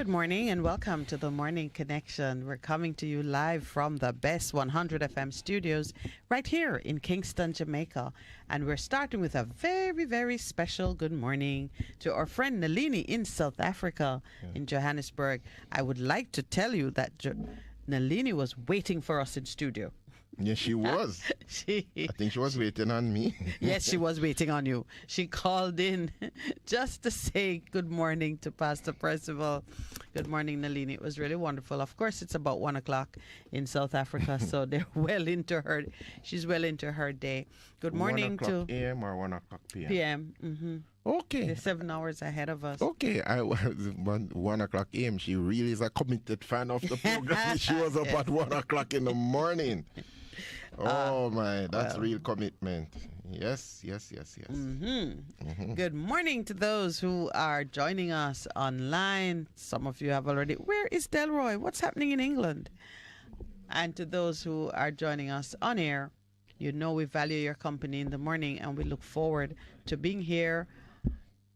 Good morning and welcome to the Morning Connection. We're coming to you live from the Bess100 FM studios right here in Kingston, Jamaica. And we're starting with a very, very special good morning to our friend Nalini in South Africa, in Johannesburg. I would like to tell you that Nalini was waiting for us in studio. Yes, she was. I think she was waiting on me. Yes, she was waiting on you. She called in just to say good morning to Pastor Percival. Good morning, Nalini. It was really wonderful. Of course, it's about 1 o'clock in South Africa, so they're she's well into her day. Good morning 1 o'clock a.m. or 1 o'clock p.m.? PM. Mm-hmm. Okay. They're 7 hours ahead of us. Okay. 1 o'clock a.m. She really is a committed fan of the program. She was up at 1 o'clock in the morning. Oh my, that's real commitment. Yes. Good morning to those who are joining us online. Some of you have already. Where is Delroy? What's happening in England? And to those who are joining us on air, you know we value your company in the morning and we look forward to being here,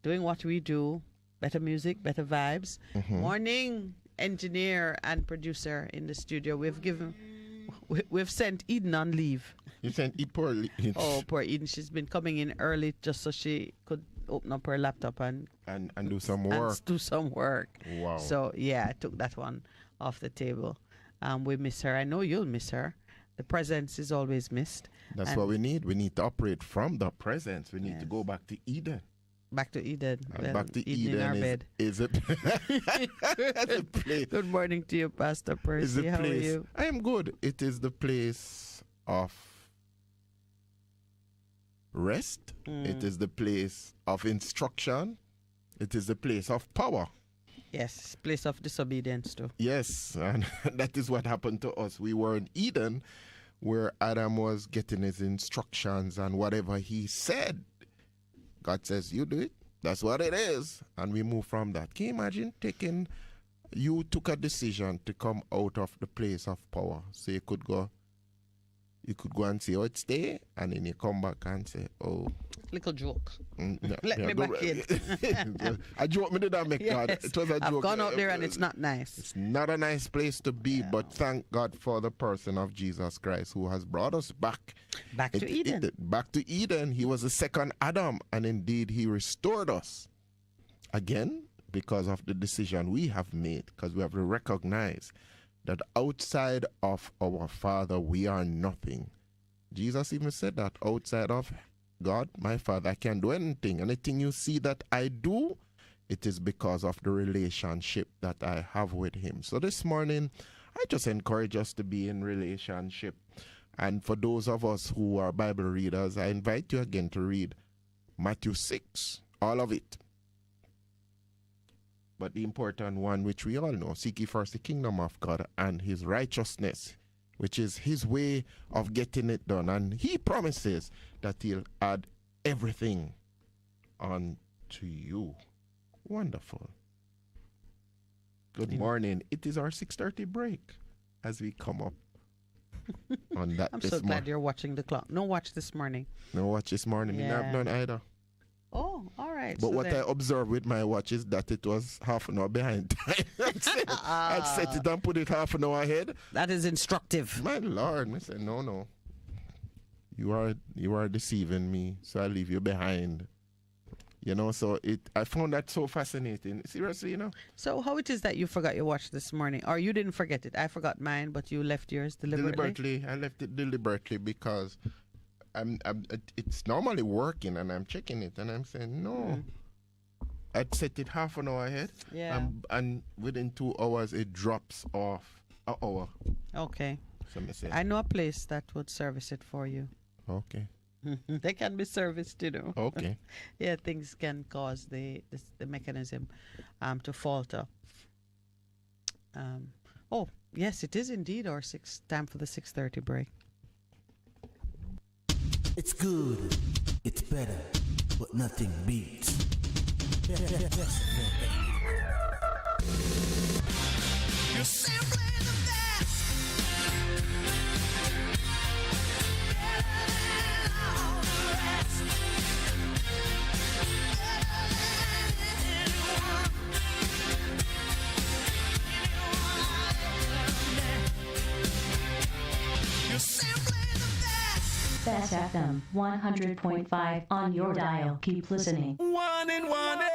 doing what we do. Better music, better vibes. Morning engineer and producer in the studio. We've sent Eden on leave. You sent poor Eden. Oh, poor Eden. She's been coming in early just so she could open up her laptop and do some work. Wow. So, yeah, I took that one off the table. We miss her. I know you'll miss her. The presence is always missed. That's what we need. We need to operate from the presence. We need to go back to Eden. Back to Eden. Back to Eden in our bed. Is a place. Good morning to you, Pastor Percy. How are you? I am good. It is the place of rest. It is the place of instruction. It is the place of power. Yes, place of disobedience too. Yes, and that is what happened to us. We were in Eden where Adam was getting his instructions, and whatever he said, God says, you do it. That's what it is. And we move from that. Can you imagine you took a decision to come out of the place of power. So you could go and say, oh, it's there. And then you come back and say, oh. Little joke. No, Let me back in. A joke me did not make, God. It was a joke. I've gone out there and it's not nice. It's not a nice place to be, but thank God for the person of Jesus Christ who has brought us back. Back to Eden. Back to Eden. He was the second Adam, and indeed he restored us. Again, because of the decision we have made, because we have to recognize that outside of our Father, we are nothing. Jesus even said that outside of God, my Father, I can't do anything. Anything you see that I do, it is because of the relationship that I have with him. So this morning, I just encourage us to be in relationship. And for those of us who are Bible readers, I invite you again to read Matthew 6, all of it. But the important one, which we all know, seek ye first the kingdom of God and his righteousness, which is his way of getting it done. And he promises that he'll add everything on to you. Wonderful. Good morning. It is our 6:30 break as we come up on that. I'm so glad you're watching the clock. No watch this morning. No watch this morning. Yeah. I've done either. Oh, all right. But so what I observed with my watch is that it was half an hour behind time. I'd set it and put it half an hour ahead. That is instructive. My Lord. I said, no. You are deceiving me, so I leave you behind. So I found that so fascinating. Seriously, So how it is that you forgot your watch this morning? Or you didn't forget it? I forgot mine, but you left yours deliberately? I left it deliberately because it's normally working and I'm checking it and I'm saying, no. I'd set it half an hour ahead. Yeah. And within 2 hours, it drops off an hour. Okay. So I know a place that would service it for you. Okay. They can be serviced, Okay. Yeah, things can cause the mechanism to falter. Oh, yes, it is indeed our time for the 6:30 break. It's good, it's better, but nothing beats. You're simply the best. FM 100.5 on your dial. Keep listening. Warning, warning.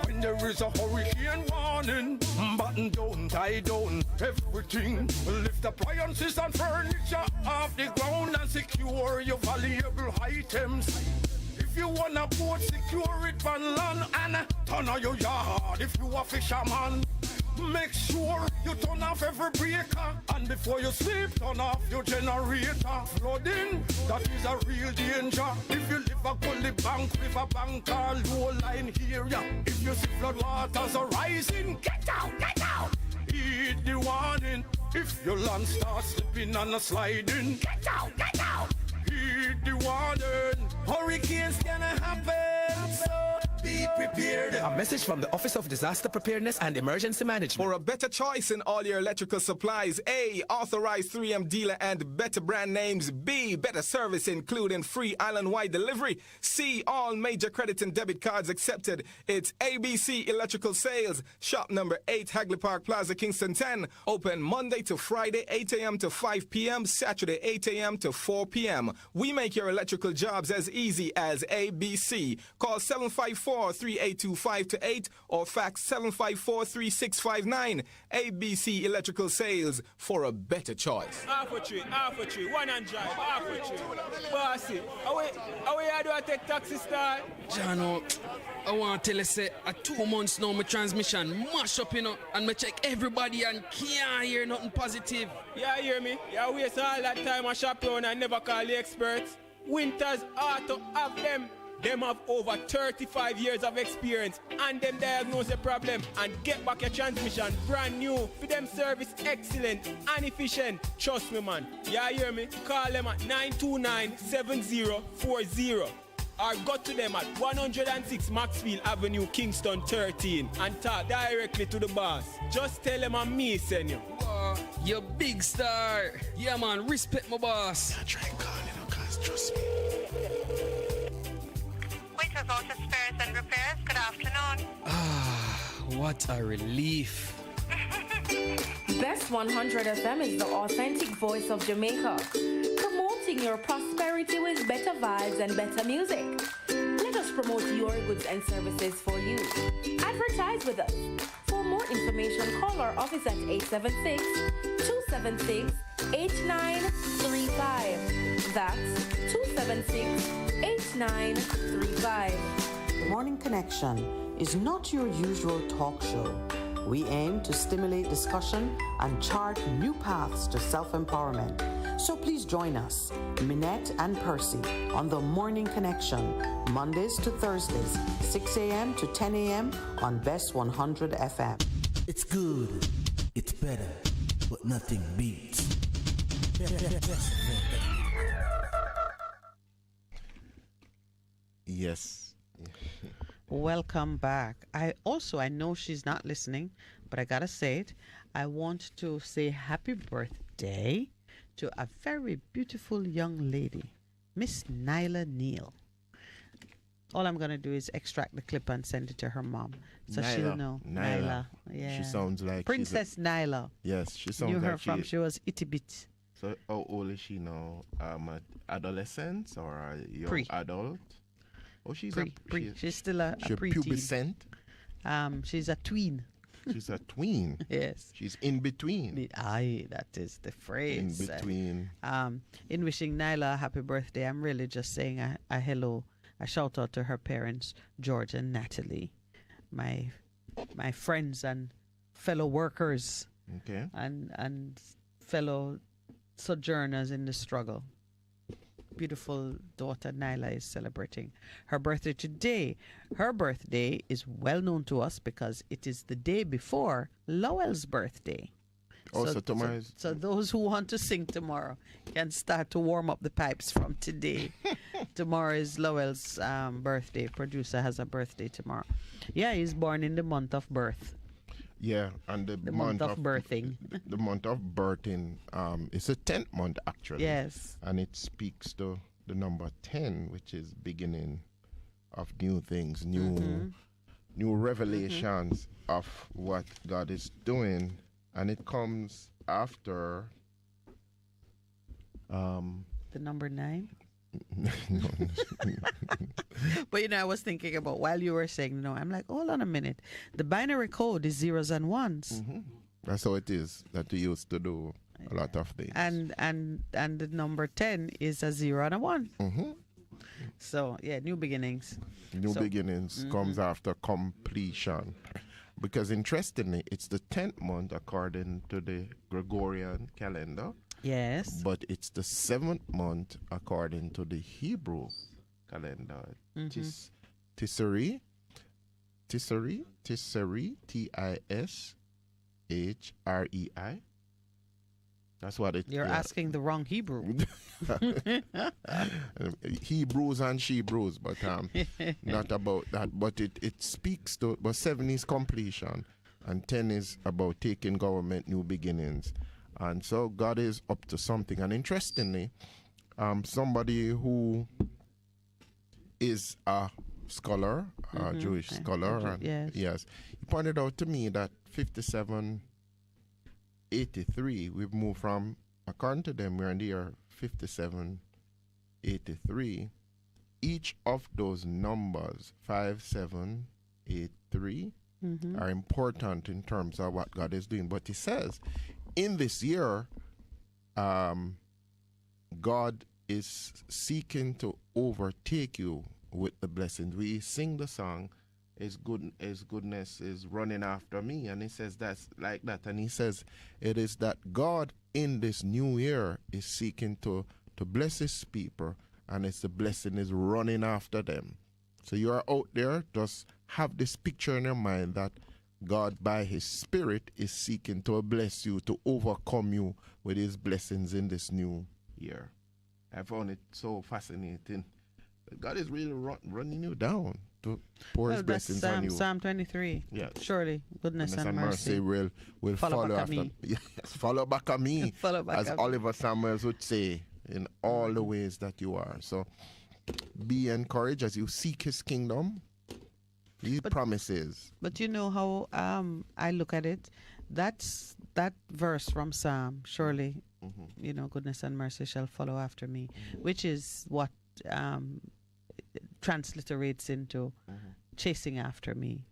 When there is a hurricane warning, button down, tie down, everything. Lift appliances and furniture off the ground and secure your valuable items. If you wanna boat, secure it on land and turn on your yard if you a fisherman. Make sure you turn off every breaker, and before you sleep, turn off your generator. Flooding, that is a real danger. If you live a gully bank, river bank or low line area, if you see flood waters are rising, get out, get out. Heed the warning. If your land starts slipping and a sliding, get out, get out. Heed the warning. Hurricanes gonna happen, so be prepared. A message from the Office of Disaster Preparedness and Emergency Management. For a better choice in all your electrical supplies, A, authorized 3M dealer and better brand names. B, better service including free island-wide delivery. C, all major credit and debit cards accepted. It's ABC Electrical Sales. Shop number 8, Hagley Park Plaza, Kingston 10. Open Monday to Friday, 8 a.m. to 5 p.m., Saturday, 8 a.m. to 4 p.m. We make your electrical jobs as easy as ABC. Call 754-3825-8 or fax 754-3659. ABC Electrical Sales, for a better choice. Half a tree, one and drive, half a tree. Bossy, how do I take taxi style? Jano, I want to tell you, say, 2 months now, my transmission mash up, and me check everybody and can't hear nothing positive. Yeah, hear me? Yeah, waste all that time I shop around and never call the experts. Winters Auto have them. Them have over 35 years of experience and them diagnose the problem and get back your transmission brand new. For them service excellent and efficient. Trust me, man. Yeah, hear me? Call them at 929-7040 or go to them at 106 Maxfield Avenue, Kingston 13 and talk directly to the boss. Just tell them I'm me, send you. You big star. Yeah, man, respect my boss. I try calling her, cause trust me. Waiters, Auto Spares and Repairs, good afternoon. What a relief. Bess100 FM is the authentic voice of Jamaica, promoting your prosperity with better vibes and better music. Let us promote your goods and services for you. Advertise with us. For more information, call our office at 876-276-8935. That's 276-8935. The Morning Connection is not your usual talk show. We aim to stimulate discussion and chart new paths to self-empowerment. So please join us, Minett and Percy, on The Morning Connection, Mondays to Thursdays, 6 a.m. to 10 a.m. on Bess100 FM. It's good, it's better, but nothing beats. Yes. Welcome back. I know she's not listening, but I gotta say it. I want to say happy birthday to a very beautiful young lady, Miss Nyla Neal. All I'm gonna do is extract the clip and send it to her mom, so Nyla. she'll know. Nyla. Yeah. She sounds like Princess Nyla. Yes, she sounds Knew her like from she was itty bit. So how old is she now? Adolescent or a young adult? Oh, she's She's still a preteen. Pubescent. She's a tween. She's a tween. Yes. She's in between. Aye, that is the phrase. In between. In wishing Nyla a happy birthday, I'm really just saying a hello, a shout out to her parents, George and Natalie, my friends and fellow workers. Okay. And fellow sojourners in the struggle. Beautiful daughter Nyla is celebrating her birthday today. Her birthday is well known to us because it is the day before Lowell's birthday. So tomorrow is... So those who want to sing tomorrow can start to warm up the pipes from today. Tomorrow is Lowell's birthday. Producer has a birthday tomorrow. Yeah, he's born in the month of birth. Yeah, and the month of birthing. The month of birthing, it's a 10th month actually. Yes. And it speaks to the number 10, which is beginning of new things, new revelations of what God is doing. And it comes after the number 9. But I was thinking about while you were saying no, I'm like, hold on a minute. The binary code is zeros and ones. That's how it is that we used to do a lot of things. And the number 10 is a 0 and a 1. So yeah, new beginnings. New beginnings comes after completion. Because interestingly, it's the 10th month according to the Gregorian calendar. Yes. But it's the 7th month according to the Hebrew calendar. Tisserei, Tishrei. That's what it is. You're asking the wrong Hebrew. Hebrews and Shebrews, but not about that. But it speaks to, but 7 is completion, and 10 is about taking government, new beginnings. And so God is up to something. And interestingly, somebody who is a scholar, a Jewish scholar, and yes, he pointed out to me that 5783, we've moved from, according to them, we're in the year 5783. Each of those numbers, 5783, are important in terms of what God is doing. But he says, in this year, God is seeking to overtake you with the blessings. We sing the song, His goodness is running after me, and he says that's like that. And he says it is that God in this new year is seeking to bless his people, and it's the blessing is running after them. So you are out there, just have this picture in your mind that God, by his Spirit, is seeking to bless you, to overcome you with his blessings in this new year. I found it so fascinating. God is really running you down to pour his blessings on you. Psalm 23. Yes. Surely goodness and mercy will follow back after me. Yes, follow back at me. Follow back as at Oliver Samuels would say, in all the ways that you are. So be encouraged as you seek his kingdom. He promises. But you know how I look at it? That's that verse from Psalm, surely, goodness and mercy shall follow after me, which is what transliterates into chasing after me.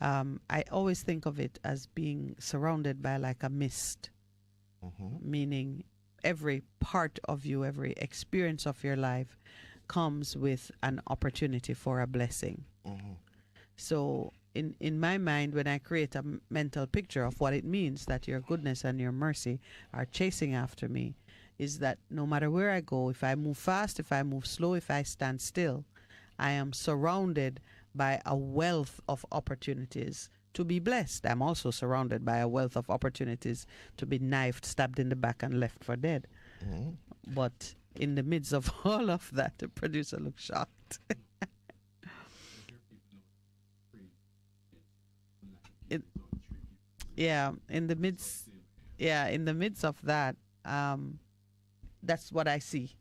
I always think of it as being surrounded by like a mist, meaning every part of you, every experience of your life comes with an opportunity for a blessing. So in my mind, when I create a mental picture of what it means that your goodness and your mercy are chasing after me, is that no matter where I go, if I move fast, if I move slow, if I stand still, I am surrounded by a wealth of opportunities to be blessed. I'm also surrounded by a wealth of opportunities to be knifed, stabbed in the back, and left for dead. But in the midst of all of that, the producer looked shocked. In the midst of that, that's what I see.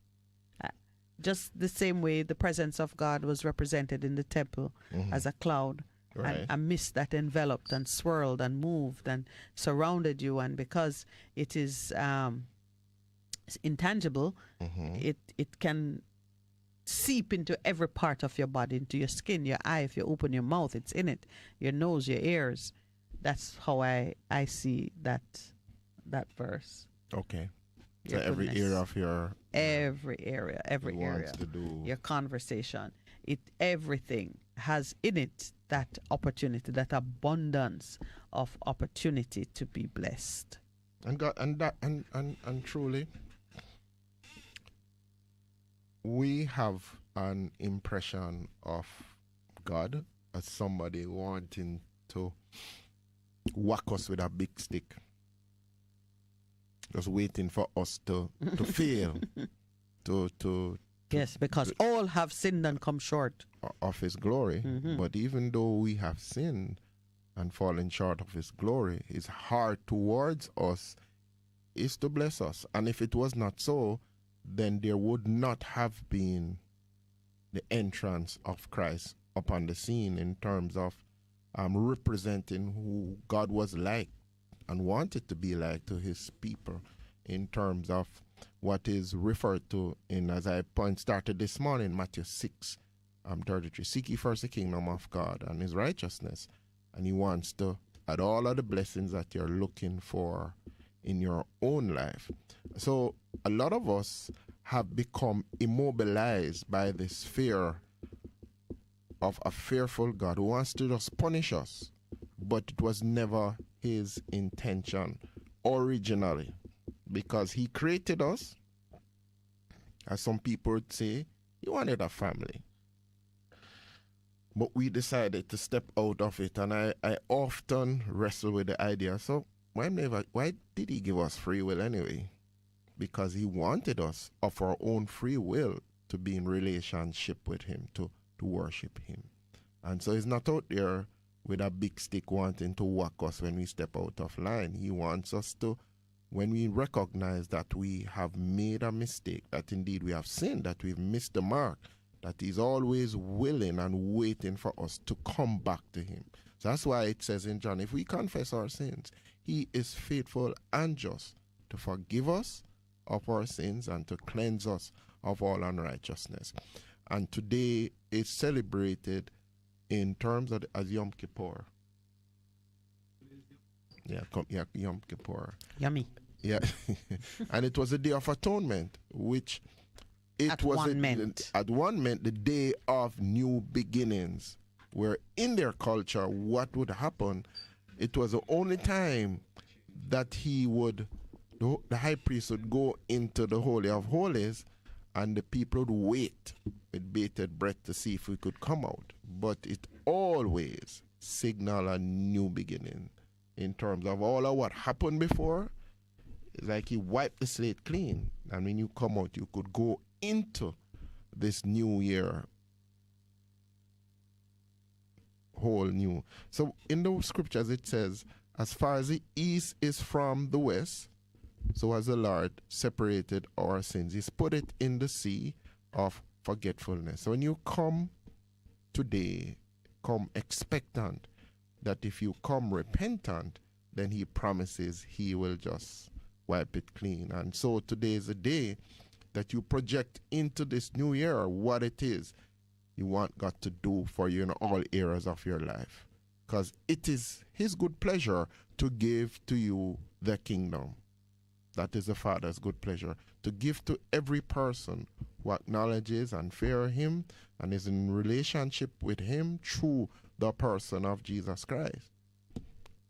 Just the same way the presence of God was represented in the temple as a cloud, and a mist that enveloped and swirled and moved and surrounded you. And because it is intangible, it can seep into every part of your body, into your skin, your eye. If you open your mouth, it's in it. Your nose, your ears. That's how I see that verse. Okay. Your so every goodness. area of your every area, your conversation, everything has in it that opportunity, that abundance of opportunity to be blessed. And God, and truly, we have an impression of God as somebody wanting to whack us with a big stick, just waiting for us to fail, to yes, because all have sinned and come short of his glory. But even though we have sinned and fallen short of his glory, his heart towards us is to bless us. And if it was not so, then there would not have been the entrance of Christ upon the scene in terms of representing who God was like and wanted to be like to his people, in terms of what is referred to in, as I started this morning, Matthew 6:33. Seek ye first the kingdom of God and his righteousness. And he wants to add all of the blessings that you're looking for in your own life. So a lot of us have become immobilized by this fear of a fearful God who wants to just punish us. But it was never his intention originally, because he created us, as some people would say, he wanted a family. But we decided to step out of it, and I often wrestle with the idea, so why did he give us free will anyway? Because he wanted us of our own free will to be in relationship with him, to worship him. And so he's not out there with a big stick wanting to whack us when we step out of line. He wants us to, when we recognize that we have made a mistake, that indeed we have sinned, that we've missed the mark, that he's always willing and waiting for us to come back to him. So that's why it says in John, if we confess our sins, he is faithful and just to forgive us of our sins and to cleanse us of all unrighteousness. And today is celebrated in terms of as Yom Kippur. Yeah, Yom Kippur. Yummy. Yeah. And it was a day of atonement, which at one meant the day of new beginnings, where in their culture, what would happen, it was the only time that the high priest would go into the Holy of Holies, and the people would wait with bated breath to see if we could come out. But it always signaled a new beginning in terms of all of what happened before. It's like he wiped the slate clean. And when you come out, you could go into this new year whole new. So in the scriptures it says, as far as the east is from the west, so has the Lord separated our sins. He's put it in the sea of forgetfulness. So when you come today, come expectant that if you come repentant, then he promises he will just wipe it clean. And so today is a day that you project into this new year what it is you want God to do for you in all areas of your life. Because it is his good pleasure to give to you the kingdom. That is the Father's good pleasure, to give to every person who acknowledges and fears him and is in relationship with him through the person of Jesus Christ.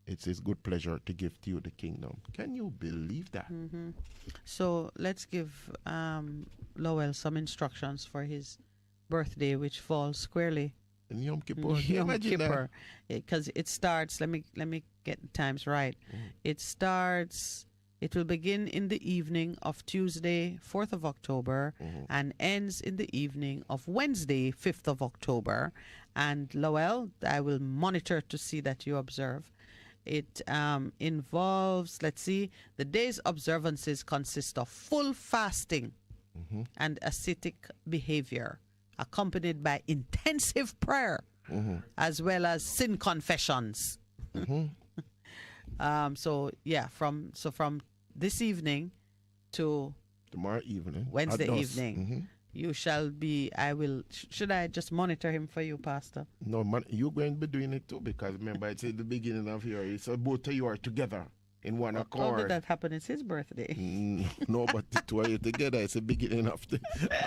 It's his good pleasure to give to you the kingdom. Can you believe that? Mm-hmm. So let's give Lowell some instructions for his birthday, which falls squarely in Yom Kippur. Yom Kippur, because it starts. Let me get the times right. It will begin in the evening of Tuesday, 4th of October, and ends in the evening of Wednesday, 5th of October. And Lowell, I will monitor to see that you observe. It involves, the day's observances consist of full fasting and ascetic behavior, accompanied by intensive prayer, as well as sin confessions. From this evening to tomorrow evening, Wednesday evening, you shall be. Should I just monitor him for you, Pastor? No, you're going to be doing it too, because remember, it's at the beginning of year. So both of you are together in one accord. How did that happen? It's his birthday. No, but the two of you together, it's the beginning of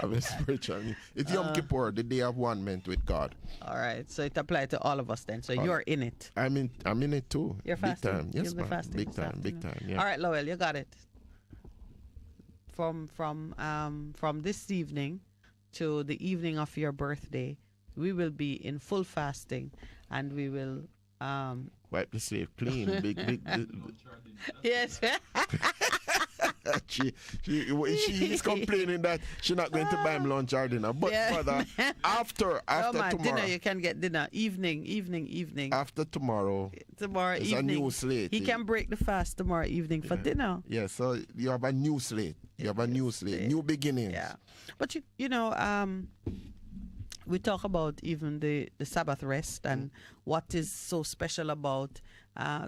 a spiritual. It's Yom Kippur, the day of one meant with God. All right, so it applies to all of us then. So you're in it. I'm in it too. You're fasting. Big time. Yes, You'll be fasting big time. Yeah. All right, Lowell, you got it. From this evening to the evening of your birthday, we will be in full fasting, and we will wipe the slate clean. Big. Yes. She's complaining that she's not going to buy him lunch or dinner. But further, after tomorrow, dinner, you can get dinner. Evening. After tomorrow evening, a new slate. He can break the fast tomorrow evening for dinner. Yeah, so you have a new slate. New beginnings. Yeah, but we talk about even the Sabbath rest and what is so special about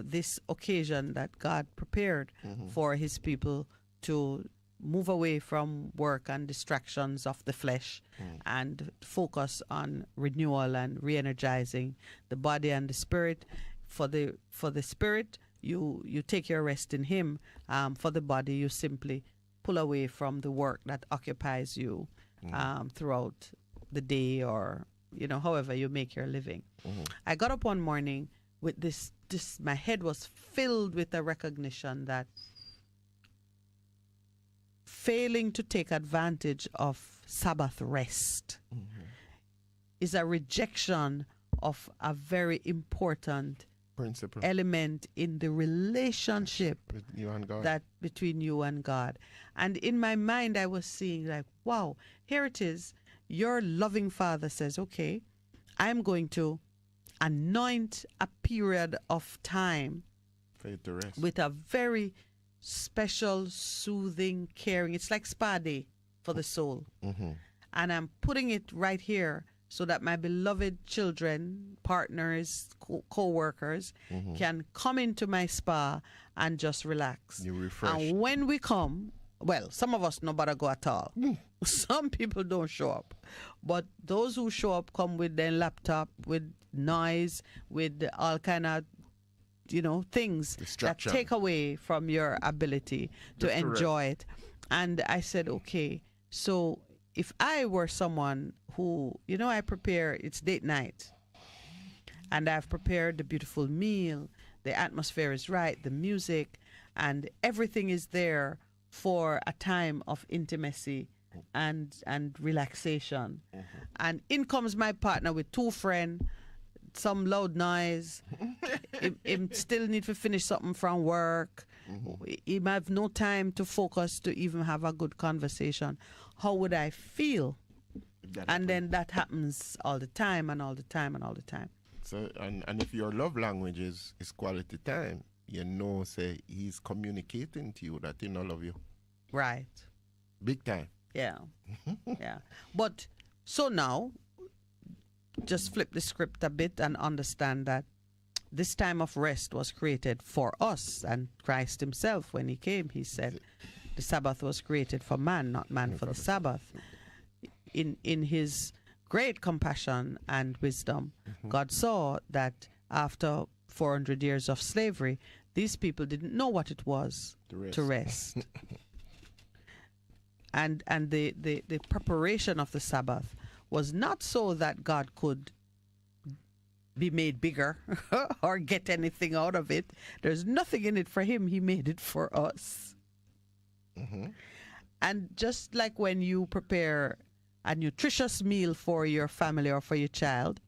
this occasion that God prepared for his people to move away from work and distractions of the flesh and focus on renewal and re-energizing the body and the spirit. For the spirit, you take your rest in him. For the body, you simply pull away from the work that occupies you throughout the day, or however you make your living. I got up one morning with this my head was filled with a recognition that failing to take advantage of Sabbath rest is a rejection of a very important principle element in the relationship with you and God. That between you and God. And in my mind, I was seeing like, wow, here it is. Your loving Father says, okay, I'm going to anoint a period of time for you to rest with a very special, soothing, caring. It's like spa day for the soul. And I'm putting it right here so that my beloved children, partners, co-workers can come into my spa and just relax. You refresh. And when we come, well, some of us nobody go at all. Some people don't show up. But those who show up come with their laptop, with noise, with all kind of things that take away from your ability to enjoy it. And I said, okay, so if I were someone who, I prepare, it's date night, and I've prepared the beautiful meal, the atmosphere is right, the music, and everything is there for a time of intimacy and relaxation. And in comes my partner with two friends, some loud noise. Him still need to finish something from work. He might have no time to focus to even have a good conversation. How would I feel? And then that happens all the time and all the time and all the time. So and if your love language is quality time, say he's communicating to you that he don't love you. Right. Big time. Yeah. Yeah. But so now, just flip the script a bit and understand that this time of rest was created for us, and Christ himself, when he came, he said the Sabbath was created for man, not man for the Sabbath. In his great compassion and wisdom, God saw that after 400 years of slavery, these people didn't know what it was to rest. And the preparation of the Sabbath was not so that God could be made bigger or get anything out of it. There's nothing in it for him. He made it for us. And just like when you prepare a nutritious meal for your family or for your child,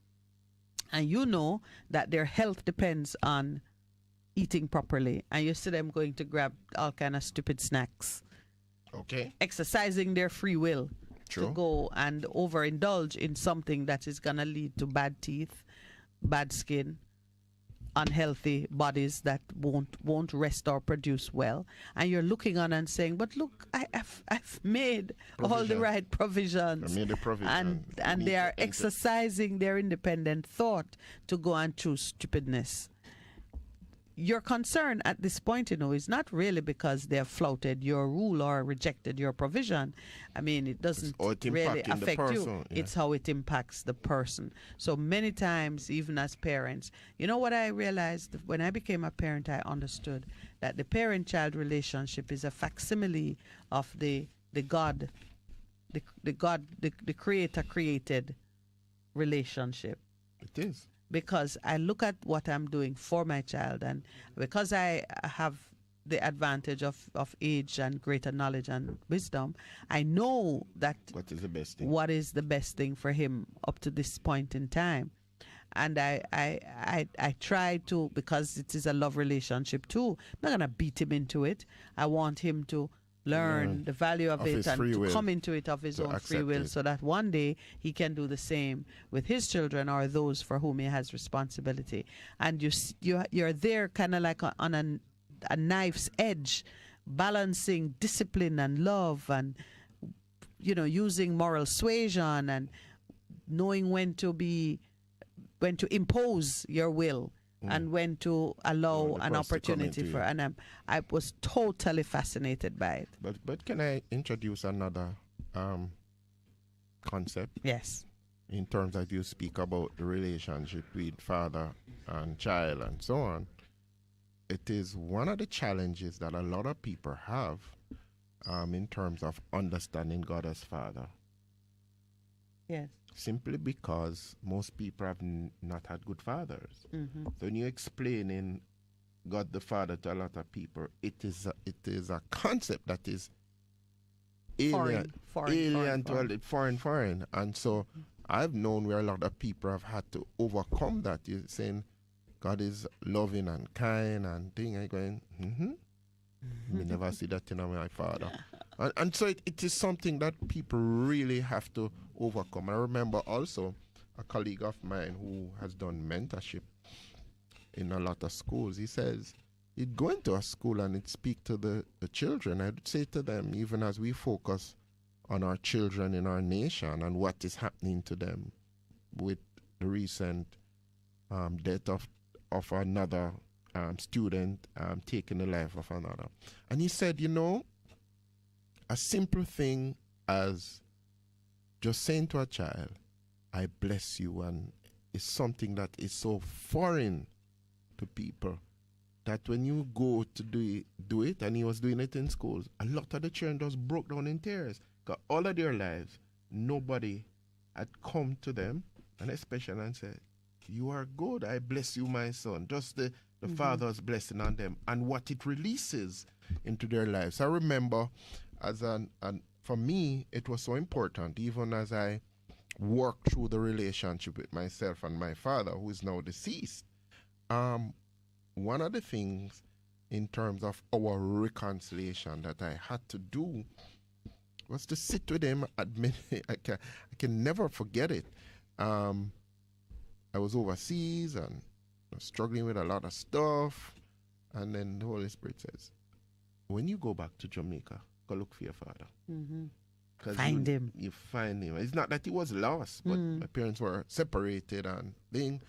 and you know that their health depends on eating properly, and you see them going to grab all kind of stupid snacks, exercising their free will to go and overindulge in something that is going to lead to bad teeth, bad skin, unhealthy bodies that won't rest or produce well, and you're looking on and saying, but look, I've made all the right provisions. I made the provision. And they are exercising their independent thought to go and choose stupidness. Your concern at this point, is not really because they have flouted your rule or rejected your provision. I mean, it doesn't really affect you. Yeah. It's how it impacts the person. So many times, even as parents, what I realized when I became a parent, I understood that the parent-child relationship is a facsimile of the God, the Creator-created relationship. It is. Because I look at what I'm doing for my child, and because I have the advantage of age and greater knowledge and wisdom, I know that what is the best thing for him up to this point in time. And I try to, because it is a love relationship too, I'm not going to beat him into it. I want him to learn the value of it and to come into it of his own free will, so that one day he can do the same with his children or those for whom he has responsibility. And you're there kind of like on a knife's edge, balancing discipline and love, and using moral suasion and knowing when to impose your will and when to allow the an cross to come opportunity into for, you. and I was totally fascinated by it. But can I introduce another concept? Yes. In terms that you speak about the relationship with father and child and so on, it is one of the challenges that a lot of people have in terms of understanding God as Father. Yes. Simply because most people have not had good fathers. Mm-hmm. So when you're explaining God the Father to a lot of people, it is a concept that is alien, foreign. And so I've known where a lot of people have had to overcome that. You're saying God is loving and kind and thing. I'm going, me never see that in my father. And so it is something that people really have to overcome. I remember also a colleague of mine who has done mentorship in a lot of schools. He says he'd go into a school and he'd speak to the children. I'd say to them, even as we focus on our children in our nation and what is happening to them with the recent death of another student taking the life of another. And he said, a simple thing as just saying to a child, I bless you, and it's something that is so foreign to people that when you go to do it, and he was doing it in schools, a lot of the children just broke down in tears. Because all of their lives, nobody had come to them, and especially and said, you are good, I bless you, my son. Just the Father's blessing on them and what it releases into their lives. I remember for me, it was so important, even as I worked through the relationship with myself and my father, who is now deceased. One of the things in terms of our reconciliation that I had to do was to sit with him. Admit, I can never forget it. I was overseas and was struggling with a lot of stuff, and then the Holy Spirit says, when you go back to Jamaica, go look for your father. Find him. You find him. It's not that he was lost, but my parents were separated and thing.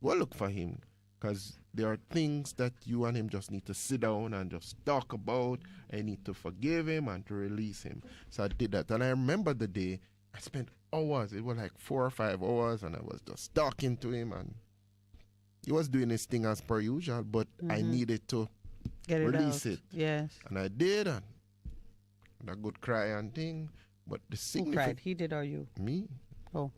Go look for him, because there are things that you and him just need to sit down and just talk about. I need to forgive him and to release him. So I did that. And I remember the day I spent hours. It was like 4 or 5 hours, and I was just talking to him, and he was doing his thing as per usual, but I needed to release it. Yes. And I did, and a good cry and thing. But the Who significant... cried? He did or you? Me. Oh.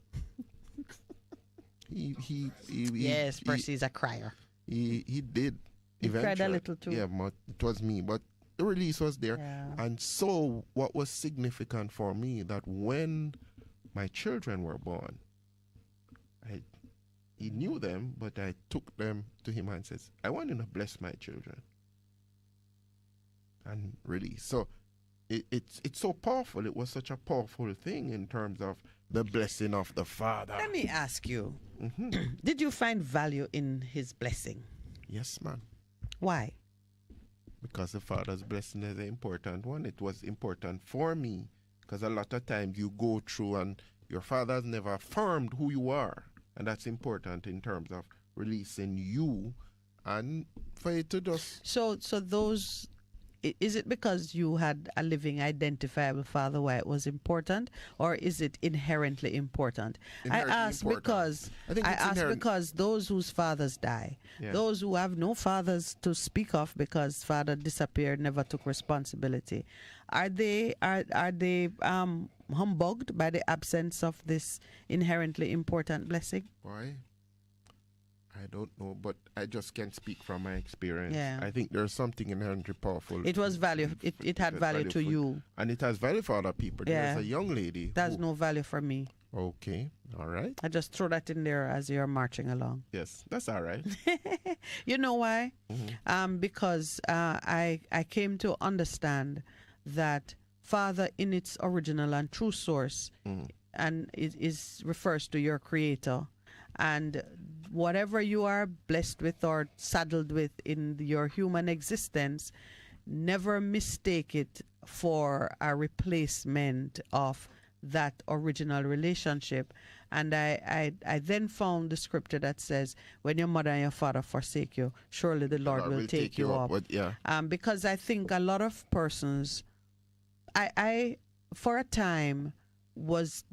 Yes, Percy's a crier. He did. He eventually. cried a little too. Yeah, but it was me. But the release was there. Yeah. And so what was significant for me, that when my children were born, he knew them, but I took them to him and says, I want you to bless my children. And release. So it's so powerful. It was such a powerful thing in terms of the blessing of the Father. Let me ask you, did you find value in his blessing? Yes, ma'am. Why? Because the Father's blessing is an important one. It was important for me, because a lot of times you go through and your Father has never affirmed who you are. And that's important in terms of releasing you and for it to just... So those... Is it because you had a living, identifiable father why it was important, or is it inherently important? I ask because those whose fathers die, those who have no fathers to speak of because father disappeared, never took responsibility, are they humbugged by the absence of this inherently important blessing? Why? I don't know, but I just can't speak from my experience. Yeah. I think there's something inherently powerful. It was value. It had value to you. And it has value for other people. Yeah. There's a young lady. That's no value for me. Okay. All right. I just throw that in there as you're marching along. Yes, that's all right. You know why? Because I came to understand that Father in its original and true source, and it refers to your Creator. And whatever you are blessed with or saddled with in your human existence, never mistake it for a replacement of that original relationship. And I then found the scripture that says, when your mother and your father forsake you, surely the Lord will take you up. But yeah. Because I think a lot of persons, I for a time was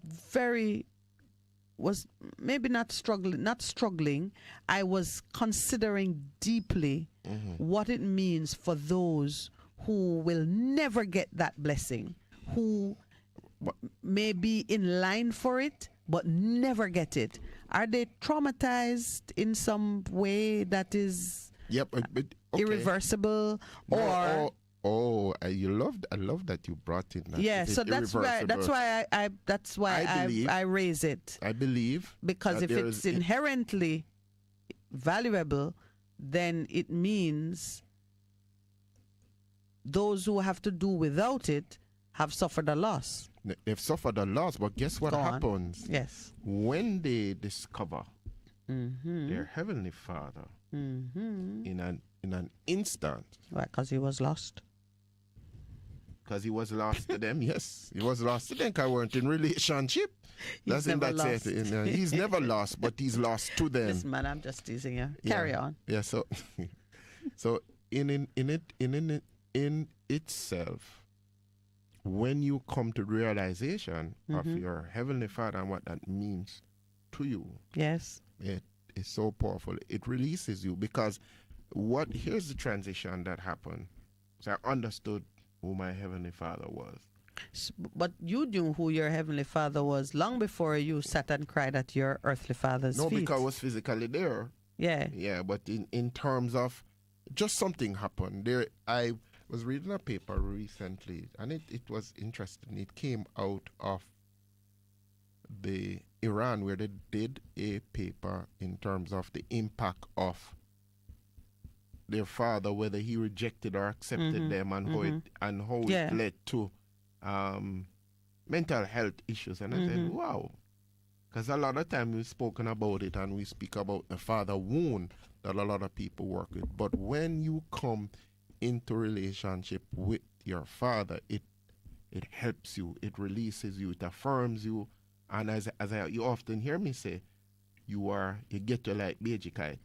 maybe not struggling. I was considering deeply what it means for those who will never get that blessing, who may be in line for it but never get it. Are they traumatized in some way that is okay. irreversible? No, I love that you brought in that. Yeah, so that's why I raise it. I believe because if it's inherently valuable, then it means those who have to do without it have suffered a loss. They've suffered a loss, but guess what happens? Yes. When they discover their Heavenly Father in an instant. Why? Because he was lost. Because he was lost to them, yes. He was lost to them because weren't in relationship. He's never lost. He's never lost, but he's lost to them. Listen, man, I'm just teasing you. Carry on. Yeah, so in itself, when you come to realization of your Heavenly Father and what that means to you, yes, it is so powerful. It releases you because here's the transition that happened. So I understood who my Heavenly Father was. But you knew who your Heavenly Father was long before you sat and cried at your earthly father's feet. No, because I was physically there. Yeah. Yeah, but in terms of just something happened. I was reading a paper recently, and it was interesting. It came out of the Iran, where they did a paper in terms of the impact of their father, whether he rejected or accepted them, and how it led to mental health issues. And I said, wow, because a lot of time we've spoken about it, and we speak about the father wound that a lot of people work with. But when you come into relationship with your father, it helps you, it releases you, it affirms you, and as you often hear me say, you get to like baby kite.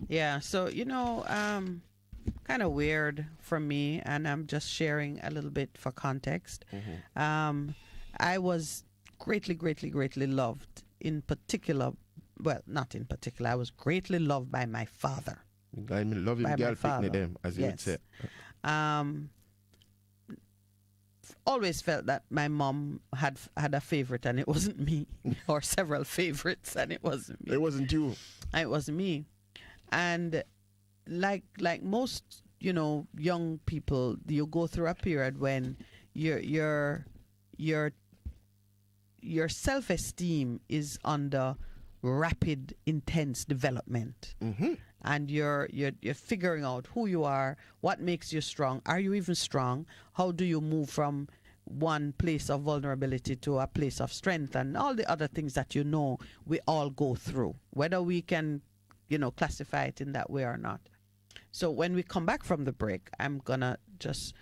Yeah, so kind of weird for me, and I'm just sharing a little bit for context. I was greatly, greatly, greatly loved. In particular, well, not in particular, I was greatly loved by my father. I mean, love him, girl, picnic them, as you would say. Always felt that my mom had a favorite, and it wasn't me, or several favorites, and it wasn't me. It wasn't you. It wasn't me. And like most, young people, you go through a period when your self-esteem is under rapid, intense development. And you're figuring out who you are, what makes you strong. Are you even strong? How do you move from one place of vulnerability to a place of strength, and all the other things that we all go through, whether we can classify it in that way or not. So when we come back from the break, I'm gonna just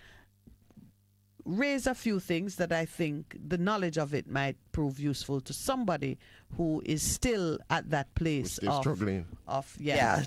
raise a few things that I think the knowledge of it might prove useful to somebody who is still at that place of struggling. Yeah.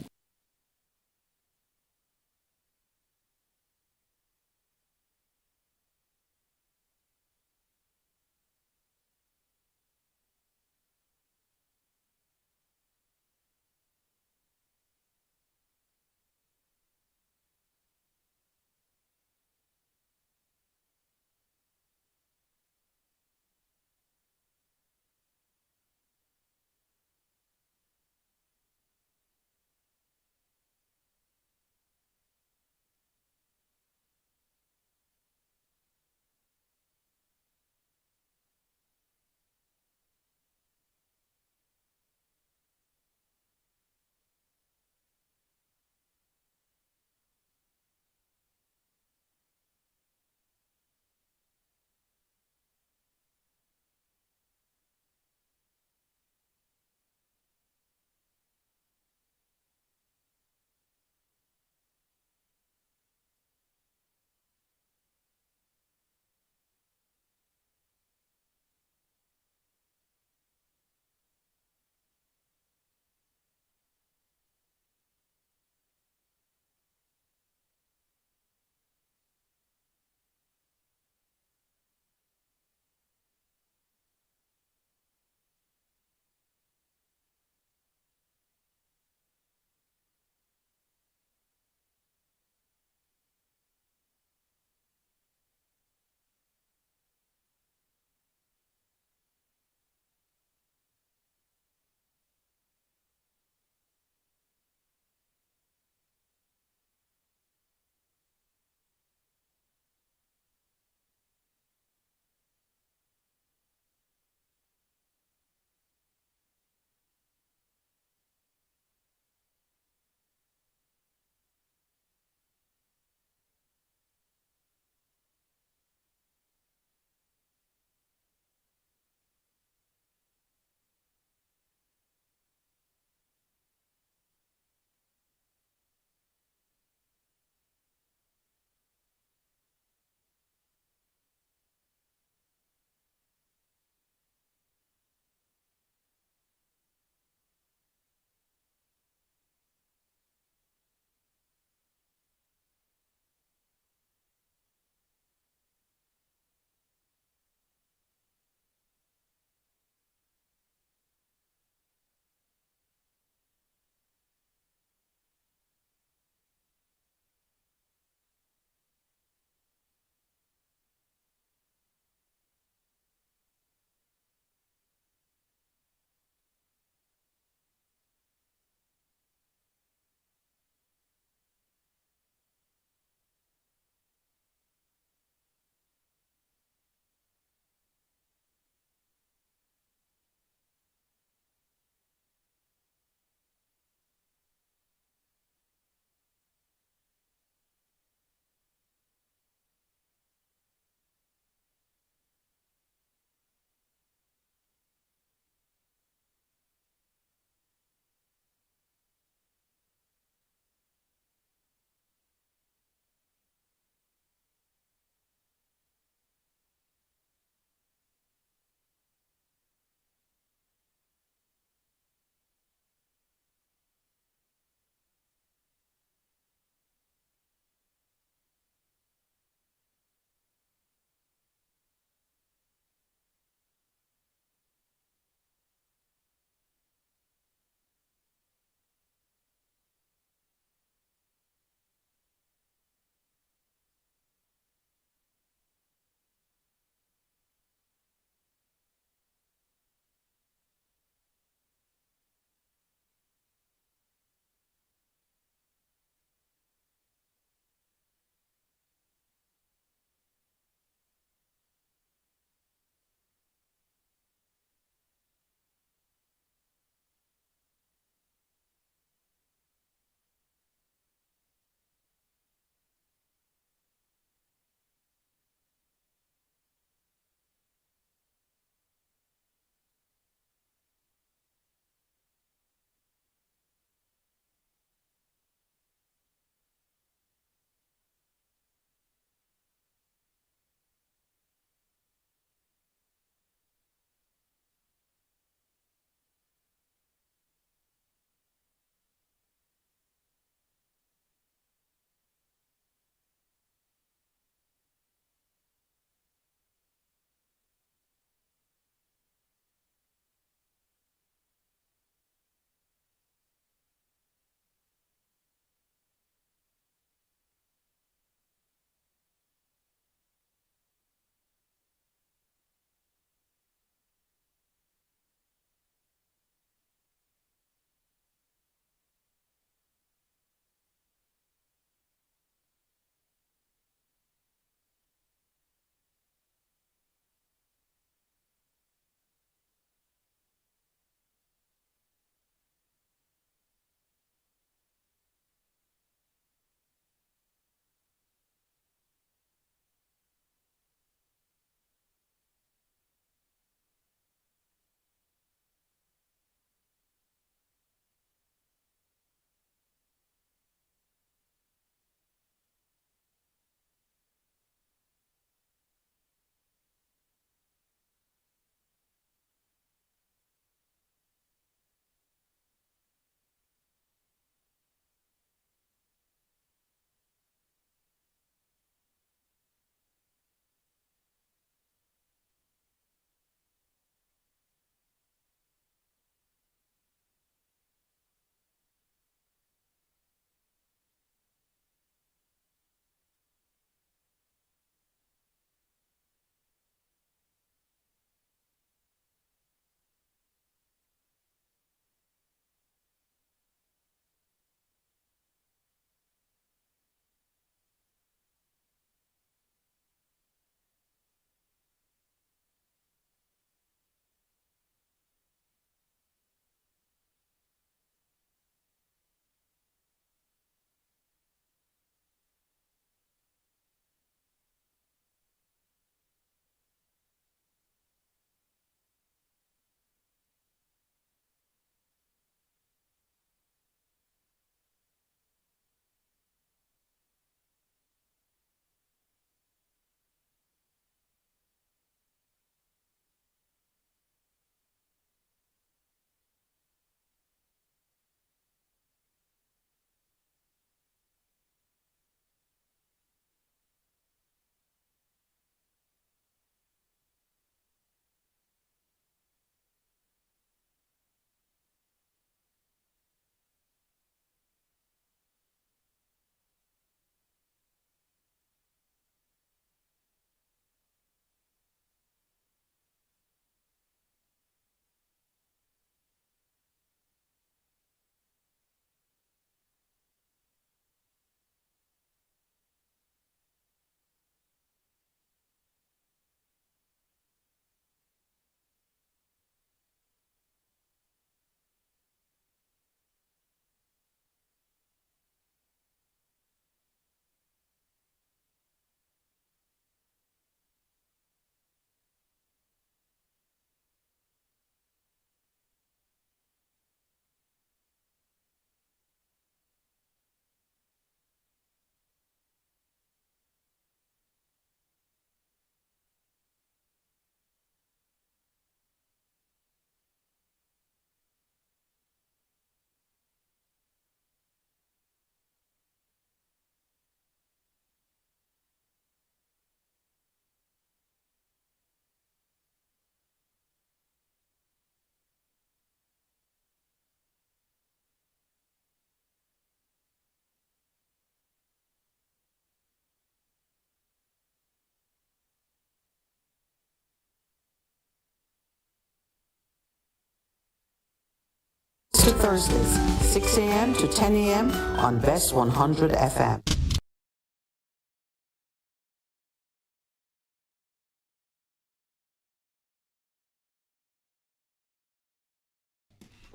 to Thursdays, 6 a.m. to 10 a.m. on Bess100 FM.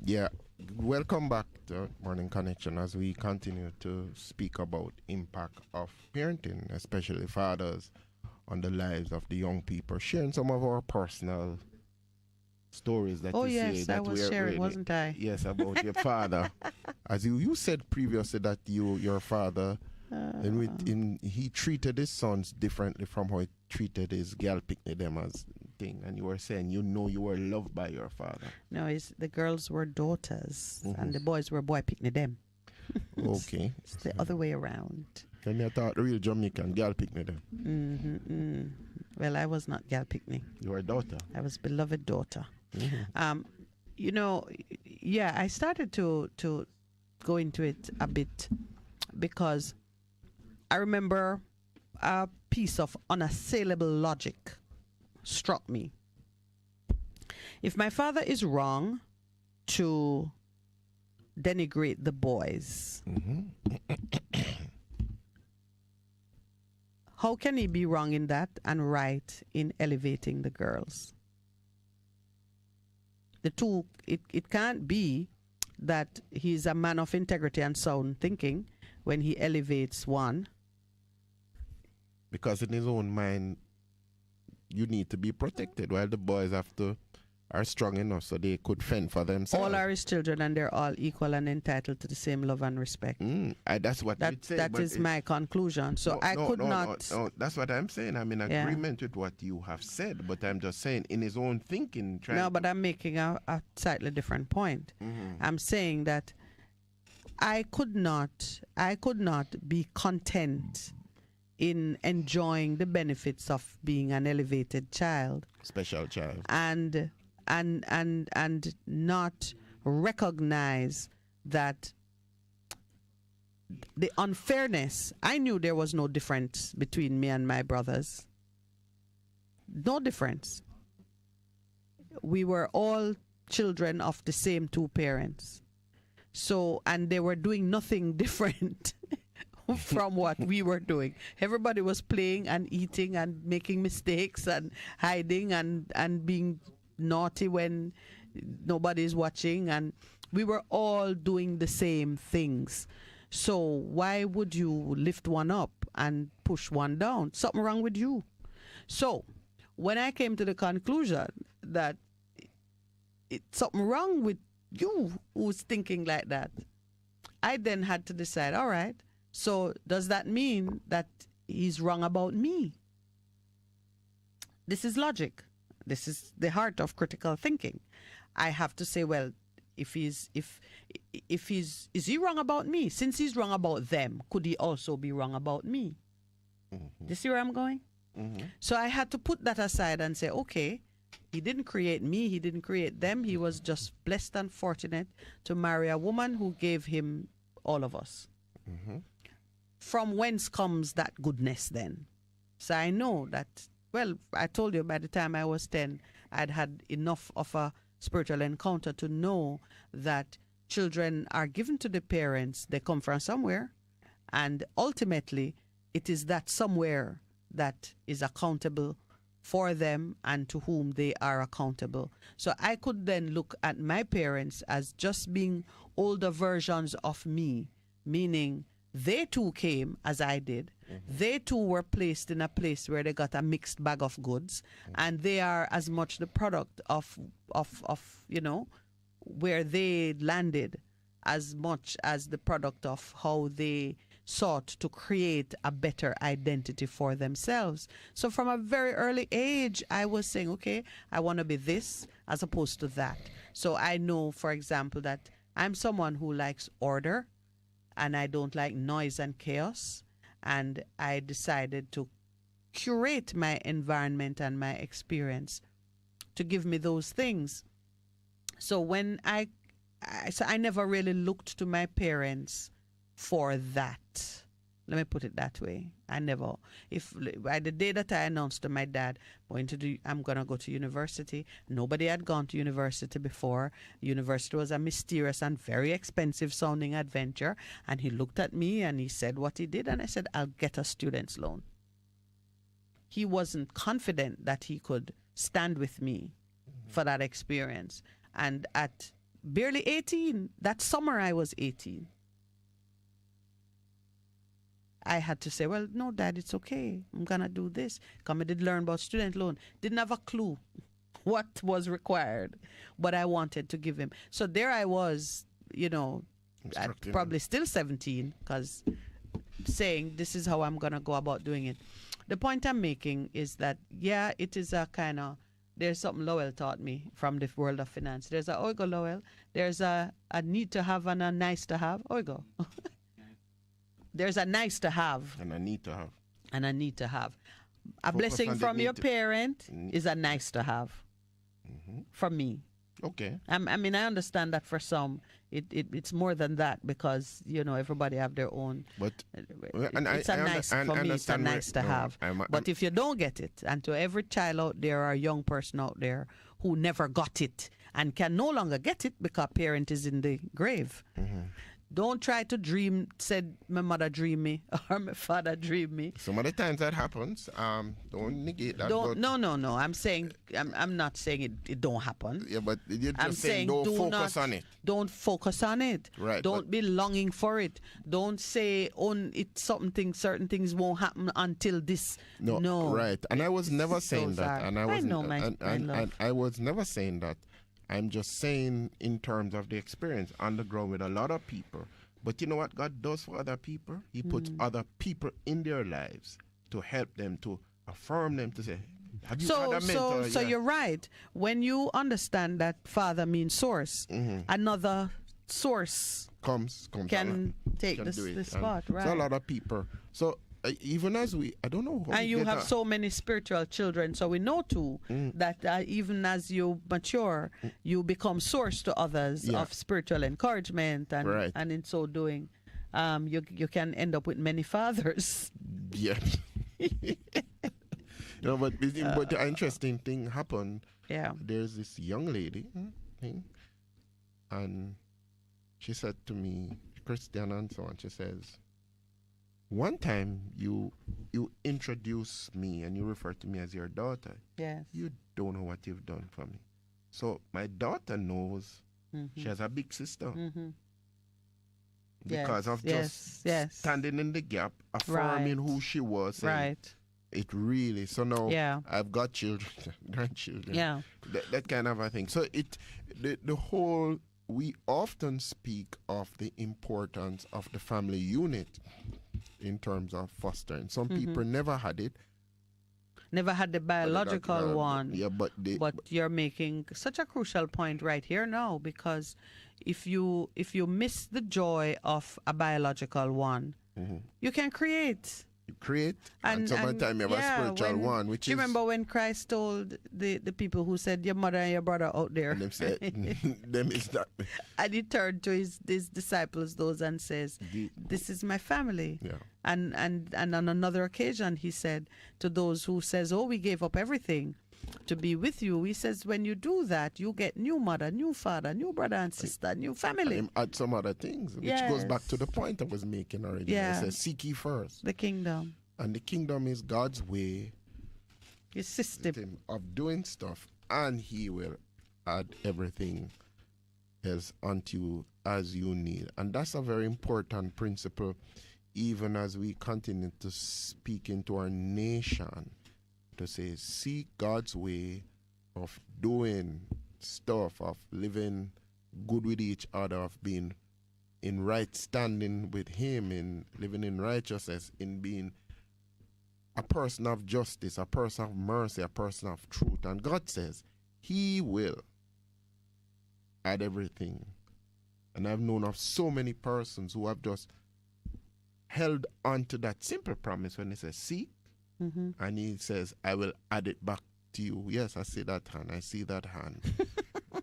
Yeah, welcome back to Morning Connection as we continue to speak about impact of parenting, especially fathers, on the lives of the young people, sharing some of our personal stories that I was sharing, wasn't I? Yes, about your father. As you said previously that your father, he treated his sons differently from how he treated his girl picnic them as thing, and you were saying you were loved by your father. No, the girls were daughters and the boys were boy picnic them. Okay. It's the other way around. Then you thought the real Jamaican girl picnic them. Well, I was not girl picnic. You were a daughter. I was beloved daughter. I started to go into it a bit because I remember a piece of unassailable logic struck me. If my father is wrong to denigrate the boys, how can he be wrong in that and right in elevating the girls? The two, it can't be that he's a man of integrity and sound thinking when he elevates one. Because in his own mind, you need to be protected, while the boys are strong enough so they could fend for themselves. All are his children and they're all equal and entitled to the same love and respect. That's what you'd say. That is my conclusion. So I could not. No, that's what I'm saying. I'm in agreement with what you have said, but I'm just saying in his own thinking. But I'm making a slightly different point. I'm saying that I could not be content in enjoying the benefits of being an elevated child, special child, and not recognize that the unfairness. I knew there was no difference between me and my brothers. No difference. We were all children of the same two parents. So, and they were doing nothing different from what we were doing. Everybody was playing and eating and making mistakes and hiding and being naughty when nobody's watching, and we were all doing the same things. So why would you lift one up and push one down? Something wrong with you. So when I came to the conclusion that it's something wrong with you who's thinking like that, I then had to decide, all right, so does that mean that he's wrong about me? This is logic. This is the heart of critical thinking. I have to say, well, is he wrong about me? Since he's wrong about them, could he also be wrong about me? Do you see where I'm going? So I had to put that aside and say, okay, he didn't create me, he didn't create them. He was just blessed and fortunate to marry a woman who gave him all of us. From whence comes that goodness then? So I know that, well, I told you by the time I was 10, I'd had enough of a spiritual encounter to know that children are given to the parents. They come from somewhere, and ultimately it is that somewhere that is accountable for them and to whom they are accountable. So I could then look at my parents as just being older versions of me, meaning they too came as I did. They too were placed in a place where they got a mixed bag of goods, and they are as much the product of where they landed as much as the product of how they sought to create a better identity for themselves. So from a very early age, I was saying, okay, I want to be this as opposed to that. So I know, for example, that I'm someone who likes order and I don't like noise and chaos. And I decided to curate my environment and my experience to give me those things. So when I never really looked to my parents for that. Let me put it that way. I never, if by the day that I announced to my dad, I'm going to go to university, nobody had gone to university before. University was a mysterious and very expensive sounding adventure. And he looked at me and he said what he did. And I said, I'll get a student's loan. He wasn't confident that he could stand with me for that experience. And at barely 18, that summer I was 18. I had to say, well, no, Dad, it's okay. I'm going to do this. Come, I did learn about student loan. Didn't have a clue what was required, but I wanted to give him. So there I was, at probably still 17, because saying this is how I'm going to go about doing it. The point I'm making is that, yeah, it is a kind of, there's something Lowell taught me from the world of finance. There's a, oigo, Lowell, there's a need to have and a nice to have. Oigo. There's a nice to have. And a need to have. And a need to have. A Focus blessing on the from need your to- parent is a nice to have. From me. Okay. I mean, I understand that for some, it's more than that because, everybody have their own. But It's a nice to have. But if you don't get it, and to every child out there or young person out there who never got it and can no longer get it because parent is in the grave, don't try to dream, said my mother dream me or my father dream me. Some of the times that happens, don't negate that. No. I'm saying, I'm not saying it don't happen. Yeah, but you're I'm just saying don't focus on it. Don't focus on it. Right. Don't be longing for it. Don't say, certain things won't happen until this. No. Right. And I was never saying so that. sorry. And I know, my love. I was never saying that. I'm just saying in terms of the experience on the ground with a lot of people. But you know what God does for other people? He puts other people in their lives to help them, to affirm them, to say, have you had a mentor? So you're right. When you understand that Father means source, another source can take the spot, right? So a lot of people. So even as I don't know. And you have so many spiritual children, so we know too that even as you mature, you become source to others of spiritual encouragement, and in so doing, you can end up with many fathers. Yeah. But the interesting thing happened. Yeah. There's this young lady, and she said to me, Christian and so on, she says, one time you introduced me and you referred to me as your daughter. Yes. You don't know what you've done for me. So my daughter knows she has a big sister. Because of just standing in the gap, affirming who she was. Right. It really, so now I've got children, grandchildren. Yeah. That kind of a thing. So the whole, we often speak of the importance of the family unit in terms of fostering. Some people never had it. Never had the biological one. Yeah, but you're making such a crucial point right here now, because if you miss the joy of a biological one, you can create. And sometimes you have a spiritual one, which do you remember when Christ told the people who said, your mother and your brother out there? And them said, them is that. And he turned to his disciples, those, and says, this is my family. Yeah. And on another occasion, he said to those who says, we gave up everything to be with you. He says, when you do that, you get new mother, new father, new brother and sister, new family. And add some other things, which goes back to the point I was making already. Yeah. I said, seek ye first the kingdom. And the kingdom is God's way, his system of doing stuff, and he will add everything else unto you as you need. And that's a very important principle, even as we continue to speak into our nation, to say, seek God's way of doing stuff, of living good with each other, of being in right standing with him, in living in righteousness, in being a person of justice, a person of mercy, a person of truth. And God says he will add everything. And I've known of so many persons who have just held on to that simple promise when he says, seek, and he says, I will add it back to you. Yes, I see that hand.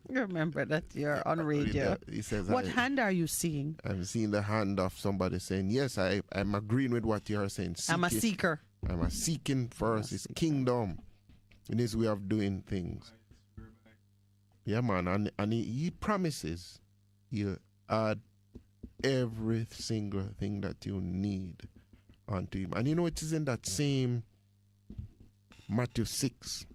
Remember that you're on radio. He says, What hand are you seeing? I'm seeing the hand of somebody saying, yes, I'm agreeing with what you're saying. I'm a seeker. I'm a seeking first his kingdom in his way of doing things. Yeah, man. And he promises he'll add every single thing that you need onto him. And you know, it is in that same Matthew 6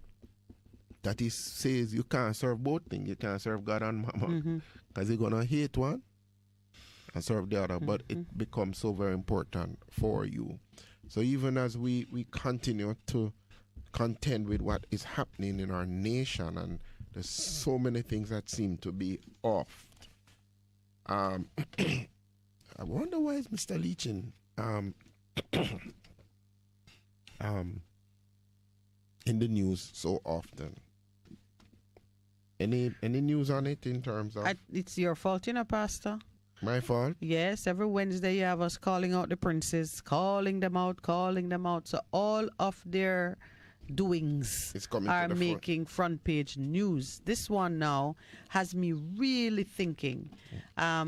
that he says you can't serve both things. You can't serve God and Mammon because you're going to hate one and serve the other. But it becomes so very important for you. So even as we continue to contend with what is happening in our nation, and there's so many things that seem to be off. I wonder why is Mr. Leachin in the news so often. Any news on it in terms of? It's your fault, you know, Pastor. My fault? Yes, every Wednesday you have us calling out the princes, calling them out. So all of their doings are making front page news. This one now has me really thinking.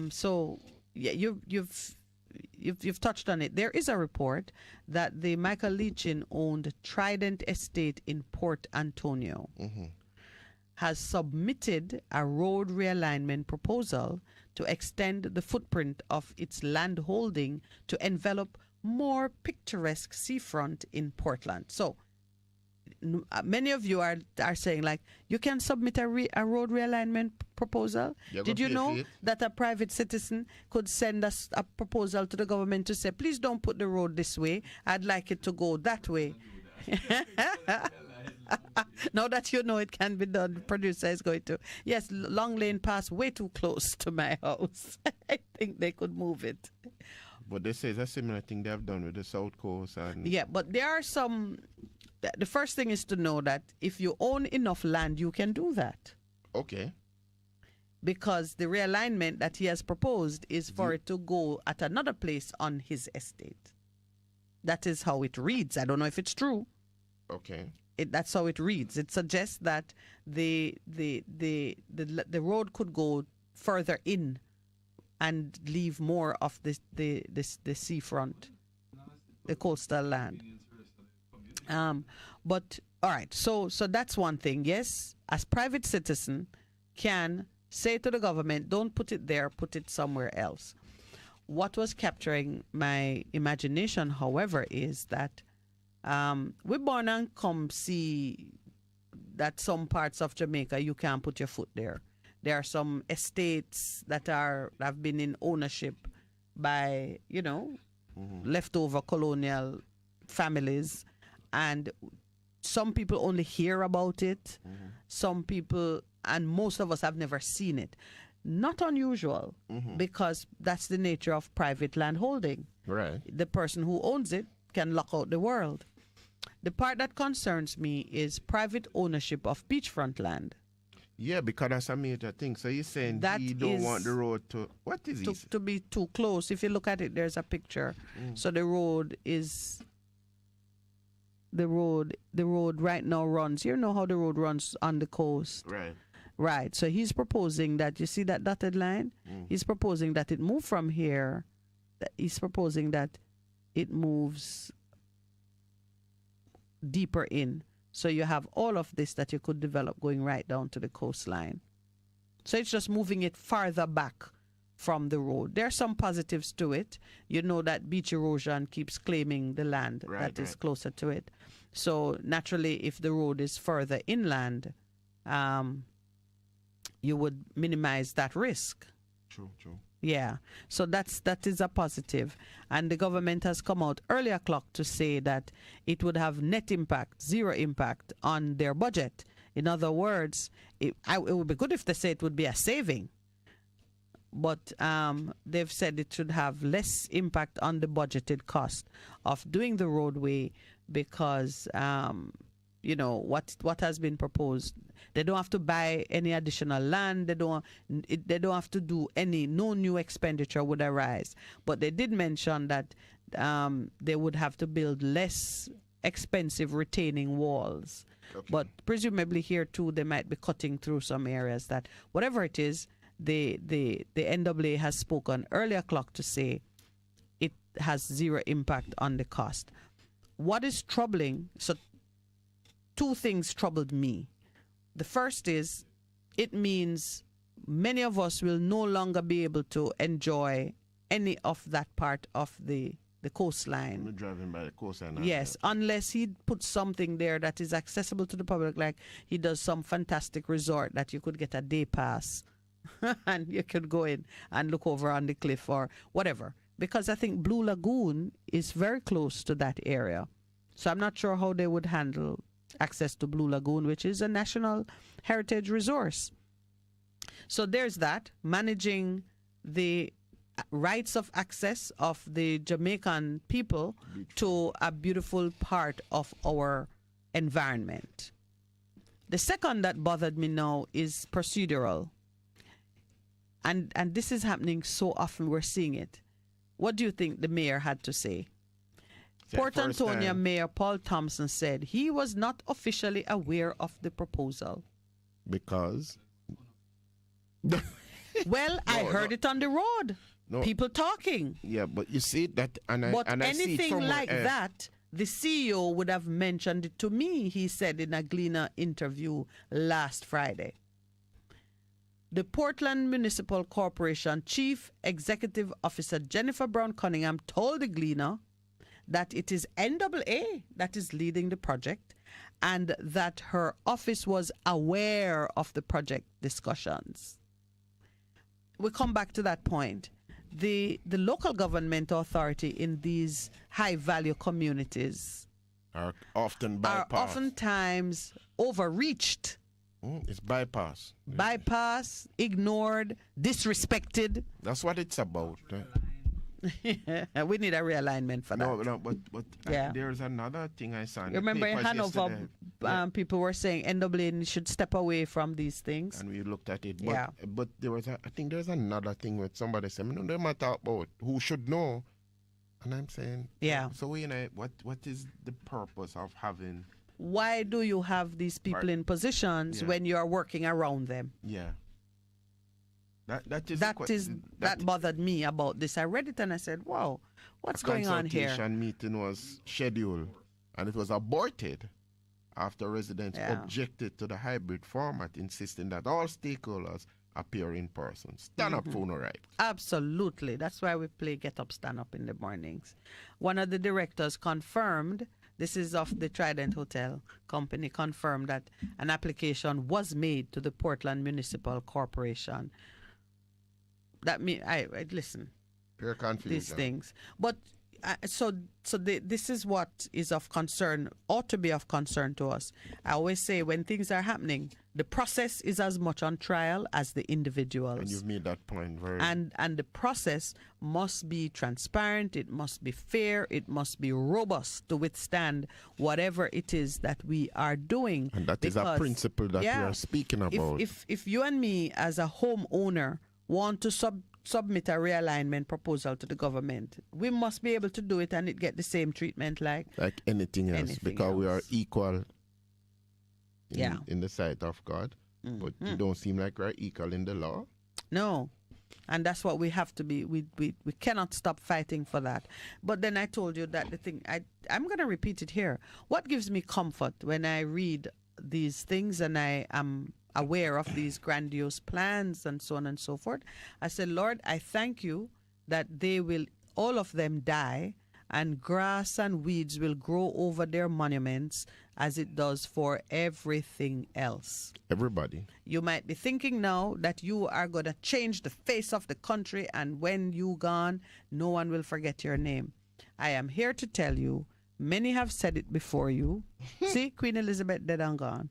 So yeah, you've touched on it. There is a report that the Michael Leachin owned Trident Estate in Port Antonio has submitted a road realignment proposal to extend the footprint of its land holding to envelop more picturesque seafront in Portland. So many of you are saying, like, you can submit a road realignment proposal. Did you know that a private citizen could send us a proposal to the government to say, please don't put the road this way, I'd like it to go that way? Now that you know it can be done, the producer is going to, yes, Long Lane Pass way too close to my house. I think they could move it. But they say it's a similar thing they have done with the South Coast. And yeah, but there are some, the first thing is to know that if you own enough land, you can do that. Okay. Because the realignment that he has proposed is for it to go at another place on his estate. That is how it reads. I don't know if it's true. Okay. That's how it reads. It suggests that the road could go further in and leave more of the seafront, the coastal land. But all right, so that's one thing. Yes, as private citizen can say to the government, don't put it there, put it somewhere else. What was capturing my imagination, however, is that we born and come see that some parts of Jamaica you can't put your foot there. There are some estates that have been in ownership by, leftover colonial families, and some people only hear about it. Some people, and most of us, have never seen it. Not unusual, because that's the nature of private land holding. Right. The person who owns it can lock out the world. The part that concerns me is private ownership of beachfront land. Yeah, because that's a major thing. So you're saying that he don't want the road to, what is it? To be too close. If you look at it, there's a picture. So the road right now runs. You know how the road runs on the coast. Right. Right. So he's proposing that, you see that dotted line? He's proposing that it move from here. He's proposing that it moves deeper in. So you have all of this that you could develop going right down to the coastline. So it's just moving it farther back from the road. There are some positives to it. You know that beach erosion keeps claiming the land that is closer to it. So naturally, if the road is further inland, you would minimize that risk. True. Yeah, so that is a positive. And the government has come out early o'clock to say that it would have net impact, zero impact on their budget. In other words, it would be good if they say it would be a saving. But they've said it should have less impact on the budgeted cost of doing the roadway because, what has been proposed. They don't have to buy any additional land. They don't have to do no new expenditure would arise. But they did mention that they would have to build less expensive retaining walls. Okay. But presumably here too, they might be cutting through some areas that, whatever it is, the NAA has spoken earlier o'clock to say it has zero impact on the cost. What is troubling, so two things troubled me. The first is it means many of us will no longer be able to enjoy any of that part of the coastline. I'm driving by the coastline. Yes, unless he puts something there that is accessible to the public, like he does some fantastic resort that you could get a day pass and you could go in and look over on the cliff or whatever. Because I think Blue Lagoon is very close to that area. So I'm not sure how they would handle access to Blue Lagoon, which is a national heritage resource. So there's that, managing the rights of access of the Jamaican people to a beautiful part of our environment. The second that bothered me now is procedural. And this is happening so often, we're seeing it. What do you think the mayor had to say? Port Antonio Mayor Paul Thompson said he was not officially aware of the proposal. Because? Well, I heard it on the road. No. People talking. Yeah, but you see that, But anything like that, the CEO would have mentioned it to me, he said in a Gleaner interview last Friday. The Portland Municipal Corporation Chief Executive Officer Jennifer Brown Cunningham told the Gleaner that it is NAA that is leading the project and that her office was aware of the project discussions. We come back to that point. The local government authority in these high-value communities are often bypassed. Are oftentimes overreached. It's bypass. Bypass, ignored, disrespected. That's what it's about. We need a realignment for that. No, but yeah. There's another thing I saw. Remember in Hanover, people were saying NAA should step away from these things. And we looked at it. But, but there was, I think there's another thing where somebody said, no, they might talk about who should know. And I'm saying, yeah. So, what is the purpose of having... Why do you have these people in positions when you are working around them? Yeah. That bothered me about this. I read it and I said, wow, what's going on here? A consultation meeting was scheduled and it was aborted after residents objected to the hybrid format, insisting that all stakeholders appear in person. Stand up for no right. Absolutely. That's why we play Get Up, Stand Up in the mornings. One of the directors confirmed, this is of the Trident Hotel company, confirmed that an application was made to the Portland Municipal Corporation. That mean I listen. Pure confusion. These things, but this is what is of concern, ought to be of concern to us. I always say when things are happening, the process is as much on trial as the individuals. And you've made that point very. And the process must be transparent. It must be fair. It must be robust to withstand whatever it is that we are doing. And that is a principle that we are speaking about. If you and me as a homeowner want to submit a realignment proposal to the government, we must be able to do it and it get the same treatment like anything else, because we are equal in the sight of God. But you don't seem like we're equal in the law. No. And that's what we have to be. We cannot stop fighting for that. But then I told you that the thing, I'm going to repeat it here. What gives me comfort when I read these things and I am aware of these grandiose plans and so on and so forth, I said, Lord, I thank you that they will, all of them die, and grass and weeds will grow over their monuments as it does for everything else. Everybody. You might be thinking now that you are going to change the face of the country, and when you gone, no one will forget your name. I am here to tell you, many have said it before you. See, Queen Elizabeth dead and gone.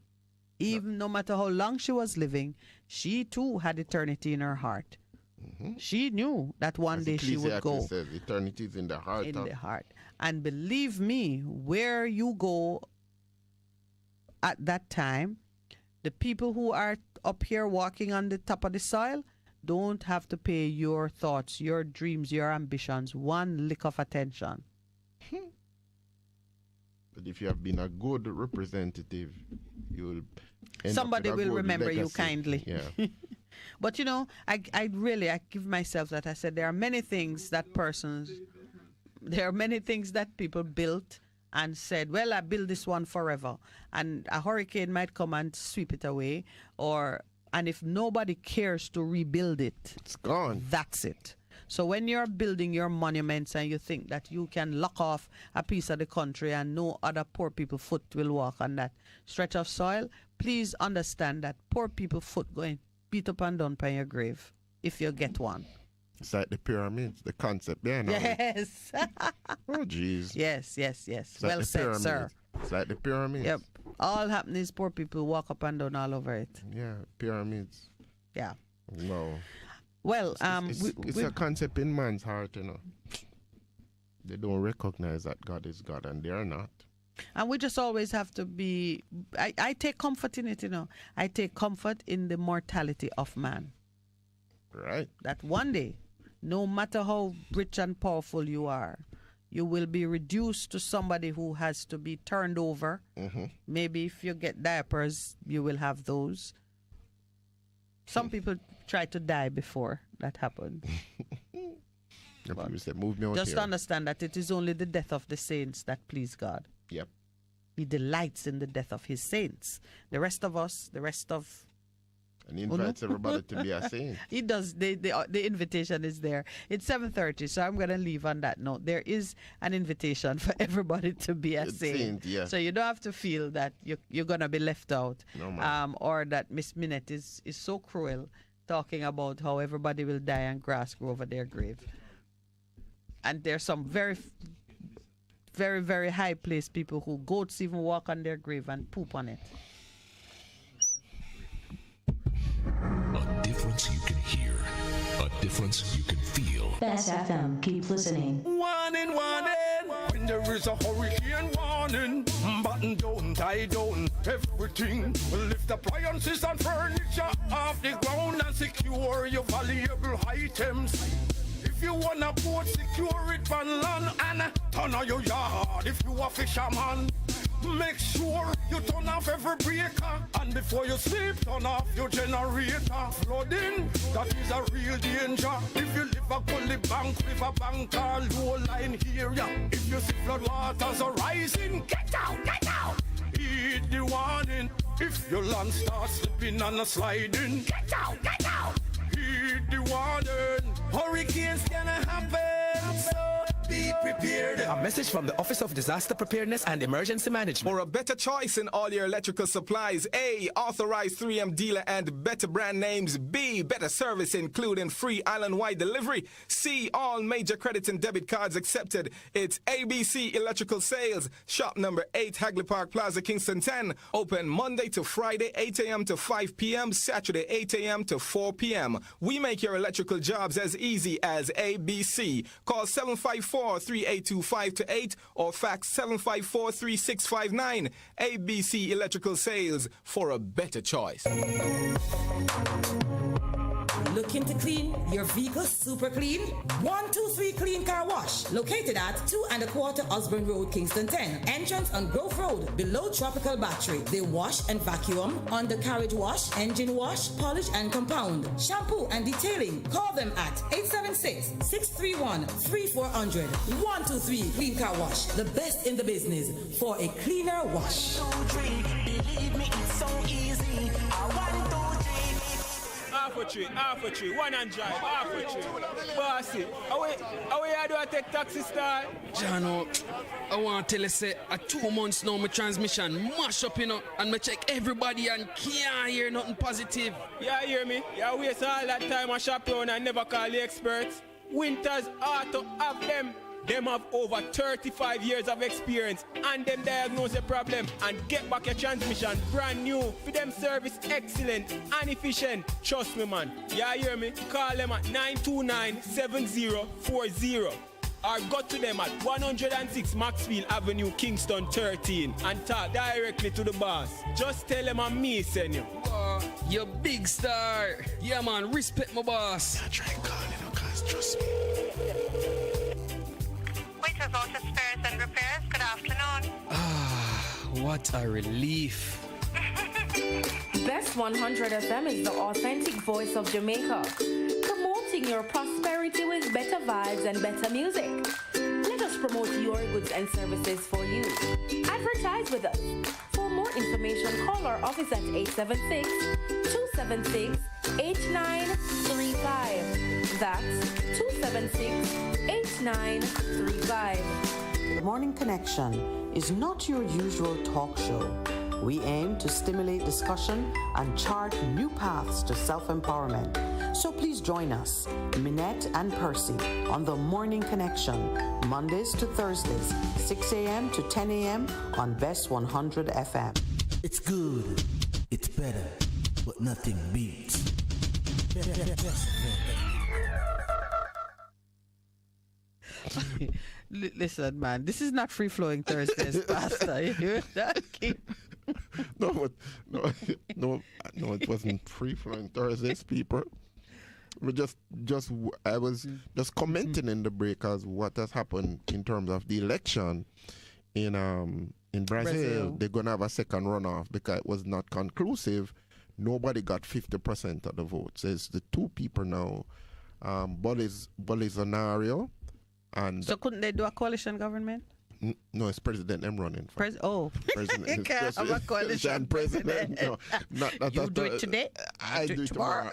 Even no matter how long she was living, she too had eternity in her heart. She knew that one day she would go. Says, eternity is in the heart. In the heart. And believe me, where you go at that time, the people who are up here walking on the top of the soil don't have to pay your thoughts, your dreams, your ambitions one lick of attention. But if you have been a good representative, you will end Somebody up with a will good remember you legacy. kindly. Yeah. But you know, I give myself that. I said there are many things that people built and said, well, I build this one forever. And a hurricane might come and sweep it away. And if nobody cares to rebuild it, it's gone. That's it. So when you're building your monuments and you think that you can lock off a piece of the country and no other poor people foot will walk on that stretch of soil, please understand that poor people foot going beat up and down by your grave if you get one. It's like the pyramids, the concept behind all it. Yes. Oh, jeez. Yes. It's Well like said, pyramids. sir. It's like the pyramids. Yep. All happening is poor people walk up and down all over it. Yeah, pyramids. Yeah. No. Well, it's a concept in man's heart, you know. They don't recognize that God is God, and they are not. And we just always have to be. I take comfort in it, you know. I take comfort in the mortality of man. Right. That one day, no matter how rich and powerful you are, you will be reduced to somebody who has to be turned over. Mm-hmm. Maybe if you get diapers, you will have those. Some people try to die before that happens. People say, move me out Just here. understand that it is only the death of the saints that please God. Yep. He delights in the death of his saints. The rest of us, and he invites everybody to be a saint. He does. The invitation is there. It's 7:30, so I'm going to leave on that note. There is an invitation for everybody to be a saint. Yeah. So you don't have to feel that you're going to be left out. No, or that Miss Minett is so cruel talking about how everybody will die and grass grow over their grave. And there's some very, very, very high-placed people who goats even walk on their grave and poop on it. A difference you can hear, a difference you can feel. Bess FM, keep listening. Warning, when there is a hurricane warning, button down, tie down, everything. Lift appliances and furniture off the ground and secure your valuable items. If you wanna boat, secure it on land and turn on your yard if you a fisherman. Make sure you turn off every breaker, and before you sleep, turn off your generator. Flooding, that is a real danger. If you live a gully bank, river bank, or low line area, if you see flood waters are rising, get out, get out. Heed the warning. If your land starts slipping and sliding, get out, get out. Heed the warning. Hurricanes gonna happen, so be prepared. A message from the Office of Disaster Preparedness and Emergency Management. For a better choice in all your electrical supplies, A, authorized 3M dealer and better brand names. B, better service including free island-wide delivery. C, all major credit and debit cards accepted. It's ABC Electrical Sales. Shop number 8, Hagley Park Plaza, Kingston 10. Open Monday to Friday, 8 a.m. to 5 p.m., Saturday, 8 a.m. to 4 p.m. We make your electrical jobs as easy as ABC. Call 754-3825-8 or fax 754-3659. ABC Electrical Sales, for a better choice. Looking to clean your vehicle super clean? 123 Clean Car Wash, located at 2 1/4 Osborne Road, Kingston 10. Entrance on Grove Road, below Tropical Battery. They wash and vacuum, undercarriage wash, engine wash, polish and compound, shampoo and detailing. Call them at 876-631-3400. 123 Clean Car Wash, the best in the business for a cleaner wash. Believe me, it's so easy. Half a tree, one and drive, half a tree. Bossy, how you do I take taxi style? Jano, I want to tell you, say, 2 months now, my transmission mash up, you know, and I check everybody and can't hear nothing positive. Yeah, hear me? You waste all that time on shop around and never call the experts. Winters Auto have them. Them have over 35 years of experience and them diagnose the problem and get back your transmission brand new. For them service excellent and efficient. Trust me, man. You hear me? Call them at 929-7040 or go to them at 106 Maxfield Avenue, Kingston 13 and talk directly to the boss. Just tell them I'm me, send you. You big star. Yeah, man. Respect my boss. I try calling you, cause trust me. Waiters Auto Spares and Repairs, good afternoon. What a relief. Bess100 FM is the authentic voice of Jamaica, promoting your prosperity with better vibes and better music. Let us promote your goods and services for you. Advertise with us. For more information, call our office at 876-276-8935. That's 276-8935. The Morning Connection is not your usual talk show. We aim to stimulate discussion and chart new paths to self-empowerment. So please join us, Minett and Percy, on The Morning Connection, Mondays to Thursdays, 6 a.m. to 10 a.m. on Bess100 FM. It's good, it's better, but nothing beats. Listen, man, this is not free-flowing Thursdays, Pastor. You keep... No, it wasn't free-flowing Thursdays, people. I was just commenting in the break as what has happened in terms of the election in Brazil. They're gonna have a second runoff because it was not conclusive. Nobody got 50% of the votes. It's the two people now, Bolsonaro and. So couldn't they do a coalition government? No, it's President I'm running for. President. You can't have a coalition president. No, not you do it today. I do it tomorrow.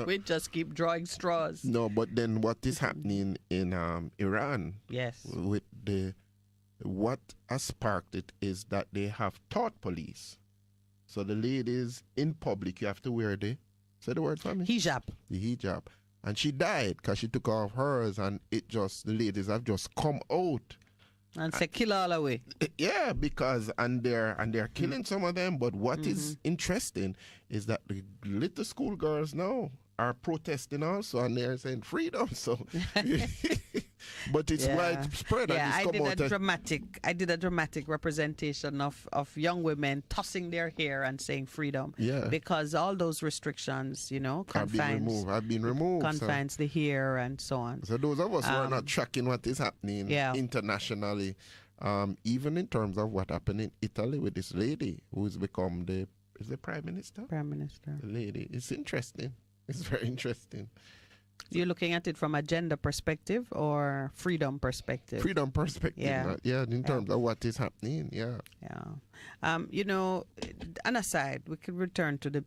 We just keep drawing straws. No, but then what is happening in Iran? Yes. With what has sparked it is that they have thought police. So the ladies in public, you have to wear say the word for me? Hijab. The hijab. And she died because she took off hers, and the ladies have just come out. And say kill all away. Yeah, because they're killing some of them. But what is interesting is that the little schoolgirls now are protesting also, and they're saying freedom. So, but it's widespread. Yeah, and I did a dramatic representation of young women tossing their hair and saying freedom. Yeah, because all those restrictions, have been removed. Confines the hair and so on. So those of us who are not tracking what is happening internationally, even in terms of what happened in Italy with this lady who's become the Prime Minister? Prime Minister. The lady. It's interesting. It's very interesting. You're looking at it from a gender perspective or freedom perspective? Freedom perspective. Yeah, in terms of what is happening. Yeah. An aside, we could return to the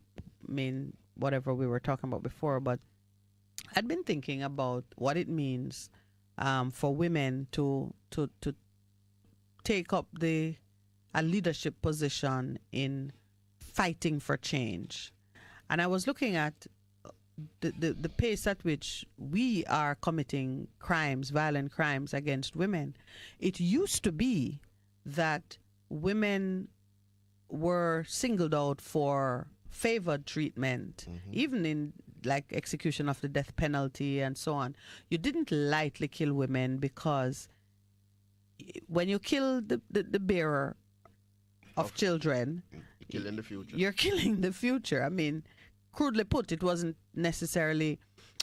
main whatever we were talking about before, but I'd been thinking about what it means for women to take up a leadership position in fighting for change. And I was looking at the pace at which we are committing violent crimes against women. It used to be that women were singled out for favored treatment, even in like execution of the death penalty and so on. You didn't lightly kill women because when you kill the bearer of children, you're killing the future. You're killing the future. I mean, crudely put, it wasn't necessarily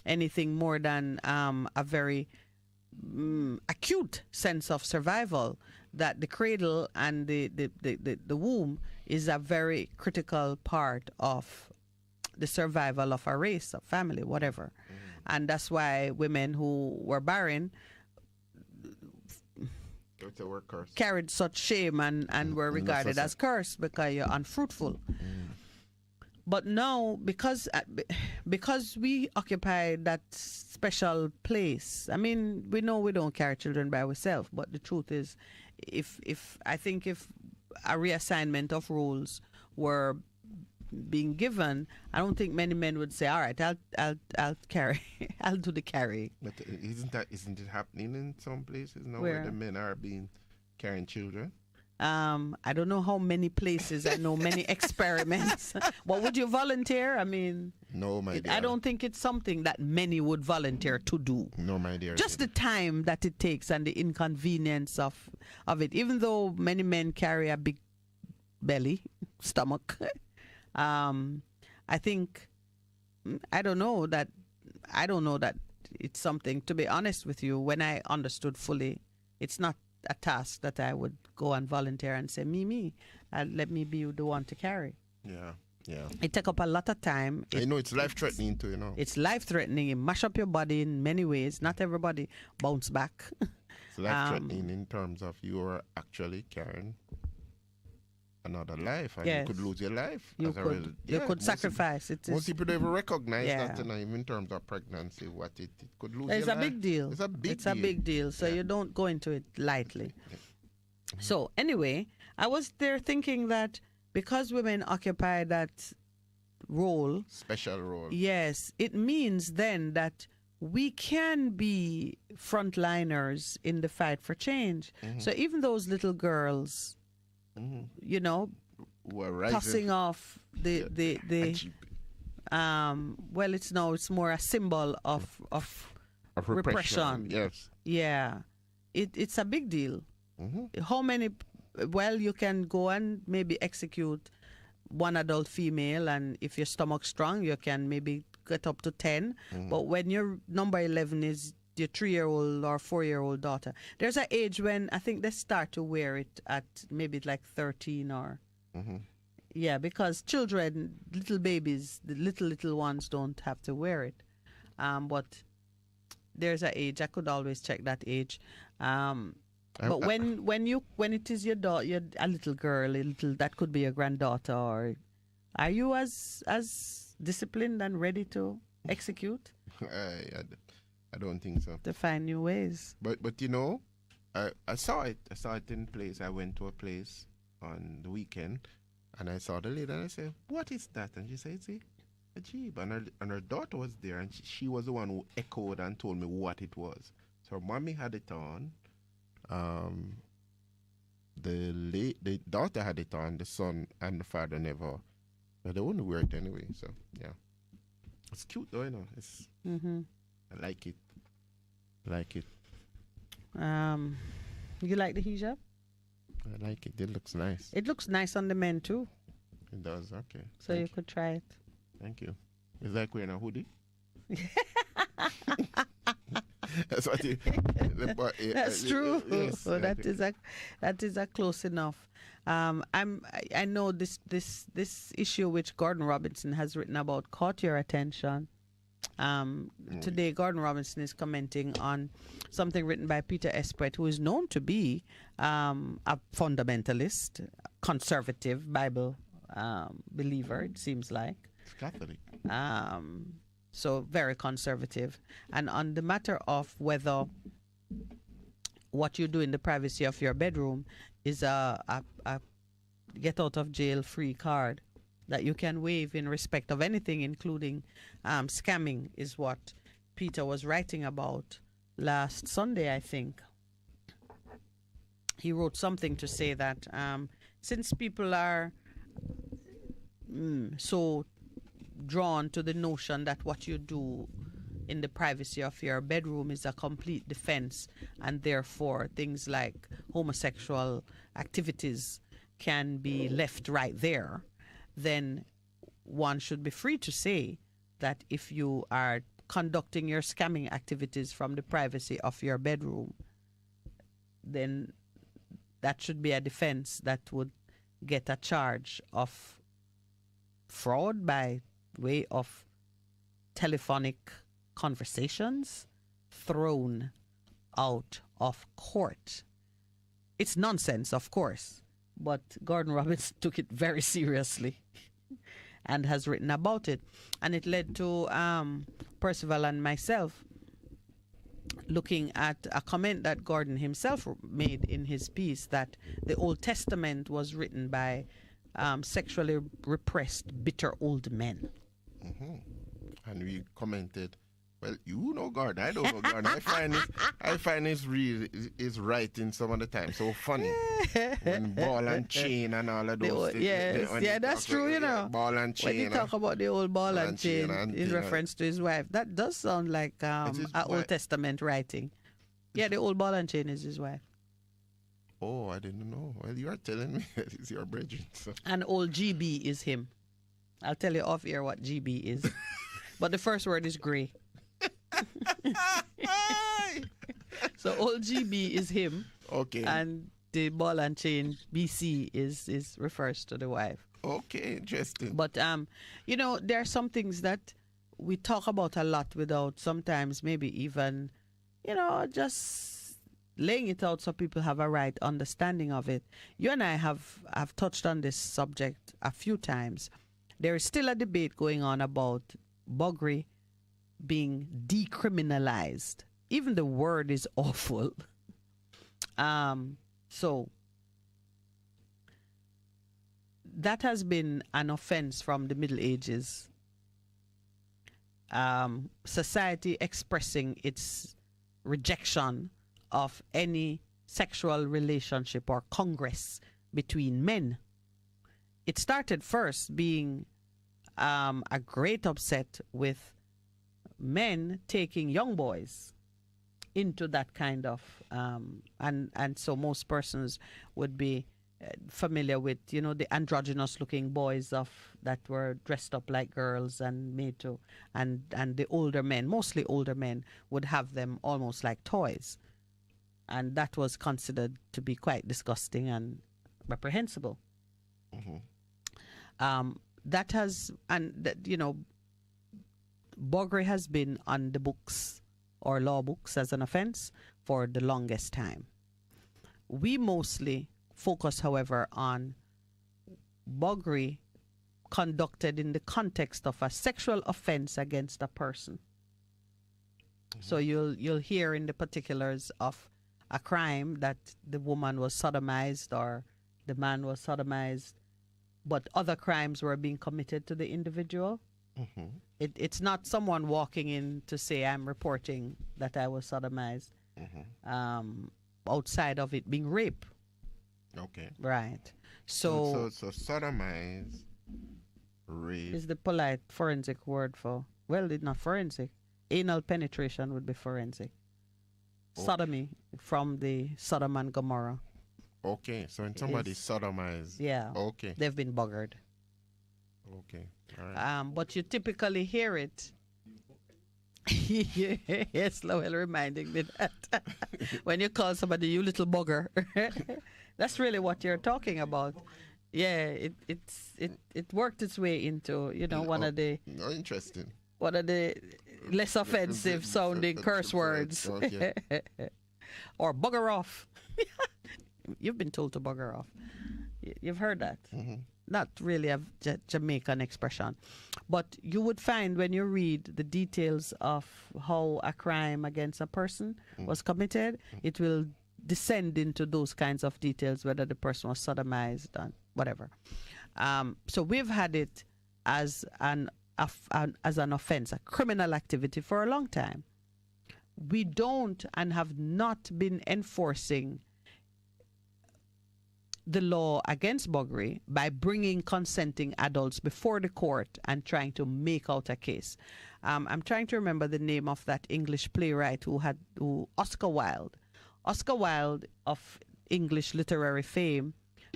anything more than a very acute sense of survival, that the cradle and the womb is a very critical part of the survival of a race, a family, whatever. And that's why women who were barren carried such shame and were regarded as cursed because you're unfruitful. But now, because we occupy that special place, I mean, we know we don't carry children by ourselves, but the truth is, if a reassignment of roles were being given, I don't think many men would say, all right, I'll carry, I'll do the carry. But isn't it happening in some places now where the men are carrying children? I don't know how many places. I know many experiments. But would you volunteer? I mean, no, my dear. I don't think it's something that many would volunteer to do. No, my dear. Just the time that it takes and the inconvenience of it. Even though many men carry a big stomach, I think I don't know that it's something. To be honest with you, when I understood fully, it's not a task that I would go and volunteer and say, me, let me be the one to carry. Yeah. It take up a lot of time. It's life-threatening too, It's life-threatening. It mash up your body in many ways. Not everybody bounce back. It's life-threatening in terms of you are actually carrying another life, and you could lose your life. You could sacrifice. Most people don't even recognize that, even in terms of pregnancy, what it could lose your life. It's a big deal. It's a big deal. So you don't go into it lightly. So anyway, I was there thinking that because women occupy that role, special role, yes, it means then that we can be frontliners in the fight for change. So even those little girls, tossing off it's more a symbol of repression. Yes. Yeah. It's a big deal. How many? Well, you can go and maybe execute one adult female, and if your stomach's strong, you can maybe get up to 10. But when your number 11 is your 3-year-old or 4-year-old daughter, there's an age when I think they start to wear it at maybe like 13 or... Yeah, because children, little babies, the little ones don't have to wear it. But there's an age. I could always check that age. But when it is your daughter, you're a little girl, that could be your granddaughter, or are you as disciplined and ready to execute? I don't think so. To find new ways. But I saw it. I saw it in place. I went to a place on the weekend, and I saw the lady, and I said, "What is that?" And she said, "It's a Jeep." And her daughter was there, and she was the one who echoed and told me what it was. So her mommy had it on. The daughter had it on, the son and the father never, but they wouldn't wear it anyway. So yeah, it's cute though, It's I like it. You like the hijab? I like it. It looks nice. It looks nice on the men too. It does. Okay. So you could try it. Thank you. It's like wearing a hoodie. That's what That's true. Yes, so that is a close enough. I know this issue which Gordon Robinson has written about caught your attention. Today, Gordon Robinson is commenting on something written by Peter Espret, who is known to be a fundamentalist, conservative Bible believer. It seems like Catholic. So very conservative. And on the matter of whether what you do in the privacy of your bedroom is a get out of jail free card that you can waive in respect of anything, including scamming, is what Peter was writing about last Sunday, I think. He wrote something to say that since people are so drawn to the notion that what you do in the privacy of your bedroom is a complete defense, and therefore things like homosexual activities can be left right there, then one should be free to say that if you are conducting your scamming activities from the privacy of your bedroom, then that should be a defense that would get a charge of fraud by way of telephonic conversations thrown out of court. It's nonsense, of course, but Gordon Robinson took it very seriously and has written about it. And it led to Percival and myself looking at a comment that Gordon himself made in his piece, that the Old Testament was written by sexually repressed, bitter old men. And we commented, well, you know Gordon, I don't know Gordon. I find his writing some of the time so funny. When ball and chain and all of those things. Yes, that's true, Ball and chain. When you talk about the old ball and chain in reference to his wife, that does sound like an Old Testament writing. Yeah, the old ball and chain is his wife. Oh, I didn't know. Well, you are telling me that it's your brethren. So. And old GB is him. I'll tell you off air what GB is. But the first word is grey. So old GB is him. Okay. And the ball and chain BC is refers to the wife. Okay, interesting. But there are some things that we talk about a lot without sometimes maybe even, just laying it out so people have a right understanding of it. You and I have touched on this subject a few times. There is still a debate going on about buggery being decriminalized. Even the word is awful. So that has been an offense from the Middle Ages. Society expressing its rejection of any sexual relationship or congress between men. It started first being a great upset with men taking young boys into that kind of and so most persons would be familiar with the androgynous looking boys that were dressed up like girls and made to and the older men, mostly older men, would have them almost like toys, and that was considered to be quite disgusting and reprehensible. That has buggery has been on the books or law books as an offense for the longest time. We mostly focus, however, on buggery conducted in the context of a sexual offense against a person. So you'll hear in the particulars of a crime that the woman was sodomized or the man was sodomized, but other crimes were being committed to the individual. It's not someone walking in to say, I'm reporting that I was sodomized, outside of it being rape. Okay. Right. So sodomize, rape is the polite forensic word for, well, it's not forensic. Anal penetration would be forensic. Sodomy from the Sodom and Gomorrah. Okay. So when somebody sodomized. Yeah. Okay. They've been buggered. Okay. All right. But you typically hear it. Yes, Lowell reminding me that when you call somebody you little bugger, that's really what you're talking about. Yeah, it worked its way into one of the interesting. One of the less offensive sounding curse words. Okay. Or bugger off. You've been told to bugger off. You've heard that. Not really a Jamaican expression, but you would find when you read the details of how a crime against a person was committed, it will descend into those kinds of details, whether the person was sodomized and whatever. So we've had it as an offense, a criminal activity for a long time. We don't and have not been enforcing the law against buggery by bringing consenting adults before the court and trying to make out a case. I'm trying to remember the name of that English playwright Oscar Wilde. Oscar Wilde, of English literary fame,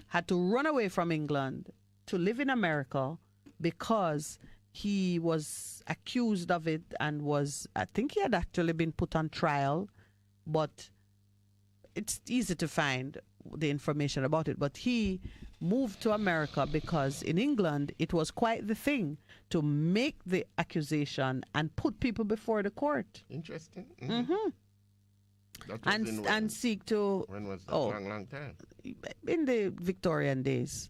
had to run away from England to live in America because he was accused of it and I think he had actually been put on trial, but it's easy to find the information about it. But he moved to America because in England it was quite the thing to make the accusation and put people before the court. Interesting. And seek to. When was that? Long time. In the Victorian days.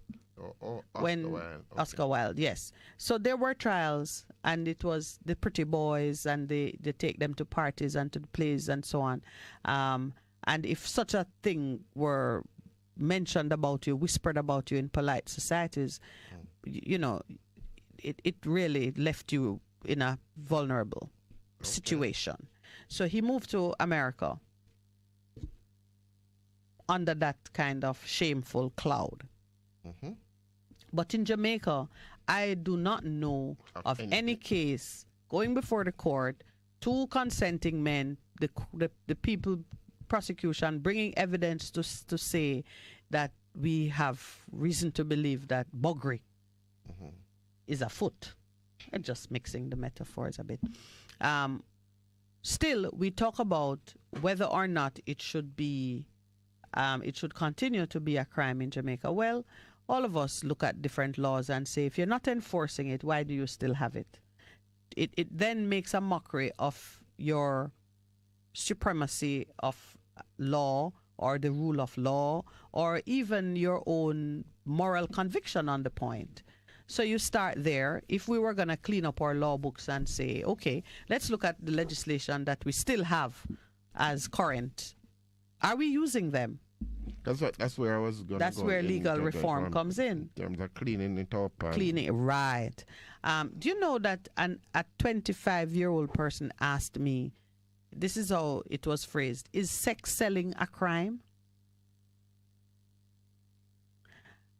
Oscar Wilde, yes. So there were trials, and it was the pretty boys, and they take them to parties and to the plays and so on. And if such a thing were mentioned about you, whispered about you in polite societies, it really left you in a vulnerable situation. So he moved to America under that kind of shameful cloud. But in Jamaica, I do not know of any case going before the court, two consenting men, the people prosecution bringing evidence to say that we have reason to believe that buggery is afoot. I'm just mixing the metaphors a bit. Still, we talk about whether or not it should be it should continue to be a crime in Jamaica. Well, all of us look at different laws and say, if you're not enforcing it, why do you still have it? It then makes a mockery of your supremacy of law or the rule of law or even your own moral conviction on the point. So you start there. If we were going to clean up our law books and say, okay, let's look at the legislation that we still have as current. Are we using them? That's where I was going. That's where legal reform comes in. In terms of cleaning it up. Cleaning it, right. Do you know that a 25-year-old person asked me, this is how it was phrased, is sex selling a crime?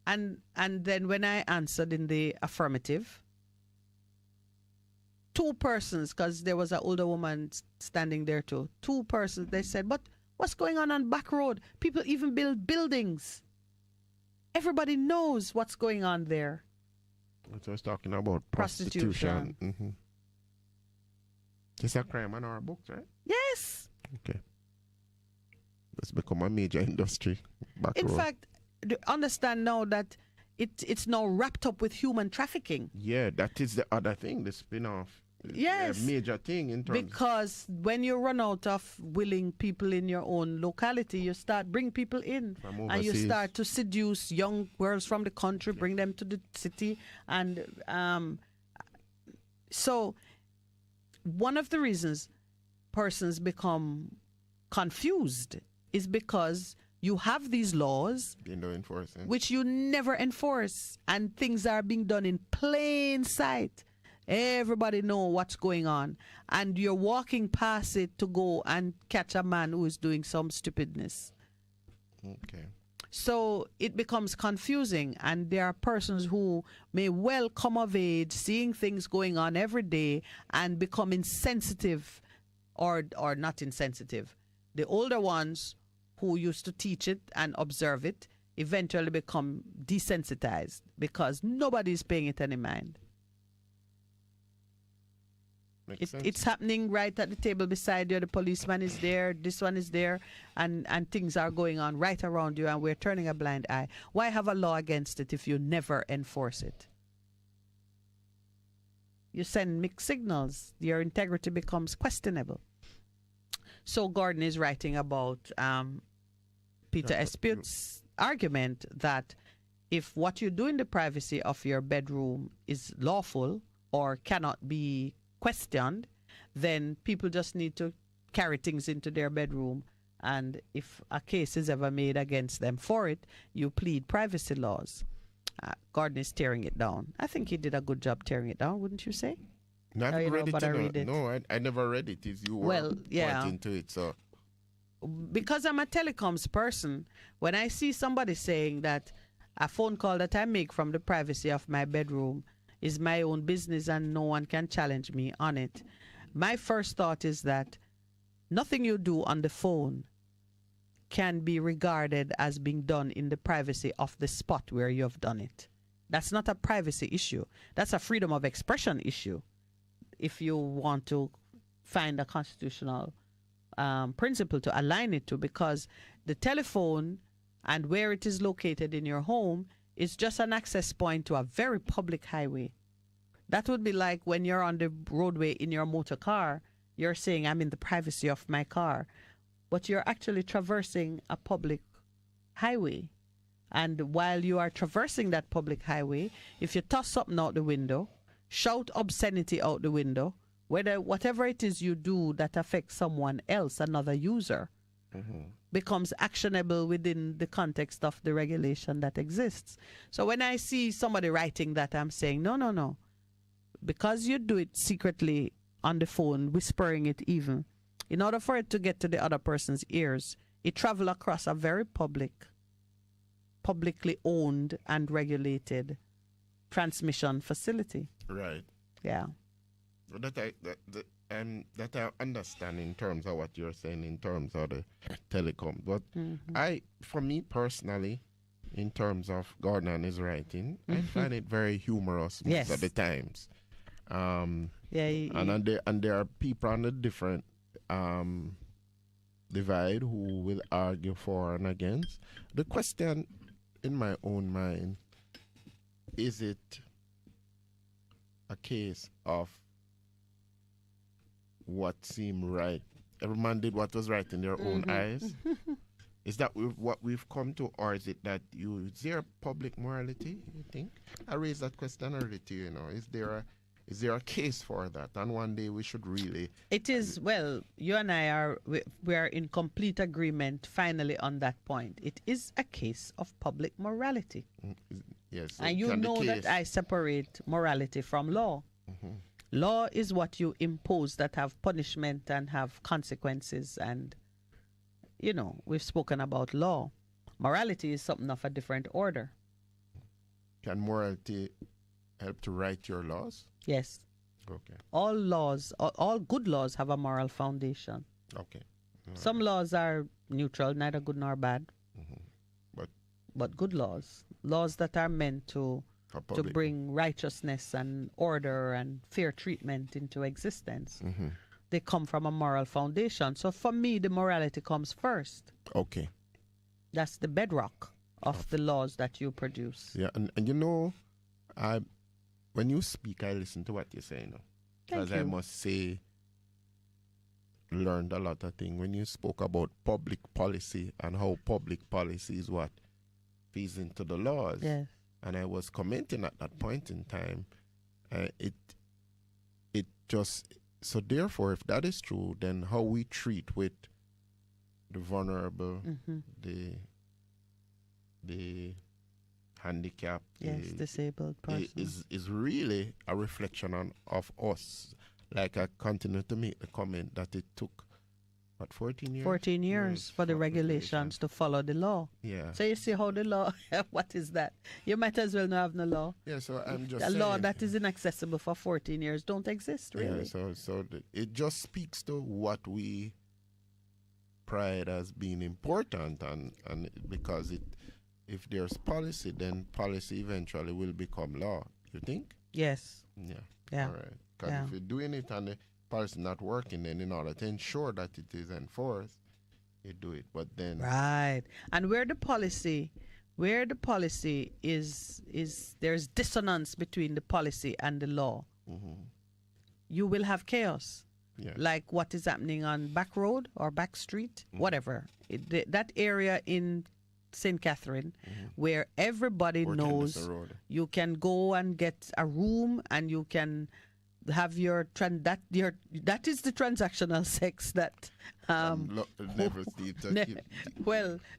And then when I answered in the affirmative, two persons, because there was an older woman standing there too, two persons, they said, but what's going on back road? People even build buildings. Everybody knows what's going on there. I was talking about prostitution. Mm-hmm. It's a crime on our books, right? Yes. Okay. It's become a major industry. In fact, understand now that it's now wrapped up with human trafficking. Yeah, that is the other thing, the spin-off. Yes. A major thing in terms. Because when you run out of willing people in your own locality, you start bring people in. And you start to seduce young girls from the country, bring them to the city. And so one of the reasons persons become confused is because you have these laws which you never enforce, and things are being done in plain sight. Everybody know what's going on, and you're walking past it to go and catch a man who is doing some stupidness. Okay. So it becomes confusing, and there are persons who may well come of age, seeing things going on every day, and become insensitive, or not insensitive. The older ones who used to teach it and observe it eventually become desensitized because nobody's paying it any mind. It's happening right at the table beside you. The policeman is there, this one is there, and things are going on right around you, and we're turning a blind eye. Why have a law against it if you never enforce it? You send mixed signals. Your integrity becomes questionable. So Gordon is writing about Peter Espute's argument that if what you do in the privacy of your bedroom is lawful or cannot be questioned, then people just need to carry things into their bedroom, and if a case is ever made against them for it, you plead privacy laws. Gordon is tearing it down. I think he did a good job tearing it down, wouldn't you say? No, I haven't read it. No, I never read it. It's you were pointing to it, so. Because I'm a telecoms person, when I see somebody saying that a phone call that I make from the privacy of my bedroom is my own business and no one can challenge me on it, my first thought is that nothing you do on the phone can be regarded as being done in the privacy of the spot where you have done it. That's not a privacy issue. That's a freedom of expression issue, if you want to find a constitutional principle to align it to, because the telephone and where it is located in your home is just an access point to a very public highway. That would be like when you're on the roadway in your motor car, you're saying, I'm in the privacy of my car, but you're actually traversing a public highway. And while you are traversing that public highway, if you toss something out the window, shout obscenity out the window, whatever it is you do that affects someone else, another user, becomes actionable within the context of the regulation that exists. So when I see somebody writing that, I'm saying, no. Because you do it secretly on the phone, whispering it even, in order for it to get to the other person's ears, it travels across a very publicly owned and regulated transmission facility. Right. Yeah. That I understand in terms of what you're saying in terms of the telecom. But for me personally, in terms of Gordon and his writing, I find it very humorous most of the times. And there are people on the different divide, who will argue for and against. The question in my own mind, is it a case of what seemed right? Every man did what was right in their own eyes. Is that what we've come to, or is it that is there public morality, you think? I raised that question earlier to you, Is there a case for that? And one day we should really... It is, well, you and I we are in complete agreement finally on that point. It is a case of public morality. Yes. And you know that I separate morality from law. Law is what you impose that have punishment and have consequences, and we've spoken about law. Morality is something of a different order. Can morality help to write your laws? Yes. Okay. All laws, all good laws have a moral foundation. Okay. Some laws are neutral, neither good nor bad. But good laws that are meant to bring righteousness and order and fair treatment into existence. They come from a moral foundation. So for me, the morality comes first. Okay. That's the bedrock of the laws that you produce. Yeah, and when you speak, I listen to what you say now. Because I must say, learned a lot of things. When you spoke about public policy and how public policy is what feeds into the laws. Yes. And I was commenting at that point in time, it just... So therefore, if that is true, then how we treat with the vulnerable, the handicapped, disabled person, is really a reflection of us. Like I continue to make the comment that it took, 14 years? 14 years for the regulations to follow the law. Yeah. So you see how the law, what is that? You might as well not have no law. Yeah, so I'm just a saying. law that is inaccessible for 14 years don't exist, really. Yeah, so it just speaks to what we pride as being important, and because if there's policy, then policy eventually will become law. You think? Yes. Yeah. All right. Because if you're doing it and the policy not working, then in order to ensure that it is enforced, you do it. But then right. And where the policy is there's dissonance between the policy and the law. You will have chaos. Yes. Like what is happening on Back Road or Back Street, whatever. That area in St. Catherine, where everybody knows you can go and get a room and you can have that is the transactional sex that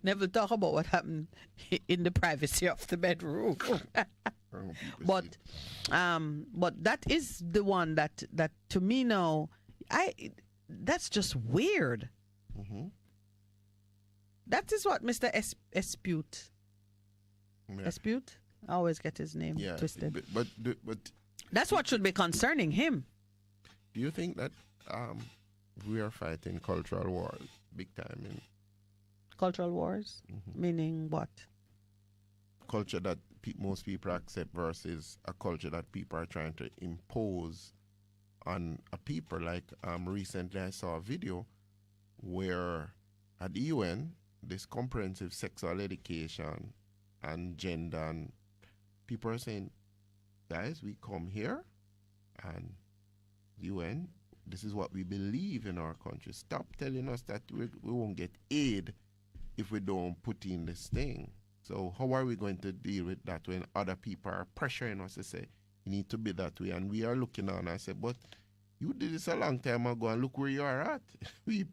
never talk about what happened in the privacy of the bedroom. but that is the one that to me now that's just weird. That is what Mr. Espute. Espute? I always get his name twisted. But that's what should be concerning him. Do you think that we are fighting cultural wars big time? Cultural wars? Meaning what? Culture that most people accept versus a culture that people are trying to impose on a people. Like recently I saw a video where at the UN, this comprehensive sexual education and gender, and people are saying, guys, we come here and UN, this is what we believe in our country. Stop telling us that we won't get aid if we don't put in this thing. So how are we going to deal with that when other people are pressuring us to say, you need to be that way? And we are looking on and say, but you did this a long time ago and look where you are at. we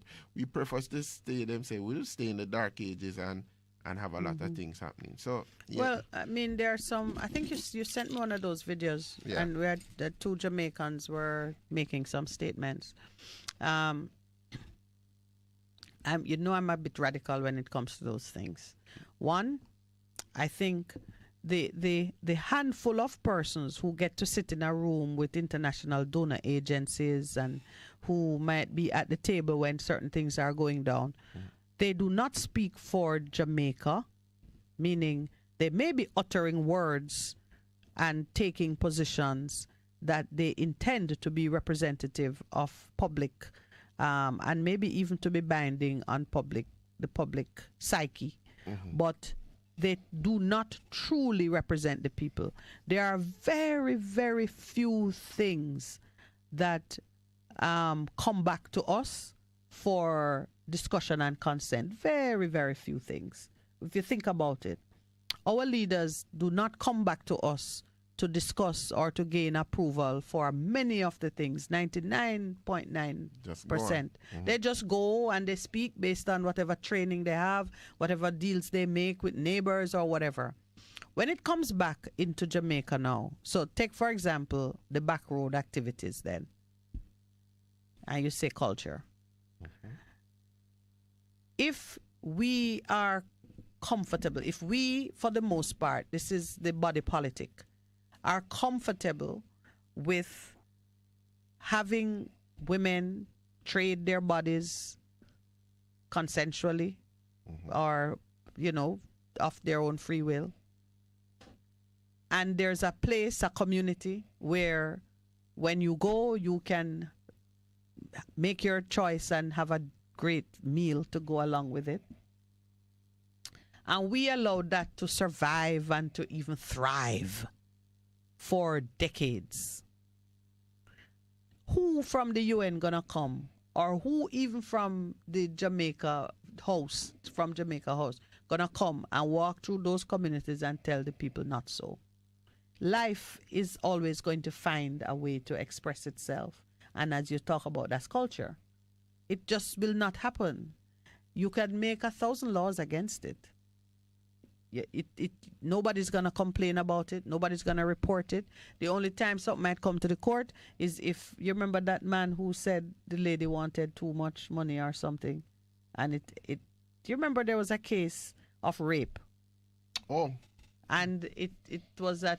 prefer to stay, them say, we'll stay in the dark ages and have a lot of things happening. So well, I mean, there are some. I think you sent me one of those videos, and where the two Jamaicans were making some statements. I'm a bit radical when it comes to those things. One, I think the handful of persons who get to sit in a room with international donor agencies and who might be at the table when certain things are going down. They do not speak for Jamaica, meaning they may be uttering words and taking positions that they intend to be representative of public and maybe even to be binding on the public psyche. But they do not truly represent the people. There are very, very few things that come back to us for discussion and consent. Very, very few things. If you think about it, our leaders do not come back to us to discuss or to gain approval for many of the things, 99.9%. They just go and they speak based on whatever training they have, whatever deals they make with neighbors or whatever. When it comes back into Jamaica now, so take, for example, the back road activities then, and you say culture. If we are comfortable, if we, for the most part, this is the body politic, are comfortable with having women trade their bodies consensually or, you know, of their own free will. And there's a place, a community where when you go, you can make your choice and have a great meal to go along with it. And we allowed that to survive and to even thrive for decades. Who from the UN gonna come, or who even from the Jamaica House, gonna come and walk through those communities and tell the people not so? Life is always going to find a way to express itself. And as you talk about, that's culture. It just will not happen. You can make 1,000 laws against it. Nobody's going to complain about it. Nobody's going to report it. The only time something might come to the court is if you remember that man who said the lady wanted too much money or something. And do you remember there was a case of rape? Oh. And it was, I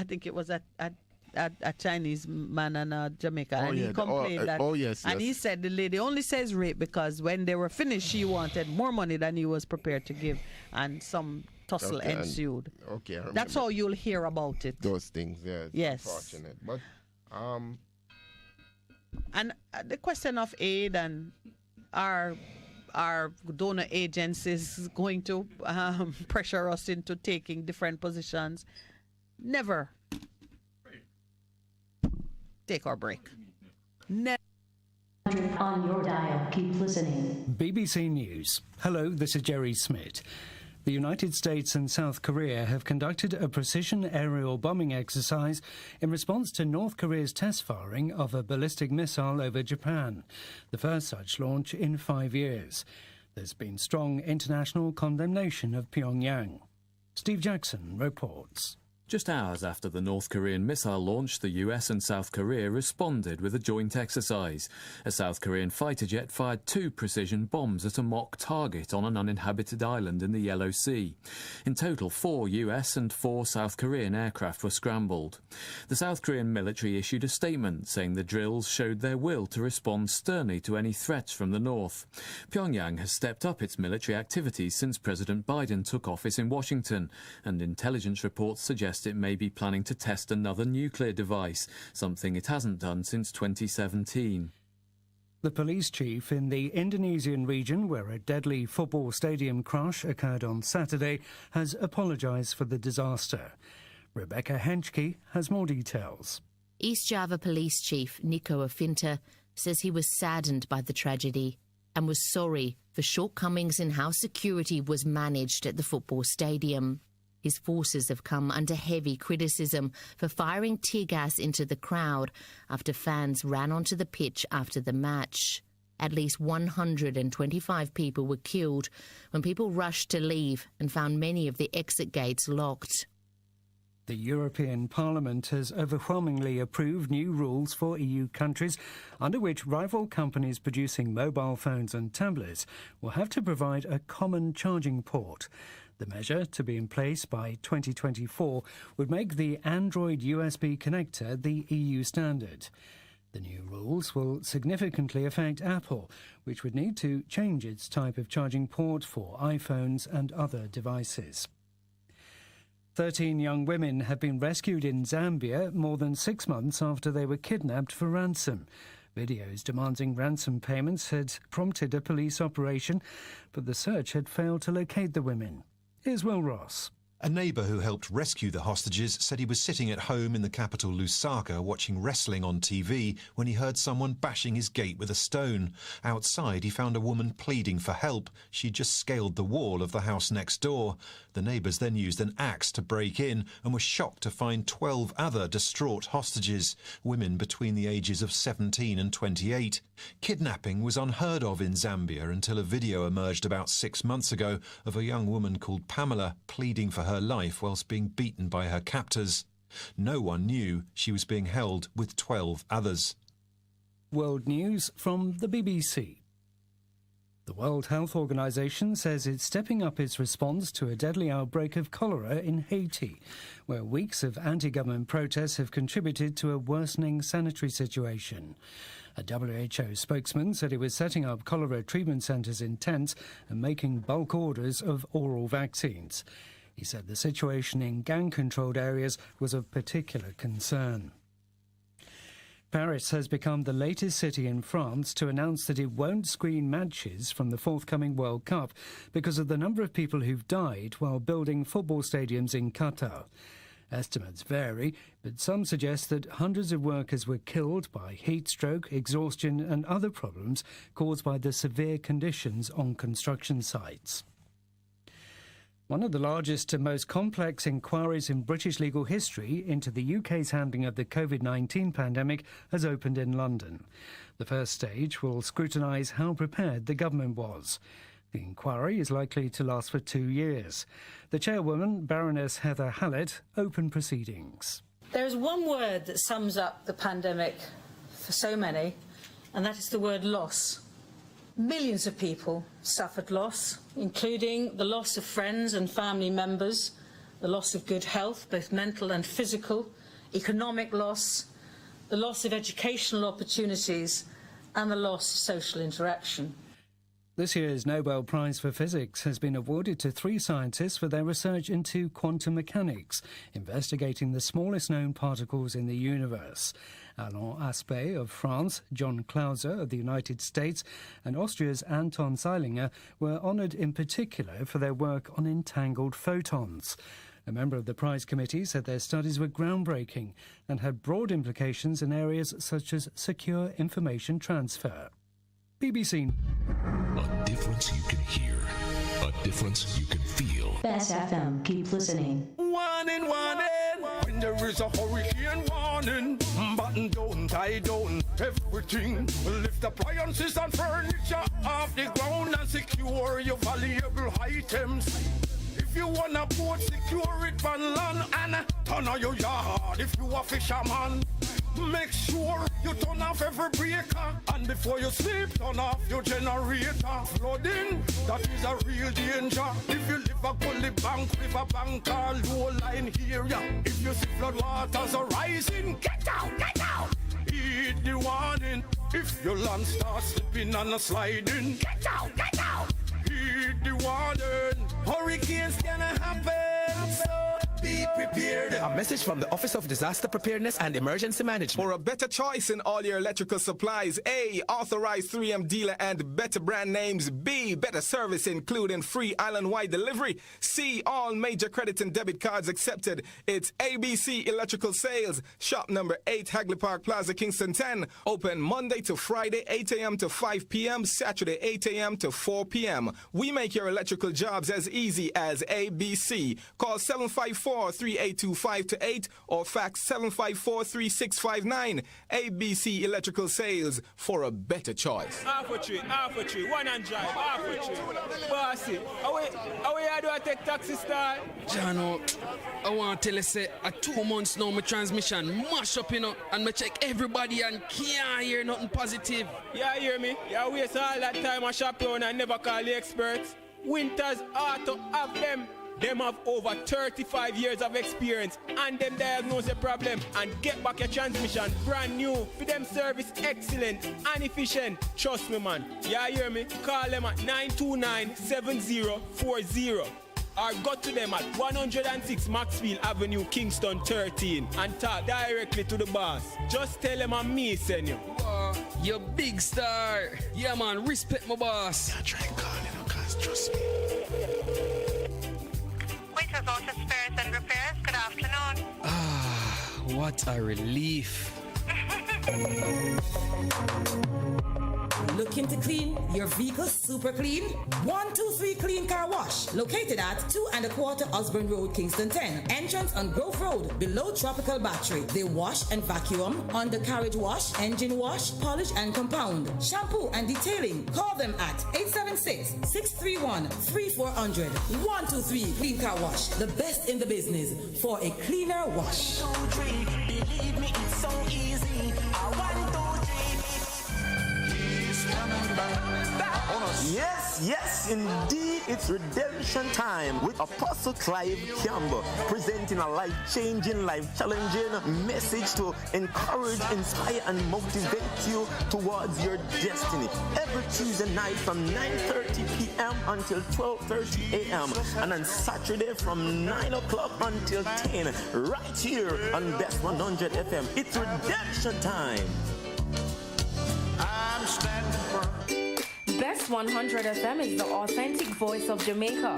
think it was a Chinese man and a Jamaican, and he complained that. Yes. He said the lady only says rape because when they were finished, she wanted more money than he was prepared to give, and some tussle ensued. That's how you'll hear about it. Those things, yeah. Yes. Unfortunate, but and the question of aid and our donor agencies going to pressure us into taking different positions. Never. Take our break. On your dial, keep listening. BBC News. Hello, this is Jerry Smith. The United States and South Korea have conducted a precision aerial bombing exercise in response to North Korea's test firing of a ballistic missile over Japan, the first such launch in 5 years. There's been strong international condemnation of Pyongyang. Steve Jackson reports. Just hours after the North Korean missile launch, the US and South Korea responded with a joint exercise. A South Korean fighter jet fired 2 precision bombs at a mock target on an uninhabited island in the Yellow Sea. In total, 4 US and 4 South Korean aircraft were scrambled. The South Korean military issued a statement saying the drills showed their will to respond sternly to any threats from the North. Pyongyang has stepped up its military activities since President Biden took office in Washington, and intelligence reports suggest it may be planning to test another nuclear device, something it hasn't done since 2017. The police chief in the Indonesian region where a deadly football stadium crash occurred on Saturday has apologised for the disaster. Rebecca Henschke has more details. East Java Police Chief Nico Afinta says he was saddened by the tragedy and was sorry for shortcomings in how security was managed at the football stadium. His forces have come under heavy criticism for firing tear gas into the crowd after fans ran onto the pitch after the match. At least 125 people were killed when people rushed to leave and found many of the exit gates locked. The European Parliament has overwhelmingly approved new rules for EU countries under which rival companies producing mobile phones and tablets will have to provide a common charging port. The measure, to be in place by 2024, would make the Android USB connector the EU standard. The new rules will significantly affect Apple, which would need to change its type of charging port for iPhones and other devices. 13 young women have been rescued in Zambia more than 6 months after they were kidnapped for ransom. Videos demanding ransom payments had prompted a police operation, but the search had failed to locate the women. Here's Will Ross. A neighbour who helped rescue the hostages said he was sitting at home in the capital Lusaka watching wrestling on TV when he heard someone bashing his gate with a stone. Outside, he found a woman pleading for help. She'd just scaled the wall of the house next door. The neighbours then used an axe to break in and were shocked to find 12 other distraught hostages, women between the ages of 17 and 28. Kidnapping was unheard of in Zambia until a video emerged about 6 months ago of a young woman called Pamela pleading for her life whilst being beaten by her captors. No one knew she was being held with 12 others. World news from the BBC. The World Health Organization says it's stepping up its response to a deadly outbreak of cholera in Haiti, where weeks of anti-government protests have contributed to a worsening sanitary situation. A WHO spokesman said it was setting up cholera treatment centres in tents and making bulk orders of oral vaccines. He said the situation in gang-controlled areas was of particular concern. Paris has become the latest city in France to announce that it won't screen matches from the forthcoming World Cup because of the number of people who've died while building football stadiums in Qatar. Estimates vary, but some suggest that hundreds of workers were killed by heat stroke, exhaustion and other problems caused by the severe conditions on construction sites. One of the largest and most complex inquiries in British legal history into the UK's handling of the COVID-19 pandemic has opened in London. The first stage will scrutinise how prepared the government was. The inquiry is likely to last for 2 years. The chairwoman, Baroness Heather Hallett, opened proceedings. There is one word that sums up the pandemic for so many, and that is the word loss. Millions of people suffered loss, including the loss of friends and family members, the loss of good health, both mental and physical, economic loss, the loss of educational opportunities, and the loss of social interaction. This year's Nobel Prize for Physics has been awarded to 3 scientists for their research into quantum mechanics, investigating the smallest known particles in the universe. Alain Aspect of France, John Clauser of the United States, and Austria's Anton Zeilinger were honoured in particular for their work on entangled photons. A member of the prize committee said their studies were groundbreaking and had broad implications in areas such as secure information transfer. BBC. A difference you can hear. A difference you can feel. Bess FM, keep listening. Warning, warning. When there is a hurricane warning, button down, tie down, everything. Lift appliances and furniture off the ground and secure your valuable items. If you wanna boat, secure it on land and turn on your yard if you a fisherman. Make sure you turn off every breaker, and before you sleep, turn off your generator. Flooding, that is a real danger. If you live a gully bank, river bank or low line area, if you see flood waters are rising, get out, get out. Heed the warning. If your land starts slipping and sliding, get out, get out. Heed the warning. Hurricanes gonna happen, so be prepared. A message from the Office of Disaster Preparedness and Emergency Management. For a better choice in all your electrical supplies, A, authorized 3M dealer and better brand names. B, better service including free island-wide delivery. C, all major credit and debit cards accepted. It's ABC Electrical Sales. Shop number 8, Hagley Park Plaza, Kingston 10. Open Monday to Friday, 8 a.m. to 5 p.m., Saturday, 8 a.m. to 4 p.m. We make your electrical jobs as easy as ABC. Call 754-3825-8 or fax 754-3659. ABC Electrical Sales, for a better choice. Half a tree, one and drive, half a tree. Bossy, how do I take taxi style? Jano, I want to tell you, say, 2 months now, my transmission mash up, and I check everybody and can't hear nothing positive. Yeah, hear me? Yeah, waste all that time I shop around and never call the experts. Winters Auto have them. Them have over 35 years of experience and them diagnose the problem and get back your transmission brand new. For them service excellent and efficient. Trust me, man. Yeah, hear me? Call them at 929-7040. or go to them at 106 Maxfield Avenue, Kingston 13 and talk directly to the boss. Just tell them I'm me, send you. You big star. Yeah, man, respect my boss. Yeah, try calling, cause trust me. Waiters Auto Spares and Repairs, good afternoon. What a relief. Looking to clean your vehicle super clean? 123 Clean Car Wash, located at 2 1/4 Osborne Road, Kingston 10. Entrance on Grove Road, below Tropical Battery. They wash and vacuum, undercarriage wash, engine wash, polish and compound, shampoo and detailing. Call them at 876-631-3400. 123 Clean Car Wash, the best in the business for a cleaner wash. 1, 2, 3, believe me, it's so easy. 1, 2, 3. He's coming back. Yes, indeed, it's redemption time with Apostle Clive Campbell, presenting a life-changing, life-challenging message to encourage, inspire, and motivate you towards your destiny. Every Tuesday night from 9:30 p.m. until 12:30 a.m. and on Saturday from 9 o'clock until 10, right here on Bess100 FM. It's redemption time. I'm standing firm. Bess100 FM is the authentic voice of Jamaica,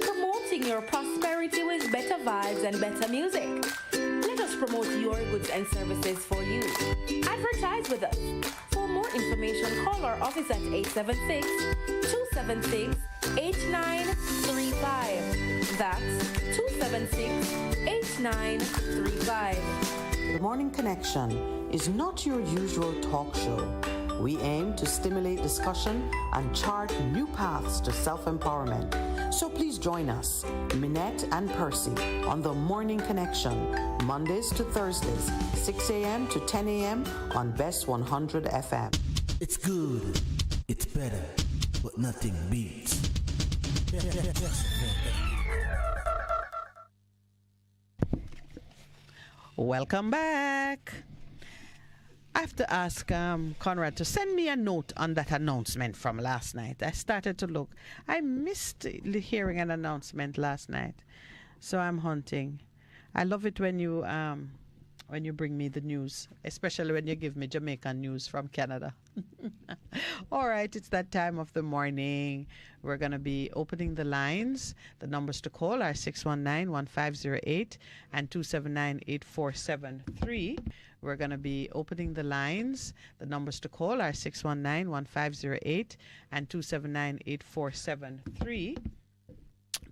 promoting your prosperity with better vibes and better music. Let us promote your goods and services for you. Advertise with us. For more information, call our office at 876-276-8935. That's 276-8935. The Morning Connection is not your usual talk show. We aim to stimulate discussion and chart new paths to self-empowerment. So please join us, Minett and Percy, on The Morning Connection, Mondays to Thursdays, 6 a.m. to 10 a.m. on Bess100 FM. It's good, it's better, but nothing beats. Welcome back. I have to ask Conrad to send me a note on that announcement from last night. I started to look. I missed hearing an announcement last night, so I'm hunting. I love it when you bring me the news, especially when you give me Jamaican news from Canada. All right, it's that time of the morning. We're going to be opening the lines. The numbers to call are 619-1508 and 279-8473. We're going to be opening the lines. The numbers to call are 619-1508 and 279-8473.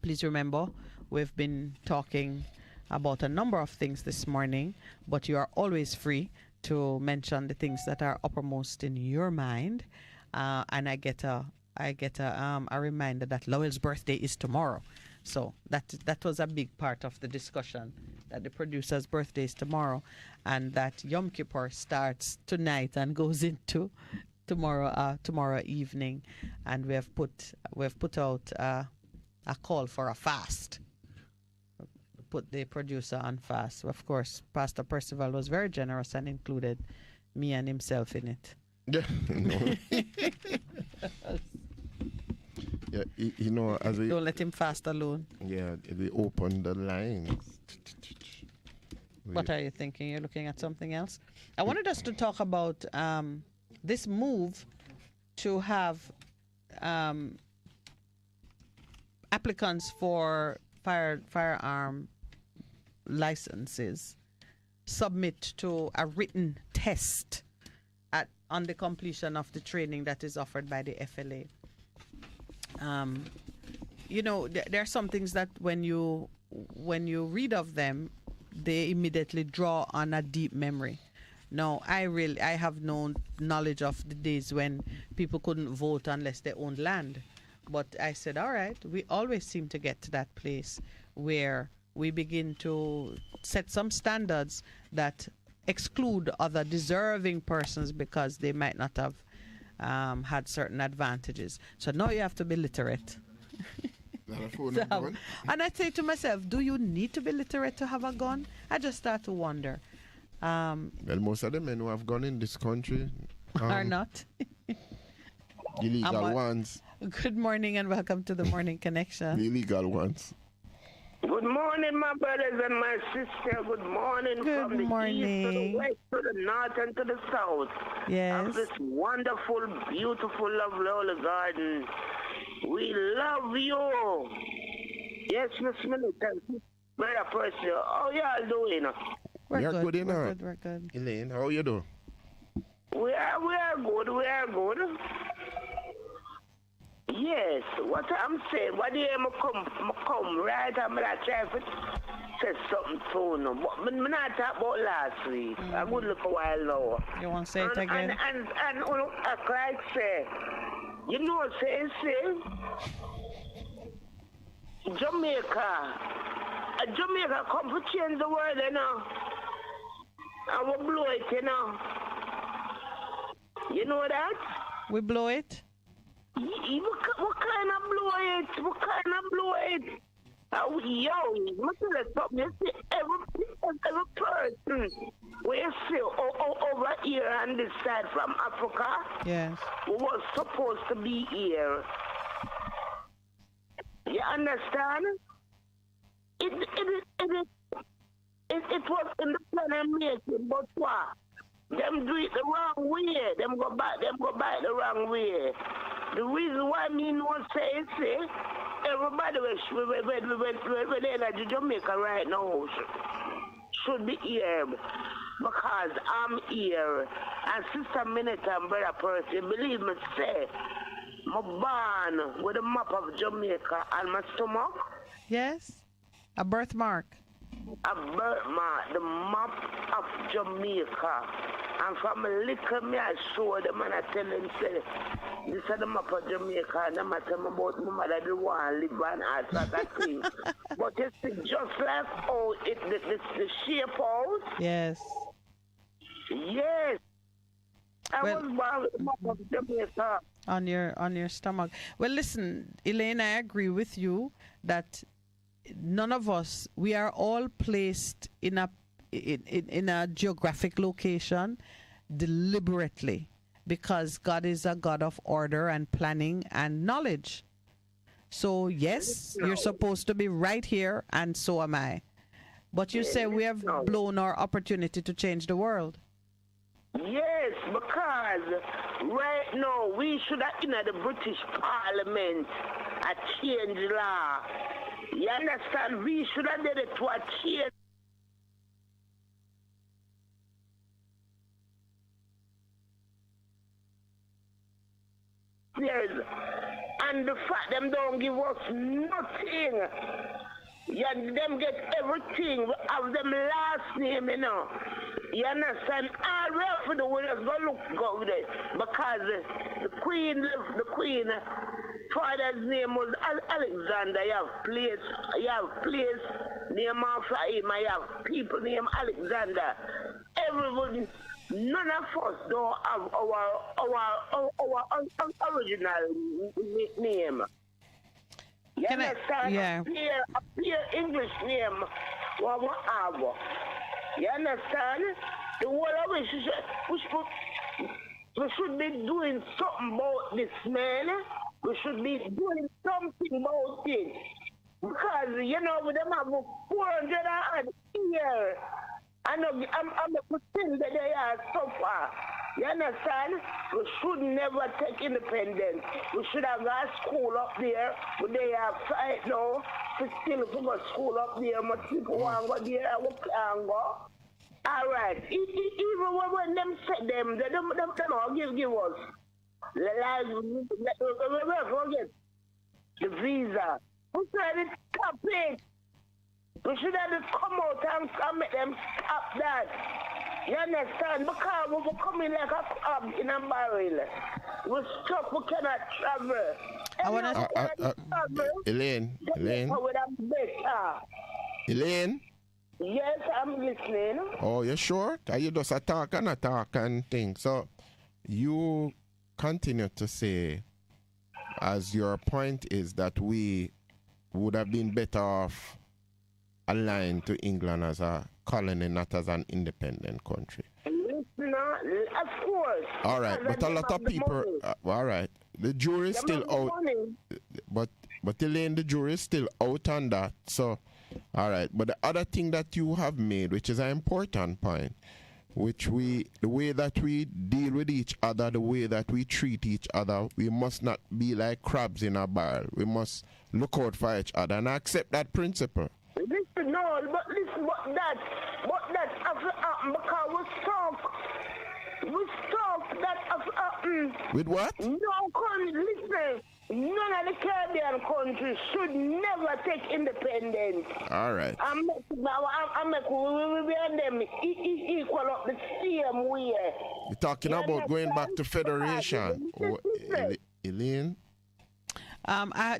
Please remember, we've been talking about a number of things this morning, but you are always free to mention the things that are uppermost in your mind. And I get a reminder that Lowell's birthday is tomorrow. So that was a big part of the discussion, that the producer's birthday is tomorrow, and that Yom Kippur starts tonight and goes into tomorrow evening, and we have put out a call for a fast. Put the producer on fast. Of course, Pastor Percival was very generous and included me and himself in it. Yeah, no. Yeah, you know, as we don't let him fast alone. Yeah, we open the lines. What are you thinking? You're looking at something else? I wanted us to talk about this move to have applicants for firearm licenses submit to a written test on the completion of the training that is offered by the FLA. You know, there are some things that when you read of them, they immediately draw on a deep memory. Now, I have no knowledge of the days when people couldn't vote unless they owned land. But I said, all right, we always seem to get to that place where we begin to set some standards that exclude other deserving persons because they might not have had certain advantages. So now you have to be literate. And I say to myself, do you need to be literate to have a gun? I just start to wonder. Well, most of the men who have gone in this country are not. Illegal ones. Good morning and welcome to the Morning Connection. The illegal ones. Good morning, my brothers and my sister. Good morning from the east to the west to the north and to the south. Yes. Of this wonderful, beautiful, lovely garden. We love you. Yes, Miss Minett. Brother Percival. How y'all doing? We're good, you know. We're good. Elaine, how you do? We are good. We are good. Yes, what I'm saying, what do you come right? I'm going to try to say something soon. But I'm not talking about last week. I'm going to look a while now. You want to say it again? And like say, you know what I'm saying? Jamaica come to change the world, you know. And we blow it, you know. You know that? We blow it? What kind of blow it? What kind of blow it? Yo, you see, every person we see over here on this side from Africa, yes, was supposed to be here. You understand? It was in the plan of making, but what? Them do it the wrong way. Them go back the wrong way. The reason why me no say everybody when they like Jamaica right now should be here because I'm here. And Sister Minett and Brother Percy, believe me, say, I'm born with a map of Jamaica on my stomach. Yes, a birthmark. A birthmark, the map of Jamaica. And from a little me, I show them and I tell them, say, this is the map of Jamaica, and I'm tell them about my mother, the one live and all that thing. But you see, just like how the shape out. Yes. Yes. I was born with the map of Jamaica. On your stomach. Well, listen, Elaine, I agree with you that none of us, we are all placed in a geographic location deliberately because God is a God of order and planning and knowledge. So yes, you're supposed to be right here, and so am I. But you say we have blown our opportunity to change the world. Yes, because right now we should have in the British Parliament a change law. You understand? We should have did it to a change. Yes. And the fact them don't give us nothing. Yeah, them get everything of them last name, you know. You understand? All we have to do is go with it. Because the queen, father's name was Alexander. You have place named after him. You have people named Alexander. Everybody, none of us don't have our original name. You understand? Yeah. A clear English name, what we have. You understand? The whole of it, we should be doing something about this, man. We should be doing something about it. Because, you know, with them have 400 here. I'm pretending that they are so far. You understand? We should never take independence. We should have got school up there. But they have fight now. Still to go school up there. But people want to go there. We can't go. All right. Even when them say them, they don't give us. Like, forget the visa. We try to stop it. We should have to come out and make them stop that. You understand? Because we were coming like a crab in a barrel. We're stuck, we cannot travel. I want to... Elaine. Elaine? Yes, I'm listening. Oh, you sure? You just attack and things. So, you continue to say, as your point is that we would have been better off aligned to England as a colony, not as an independent country. Of course. All right, but a lot of people. All right, the jury is still out. But Elaine, the jury is still out on that. So All right. But the other thing that you have made, which is an important point, the way that we deal with each other, the way that we treat each other, we must not be like crabs in a barrel. We must look out for each other and accept that principle. Listen, no, but listen, but that after happen because we talk that after happen. With what? No, listen. None of the Caribbean countries should never take independence. All right. I'm we be on them equal up the same way. You're talking about going back to federation. Elaine?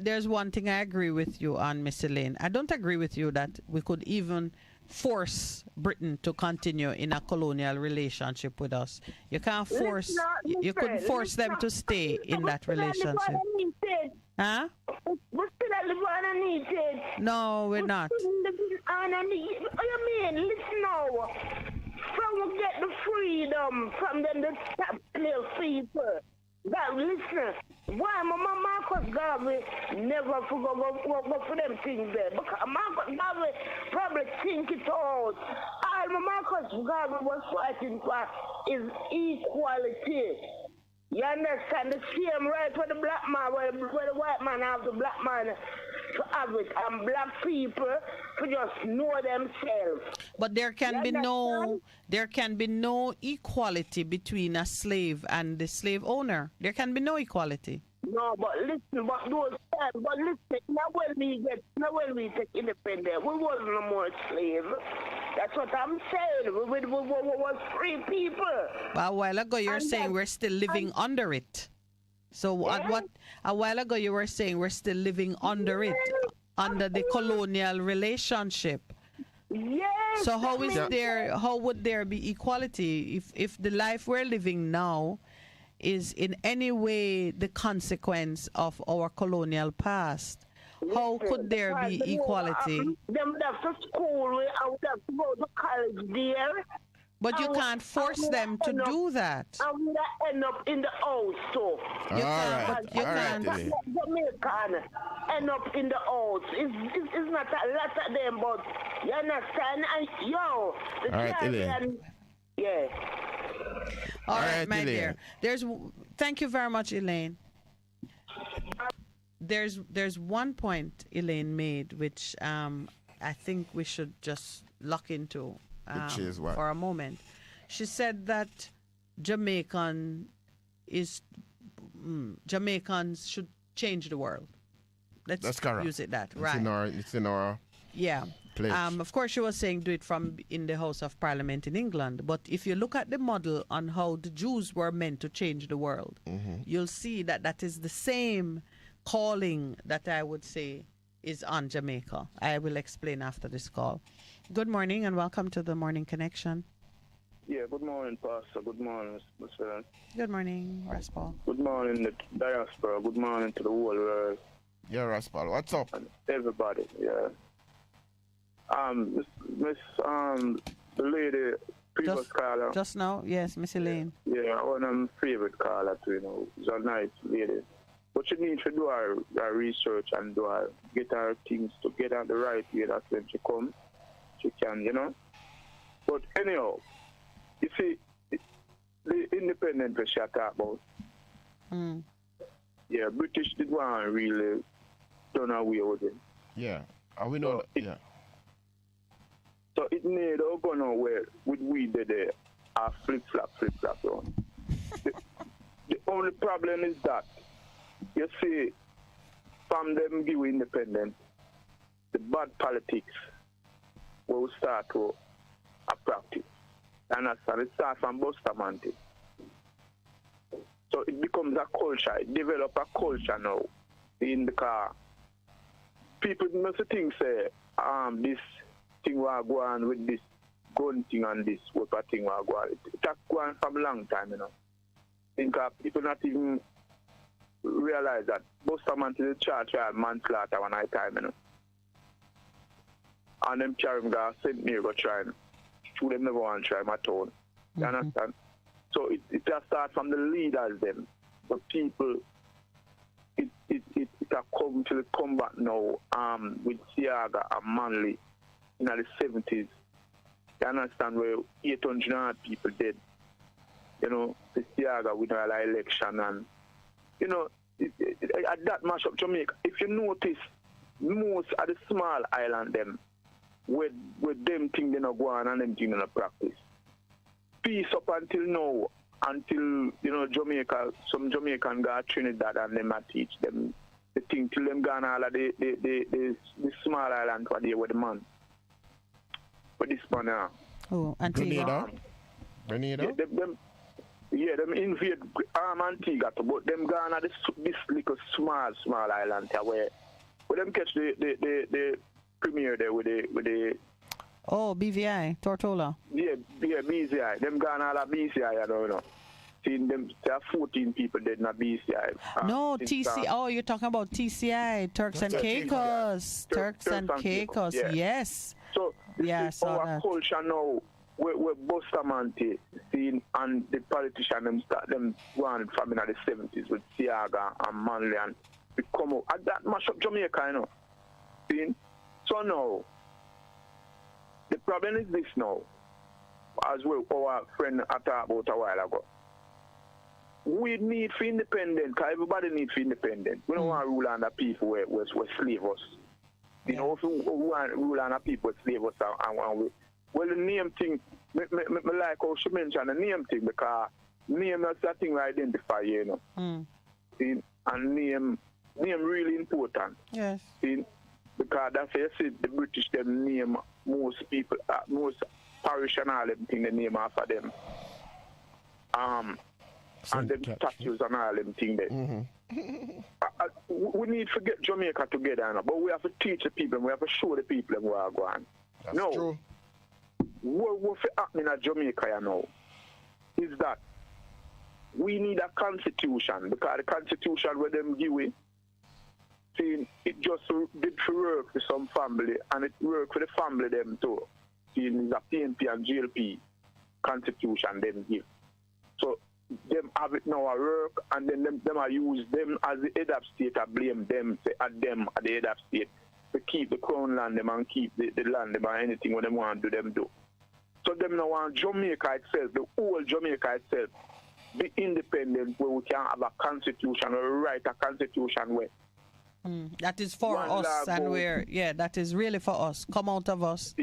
There's one thing I agree with you on, Miss Elaine. I don't agree with you that we could even force Britain to continue in a colonial relationship with us. You can't force, you couldn't force them to stay in that relationship. Huh? We're still at Lebanon. No, we're not. What do you mean? Listen now. From we get the freedom from them, the taxpayer people. God, listen, why Marcus Garvey never forgot go for them things there? Because Marcus Garvey probably think it out. All Marcus Garvey was fighting for is equality. You understand? The same right for the black man, where the white man have the black man to have it, and black people to just know themselves. But there can be no equality between a slave and the slave owner. There can be no equality. No, but listen, when we take independence, we wasn't no more slave. That's what I'm saying. We was free people. Well, a while ago you were saying we're still living under it. So a while ago you were saying we're still living under it, under the colonial relationship. Yes. So how would there be equality if the life we're living now is in any way the consequence of our colonial past? How could there be equality? Them have to school, I would have to go to college there. But you can't force them to do that. I would end up in the house, so. You can't. Jamaican end up in the house. It's not a lot of them, but you understand? And the Caribbean, yeah. All right, my dear. Thank you very much, Elaine. There's one point Elaine made which I think we should just lock into for a moment. She said that Jamaicans should change the world. That's correct. Use it that right. It's in our yeah. pledge. Of course, she was saying do it from in the House of Parliament in England. But if you look at the model on how the Jews were meant to change the world, you'll see that is the same calling that I would say is on Jamaica. I will explain after this call. Good morning and welcome to the Morning Connection. Yeah, good morning, Pastor. Good morning, Mr. Good morning, Raspal. Good morning, the diaspora. Good morning to the whole world. Yeah, Raspal, what's up? And everybody, yeah. The lady, previous caller. Just now, yes, Miss Elaine. Yeah, one of my favorite caller too, She's a nice lady. But she needs to do her research and get her things together the right way. That's when she comes. She can, But anyhow, you see, the independent that she talk about, yeah, British did want to really done away with it. Yeah, and we know that, yeah. So it need to go nowhere with we did a flip-flop on. The only problem is that, you see, from them give independence, the bad politics will start to practice. And it starts from Bustamante. So it becomes a culture. It develops a culture now in the car. People must think, say, this thing will go on with this gun thing and this weapon thing will go on. It has gone from a long time, Because people not even realize that Bustamante is charged for manslaughter one time, And them carry him go sent me go try him. Them never want to try my town. You understand? So it has start from the leaders then. The people it has come to the combat now with Siaga and Manley in the 70s. You understand, where 800 people dead. You know, the Seaga with our election, and you know, at that mash up Jamaica, if you notice, most of the small island them, with them thing they not go on and them thing they not practice. Peace up until now, until you know Jamaica, some Jamaican go Trinidad and them a teach them the thing till them gone all of the small island for there with the man. But this man now. Oh, Antigua. Grenada? Them invade Antigua, but them gone at this little small island where them catch the premier there with the Oh, BVI, Tortola. Yeah, BCI. Them gone all at BCI, I don't know. Seeing them, there are 14 people dead in a BCI. No, TC. Oh, you're talking about TCI, Turks and Caicos. Turks and Caicos, yes. So, yeah, our culture now, we're Bustamante, seeing, and the politicians them start them going from in the 70s with Seaga and Manley, and we come out at that mash up Jamaica, you know. See? So now, the problem is this now, as well, our friend talked about a while ago. We need for independent, because everybody needs for independent. We don't want to rule under people where slave us. You know, if we want to rule under people where slave us, well, the name thing, me like how she mentioned the name thing, because name is that thing we identify, you know. See? And name really important. Yes. See? Because that's why you see the British them name most people, most parish and all them thing they name after them. And them statues and all them thing there. We need to get Jamaica together, you know, but we have to teach the people, we have to show the people where are going. That's true. What's happening at Jamaica, you know, is that we need a constitution, because the constitution where them give it, see, it just did work for some family, and it worked for the family them too. See, it's a PNP and GLP constitution them give. So them have it now at work, and then them are use them as the head of state. I blame them, say at them at the head of state to keep the crown land them and keep the land them and anything what them want to do them do. So them now want Jamaica itself, the whole Jamaica itself, be independent where we can have a constitution or write a constitution where. That is for us, and that is really for us. Come out of us,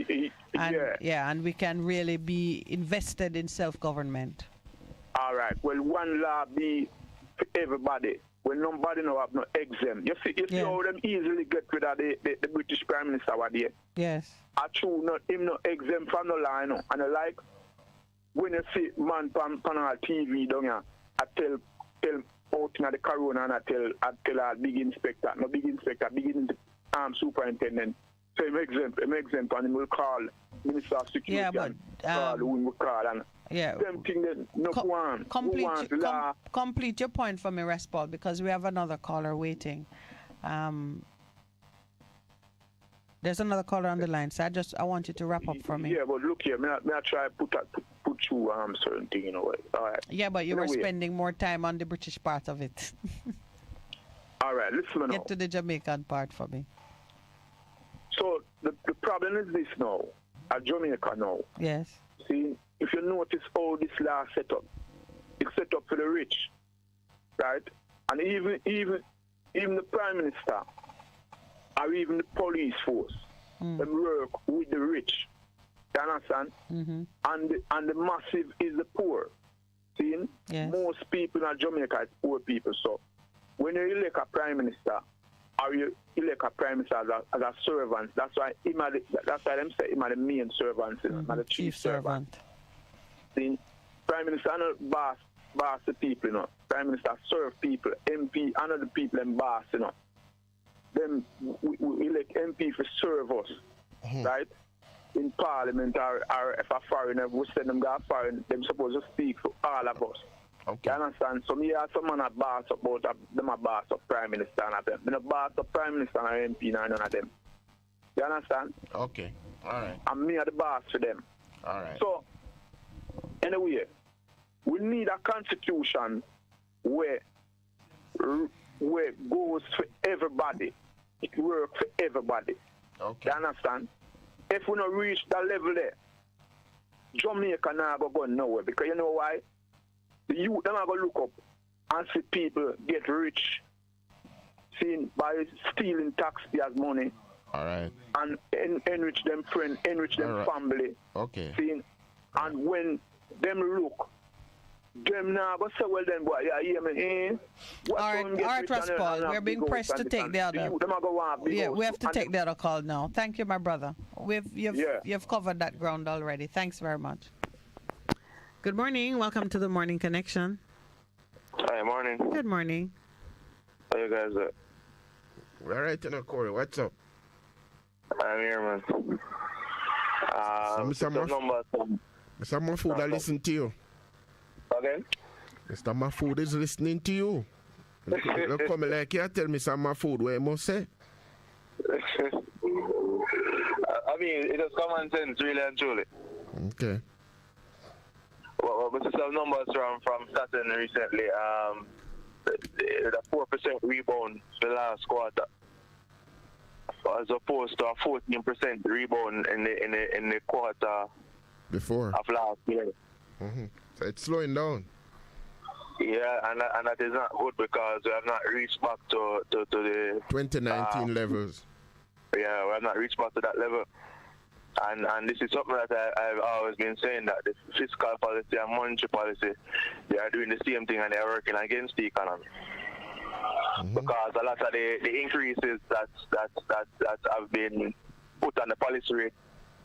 and and we can really be invested in self-government. All right. Well, one law be for everybody. When nobody no have no exempt. You see how them easily get rid of the British Prime Minister over there. Yes. I true not him no exempt from no law, you know. And I like when you see man on TV down here, I tell out in the corona, and I tell our big inspector, big superintendent. So him exempt, and he will call Minister of Security. Yeah, but call who will call and. Yeah. Them thing that no one. Complete your point for me, Respal, because we have another caller waiting. There's another caller on the line, so I want you to wrap up for me. Yeah, but look here, may I try put you certain thing, you know. All right. Yeah, but you were spending more time on the British part of it. All right, listen now. Get to the Jamaican part for me. So the problem is this now, at Jamaica now. Yes. See, if you notice how this law set up, it's set up for the rich, right? And even the Prime Minister or even the police force, they work with the rich. You understand? And the massive is the poor. See? Yes. Most people in Jamaica is poor people. So when you elect a Prime Minister, or you elect a Prime Minister as a servant, that's why them say him are the main servant, not the chief servant. See, Prime Minister not boss the people, you know. Prime Minister serve people, MP, another people and boss, you know. Then we elect MP for serve us, right? In Parliament or if a foreigner, we send them go foreign, them supposed to speak for all of us. Okay. You understand? So me have some man a boss about them a boss of Prime Minister and of them. Me no boss of Prime Minister and MP none of them. You understand? Okay. All right. And me are the boss for them. All right. So anyway, we need a constitution where goes for everybody. It works for everybody. Okay. You understand? if we not reach that level there, Jamaica now go nowhere. Because you know why? The youth them are going to look up and see people get rich, seeing by stealing taxpayers' money. All right. And enrich them friend, enrich them family. Okay. Seeing, and when them look, them now go say, well then, boy, yeah, hear me. All right, Ross Paul, we're being pressed to take the other. Yeah, we have to take the other call now. Thank you, my brother. You've covered that ground already. Thanks very much. Good morning. Welcome to the Morning Connection. Hi, morning. Good morning. How you guys at? We're right in the Corey. What's up? I'm here, man. Mr. Mahfood, I listen to you. Okay? Mr. Mahfood is listening to you. Look, come like you tell Mr. Mahfood what you must say. I mean, it is common sense, really and truly. Okay. Well, Mr. Some numbers from Saturn recently. The 4% rebound the last quarter, as opposed to a 14% rebound in the quarter before of last year. Mm-hmm. So it's slowing down. Yeah, and that is not good because we have not reached back to the 2019 levels. Yeah, we have not reached back to that level. And this is something that I've always been saying, that the fiscal policy and monetary policy, they are doing the same thing and they are working against the economy. Mm-hmm. Because a lot of the increases that have been put on the policy rate,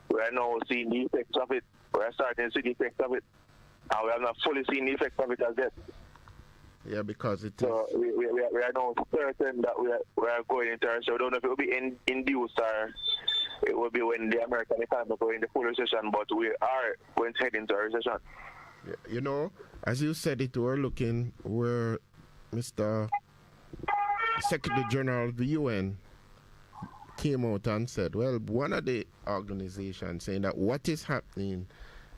we are now seeing the effects of it. We are starting to see the effects of it. And we have not fully seen the effects of it as yet. Yeah, because it so is. We are now certain that we are going into a recession. We don't know if it will be induced or it will be when the American economy go in the full recession, but we are going to head into a recession. Yeah, you know, as you said it, we're looking where Mr. Secretary General of the UN came out and said, well, one of the organizations saying that what is happening,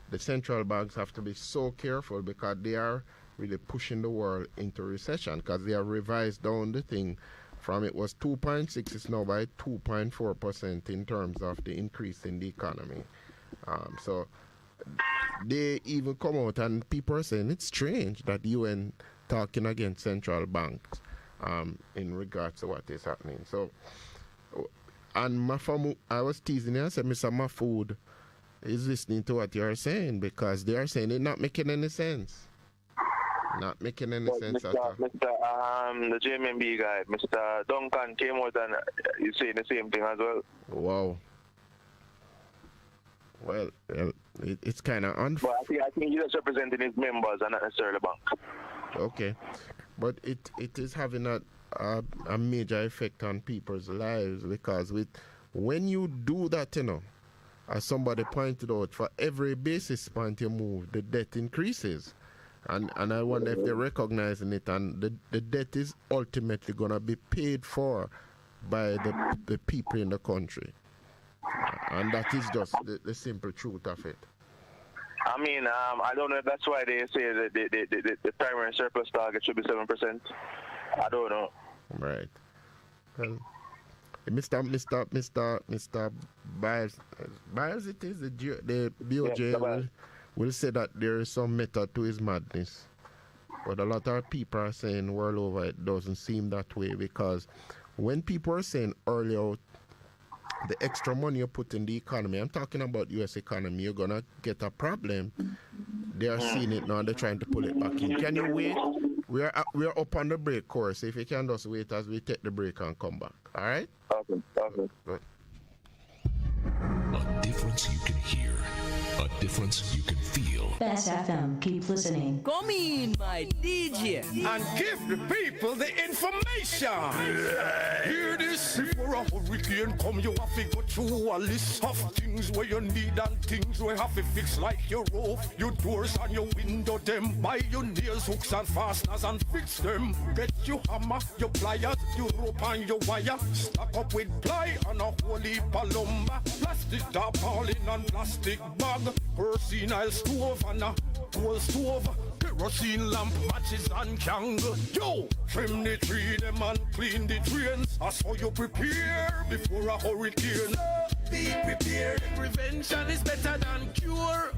the central banks have to be so careful because they are really pushing the world into recession because they have revised down the thing from it was 2.6, it's now by 2.4% in terms of the increase in the economy. So they even come out and people are saying it's strange that UN talking against central banks in regards to what is happening. So, and I was teasing you, I said, Mr. Mahfood is listening to what you're saying because they are saying it's not making any sense. Not making any sense at all. The JMB guy, Mr. Duncan came out and he's saying the same thing as well. Wow. Well, it's kind of unfair. But I think he's just representing his members and not necessarily the bank. Okay. But it is having a major effect on people's lives because when you do that, you know, as somebody pointed out, for every basis point you move, the debt increases. And I wonder if they're recognizing it, and the debt is ultimately going to be paid for by the people in the country. And that is just the simple truth of it. I mean, I don't know if that's why they say that the primary surplus target should be 7%. I don't know. Right. Well, Mr. Biles, it is the BOJ will say that there is some method to his madness. But a lot of people are saying world over it doesn't seem that way because when people are saying earlier the extra money you put in the economy, I'm talking about U.S. economy, you're going to get a problem. They are seeing it now, they're trying to pull it back in. Can you wait? We are up on the break course. If you can just wait as we take the break and come back. All right? Okay. Good. A difference you can hear. A difference you can feel. Bess FM, keep listening. Come in, my DJ. And give the people the information. Hear this? Before a hurricane come, you have to go through a list of things where you need and things where you have to fix, like your roof, your doors and your window them. Buy your nails, hooks and fasteners and fix them. Get your hammer, your pliers, your rope and your wire. Stock up with ply and a whole heap of lumber. Plastic tarpaulin and plastic bag. Percival stove and a coal stove. Kerosene lamp, matches and candle. Yo, trim the tree them and clean the drains. That's how you prepare before a hurricane. Be prepared and Prevention is better than cure.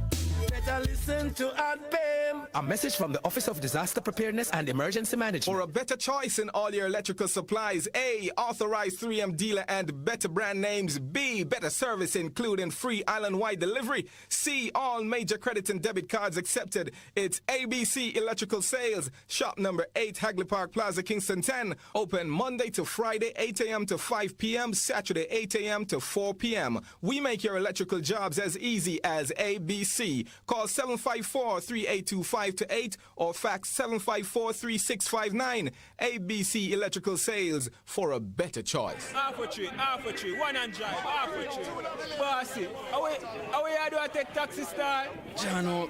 Better listen to FM. A message from the Office of Disaster Preparedness and Emergency Management. For a better choice in all your electrical supplies, A, authorized 3M dealer and better brand names. B, better service including free island-wide delivery. C, all major credit and debit cards accepted. It's ABC Electrical Sales. Shop number 8, Hagley Park Plaza, Kingston 10. Open Monday to Friday, 8 a.m. to 5 p.m. Saturday, 8 a.m. to 4 p.m. We make your electrical jobs as easy as ABC. Call 754-3825-8 or fax 754-3659. ABC Electrical Sales, for a better choice. Half a tree, one and drive, half a tree. Bossy, away do I take taxi style? Jano,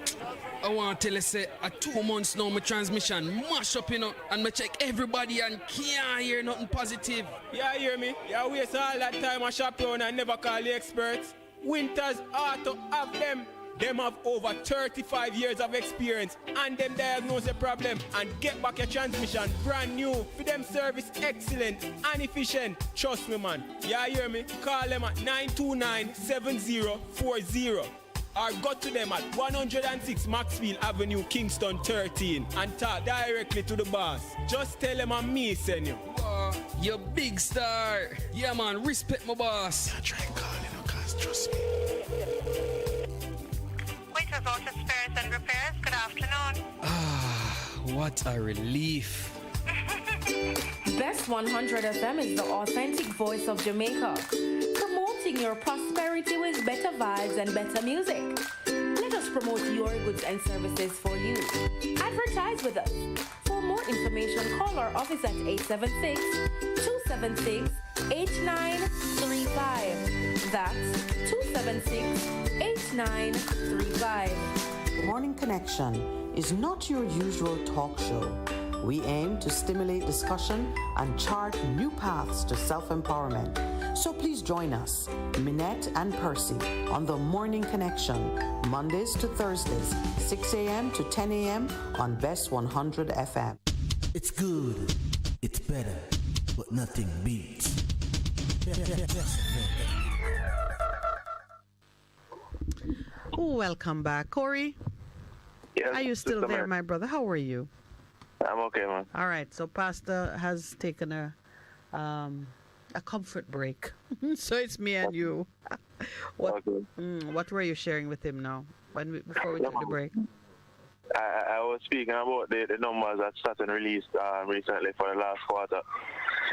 I want to tell you, say, 2 months now, my transmission mash up, and I check everybody and can't hear nothing positive. Yeah, hear me? Yeah, waste all that time I shop around and never call the experts. Winters Auto have them. Them have over 35 years of experience and them diagnose the problem and get back your transmission brand new. For them service excellent and efficient. Trust me, man. Yeah, hear me? Call them at 929-7040 or go to them at 106 Maxfield Avenue, Kingston 13 and talk directly to the boss. Just tell them I'm me, send you. You big star. Yeah, man, respect my boss. I try and call him, cause trust me. Waiters Auto Spares and Repairs, good afternoon. What a relief. Bess100 FM is the authentic voice of Jamaica, promoting your prosperity with better vibes and better music. Let us promote your goods and services for you. Advertise with us. For more information, call our office at 876-276-8935. That's 276-8935. Morning Connection is not your usual talk show. We aim to stimulate discussion and chart new paths to self-empowerment. So please join us, Minett and Percy, on the Morning Connection, Mondays to Thursdays, 6 a.m. to 10 a.m. on Bess100 FM. It's good, it's better, but nothing beats. Welcome back, Corey. Yes, are you still there, my brother? How are you? I'm okay, man. All right. So Pastor has taken a comfort break. So it's me and you. What were you sharing with him now? Before we took the break? I was speaking about the numbers that Saturn released recently for the last quarter,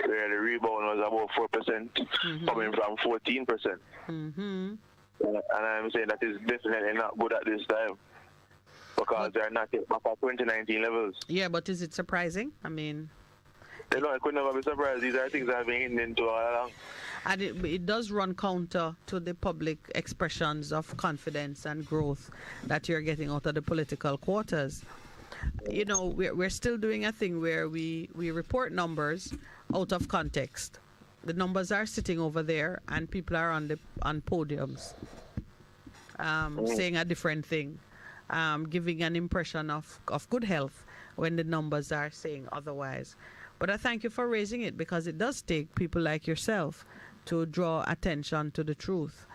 where the rebound was about 4%, coming from 14%. And I'm saying that is definitely not good at this time, because they're not yet back at 2019 levels. Yeah, but is it surprising? I mean, I could never be surprised. These are things I've been hitting into all along. And it does run counter to the public expressions of confidence and growth that you're getting out of the political quarters. You know, we're still doing a thing where we report numbers out of context. The numbers are sitting over there, and people are on podiums saying a different thing, giving an impression of good health when the numbers are saying otherwise. But I thank you for raising it, because it does take people like yourself to draw attention to the truth.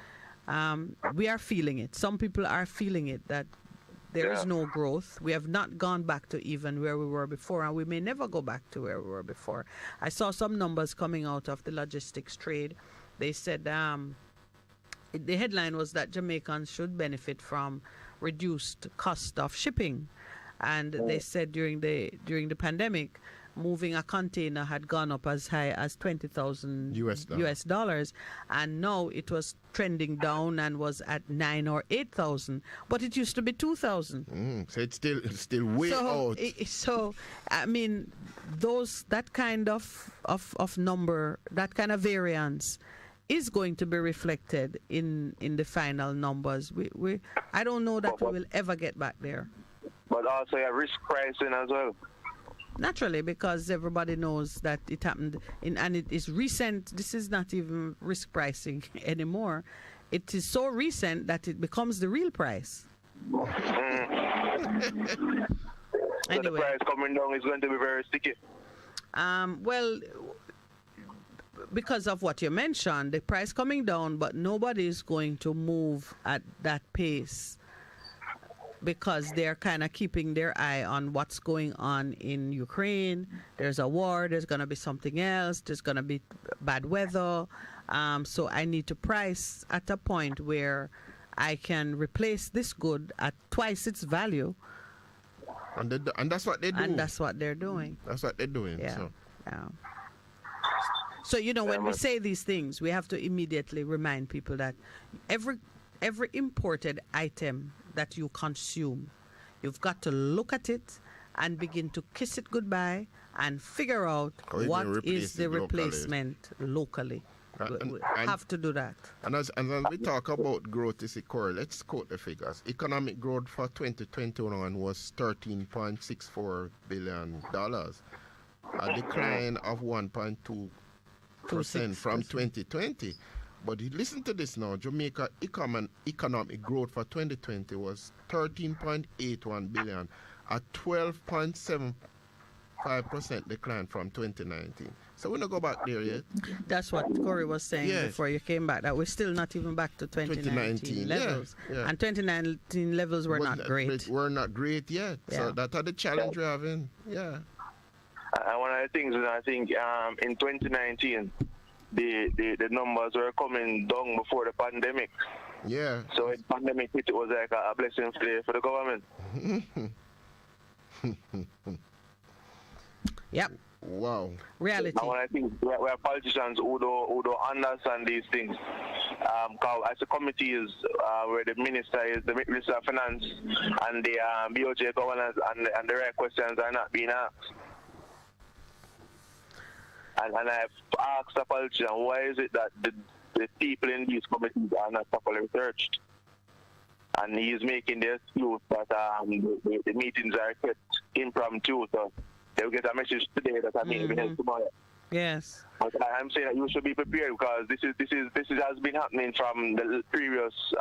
We are feeling it. Some people are feeling it, that there is no growth. We have not gone back to even where we were before, and we may never go back to where we were before. I saw some numbers coming out of the logistics trade. They said the headline was that Jamaicans should benefit from reduced cost of shipping. And they said during the pandemic, moving a container had gone up as high as $20,000 US dollars, and now it was trending down and was at $9,000 or $8,000, but it used to be $2,000. So it's still way out. So I mean, that kind of number, that kind of variance, is going to be reflected in the final numbers. I don't know that we will ever get back there. But also risk pricing as well. Naturally, because everybody knows that it happened, and it is recent. This is not even risk pricing anymore. It is so recent that it becomes the real price. So the price coming down is going to be very sticky. Well, because of what you mentioned, the price coming down, but nobody is going to move at that pace because they're kind of keeping their eye on what's going on in Ukraine. There's a war, there's going to be something else, there's going to be bad weather. So I need to price at a point where I can replace this good at twice its value. And that's what they do. And that's what they're doing. That's what they're doing. Yeah. So. Yeah. So, when we say these things, we have to immediately remind people that every imported item that you consume, you've got to look at it and begin to kiss it goodbye and figure out what is the replacement locally. We have to do that. And as we talk about growth, let's quote the figures. Economic growth for 2021 was $13.64 billion, a decline of 1.2% from 2020. But listen to this now. Jamaica economic growth for 2020 was $13.81 billion, a 12.75% decline from 2019. So we're not go back there yet. That's what Corey was saying before you came back, that we're still not even back to 2019 levels. Yeah. And 2019 levels were not great. We're not great yet. Yeah. So that's the challenge we're having. Yeah. One of the things is I think in 2019, the numbers were coming down before the pandemic. Yeah. So in pandemic, it was like a blessing for the government. Yep. Wow. Reality. And when I think we have politicians who don't understand these things. As a committee is where the minister is the Minister of Finance and the BOJ governors and the right questions are not being asked. And I've asked the politician, why is it that the people in these committees are not properly researched? And he's making the excuse that the meetings are kept impromptu, so they'll get a message today that I may be held tomorrow. Yes. But I'm saying that you should be prepared because this has been happening from the previous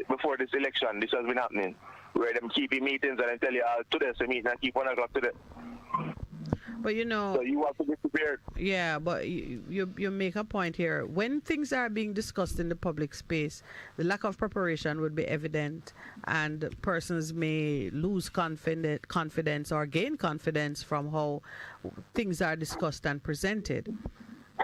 before this election. This has been happening where them keeping meetings and they tell you today's a meeting and keep 1 o'clock today. But so you have to be prepared. Yeah, but you make a point here. When things are being discussed in the public space, the lack of preparation would be evident, and persons may lose confidence or gain confidence from how things are discussed and presented.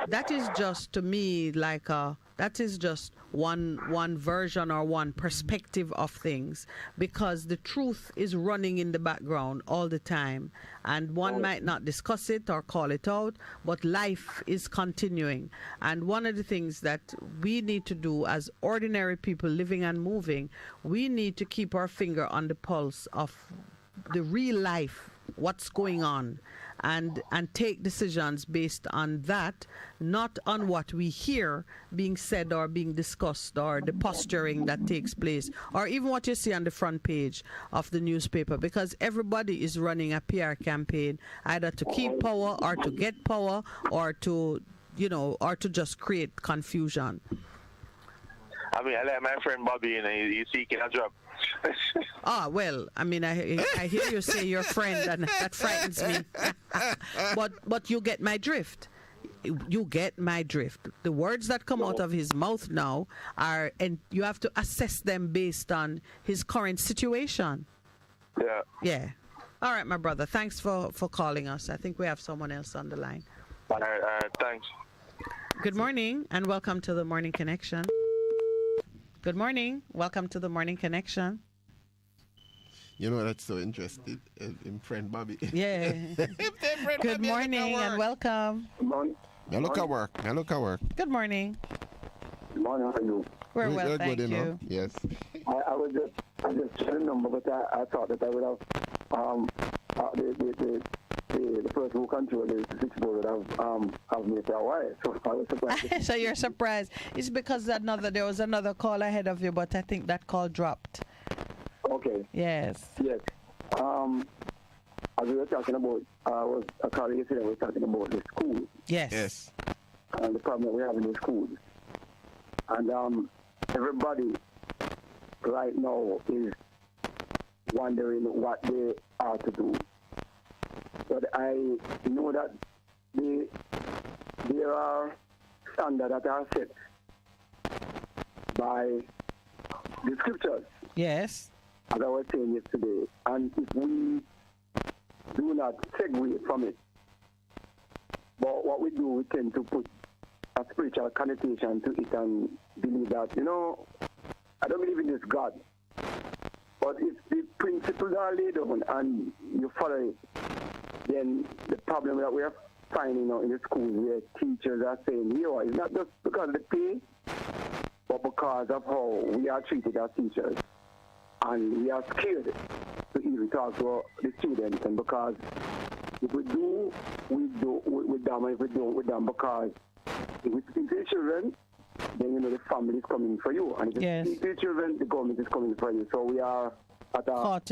That is just, to me, that is just one version or one perspective of things, because the truth is running in the background all the time, and one might not discuss it or call it out, but life is continuing. And one of the things that we need to do as ordinary people living and moving, we need to keep our finger on the pulse of the real life, what's going on, and take decisions based on that, not on what we hear being said or being discussed or the posturing that takes place or even what you see on the front page of the newspaper, because everybody is running a PR campaign either to keep power or to get power or to just create confusion. I mean, I like my friend Bobby, and he's seeking a job. Well, I mean, I hear you say your friend, and that frightens me. But you get my drift. You get my drift. The words that come out of his mouth now are, and you have to assess them based on his current situation. Yeah. Yeah. All right, my brother. Thanks for calling us. I think we have someone else on the line. All right, thanks. Good morning, and welcome to the Morning Connection. Good morning. Welcome to the Morning Connection. You know, that's so interesting. In friend Bobby. Yeah. Good morning and welcome. Good morning. Now look at work. Good morning. Good morning. How are you? We're well, thank good, you. Yes. I was just checking the number, but I thought that I would have the person who controlled the switchboard would have me say why. So I was surprised. So you're surprised. It's because there was another call ahead of you, but I think that call dropped. Okay. Yes. Yes. As we were talking about, was a call yesterday, we were talking about the school. Yes. And the problem that we have in the schools. And everybody right now is wondering what they are to do. But I know that the there are standards that are set by the scriptures. Yes. As I was saying yesterday. And if we do not segue from it, but what we do, we tend to put a spiritual connotation to it and believe that, I don't believe in this God. But if the principles are laid down and you follow it, then the problem that we are finding in the schools where teachers are saying, it's not just because of the pay, but because of how we are treated as teachers. And we are scared to even talk to the students, and because if we do, we do with them, and if we don't with them, because if we speak to the children, then the family is coming for you, and if you speak to the children, the government is coming for you. So we are at a caught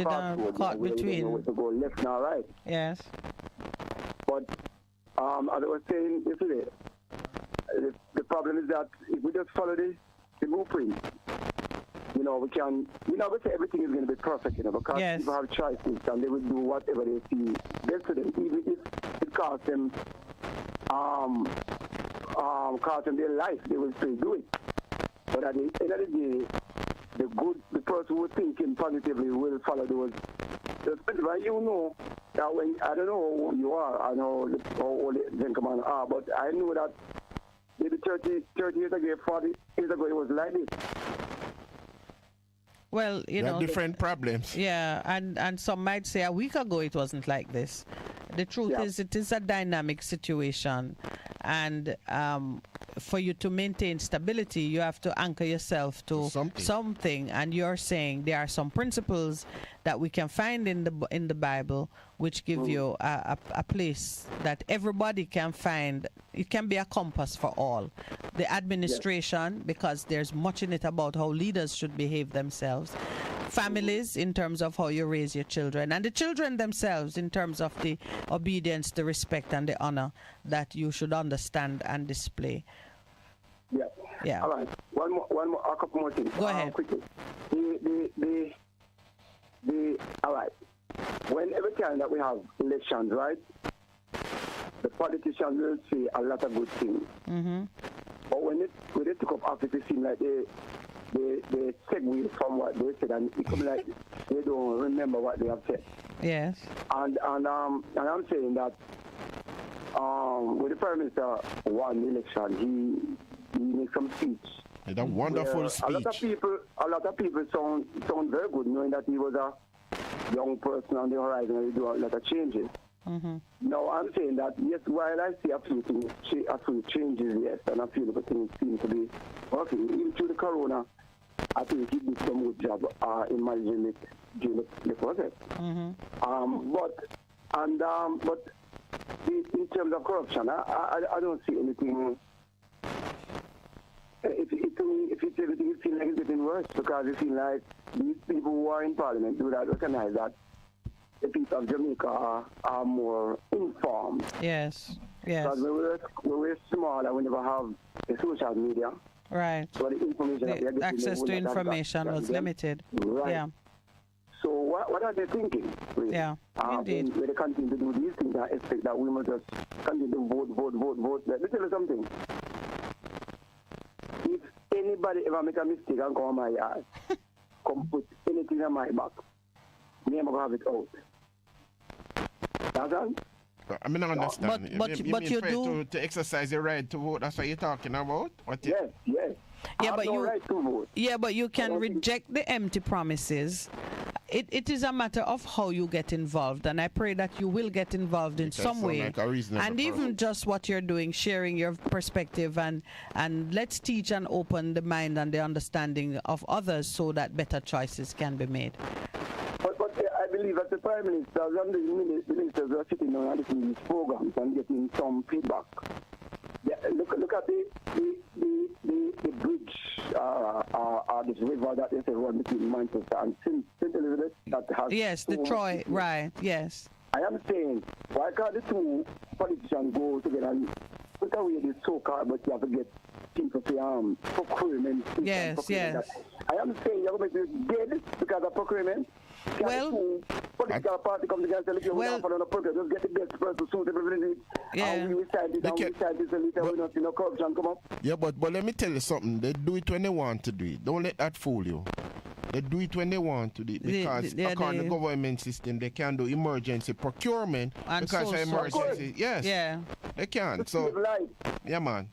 between. We to go left now, right? Yes. But as I was saying yesterday, the problem is that if we just follow the blueprint, we're not going to say everything is going to be perfect, because people have choices and they will do whatever they see best to them, even if it costs them their life, they will still do it. But at the end of the day, the person who is thinking positively will follow those principles. And that when, I don't know who you are, I know how old the gentlemen are, but I know that maybe 30 years ago, 40 years ago, it was like this. Well, different problems. Yeah, and some might say a week ago it wasn't like this. The truth is, it is a dynamic situation, and for you to maintain stability, you have to anchor yourself to something. And you're saying there are some principles that we can find in the Bible, which give you a place that everybody can find. It can be a compass for all. The administration, because there's much in it about how leaders should behave themselves. Families, in terms of how you raise your children, and the children themselves, in terms of the obedience, the respect, and the honor that you should understand and display. Yeah. All right. One more, a couple more things. Go ahead. Quickly. All right. Every time that we have elections, right, the politicians will say a lot of good things. Mm-hmm. But when they took up office, it seems like they segue from what they said, and it comes like they don't remember what they have said. Yes. And I'm saying that when the Prime Minister won the election, he made some speech. A wonderful speech. A lot of people sound very good, knowing that he was a young person on the horizon and he do a lot of changes. Mm-hmm. Now I'm saying that yes, while I see a few changes, yes, and a few things seem to be working. Even through the corona, I think he did some good job in managing it during the process. Mm-hmm. But in terms of corruption, I don't see anything. If it's everything, it feels like it's getting worse, because it feels like these people who are in Parliament do not recognize that the people of Jamaica are more informed. Yes. Because when we were small and we never have the social media. Right. So the information that we are getting, access to information was limited. Right. Yeah. So what are they thinking? Really? Yeah. Indeed. When they continue to do these things, I expect that we must just continue to vote. Let me tell you something. If anybody ever make a mistake and come on my yard, come put anything on my back, me I'm going to have it out. That's all? I mean, I understand. But you do to exercise your right to vote. That's what you're talking about. Yes. Yeah, but right to vote. Yeah, but you can reject the empty promises. It is a matter of how you get involved, and I pray that you will get involved in some way. And even just what you're doing, sharing your perspective, and let's teach and open the mind and the understanding of others so that better choices can be made. But I believe that the Prime Minister and the ministers are sitting down and listening to these programs and getting some feedback. Yeah, look at the bridge, this river that is run between Manchester and St. Elizabeth that has. Yes, the Troy, right? Yes. I am saying, why can't the two politicians go together and put away this so-called, but you have to get people to procurement? Yes. I am saying you're going to be dead because of procurement. Well, political party comes together and say, we don't follow the program. Just get the best person to suit everything needs. Yeah. And we decide this and we decide this and later we not see no corruption come up. Yeah, but let me tell you something. They do it when they want to do it. Don't let that fool you. They do it when they want to do it because according to the government system, they can do emergency procurement and because of emergency. Yes. Yeah. They can. So, yeah, man.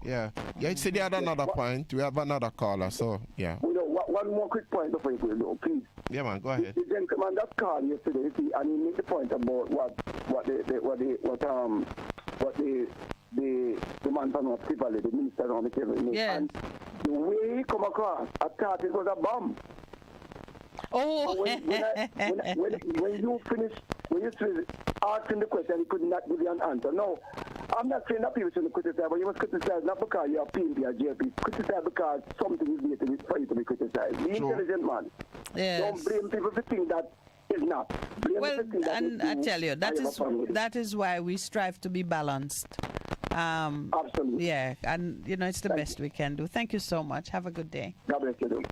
Yeah. Yeah, see, they had another point. We have another caller, so, yeah. One more quick point before you go, please. Yeah, man, go ahead. The gentleman that called yesterday, see, and he made the point about what the man from Percival, the minister on the table. Yes. And the way he come across, I thought it was a bomb. Oh. So when you finish asking the question, he could not give you an answer. No, I'm not saying that people shouldn't criticize, but you must criticize not because you're a PNP or JP. Criticize because something is there for you to be criticized. Be intelligent, man. Yes. Don't blame people for things that is not. Well, and I tell you, that is why we strive to be balanced. Absolutely. Yeah, and it's the best we can do. Thank you so much. Have a good day. God bless you.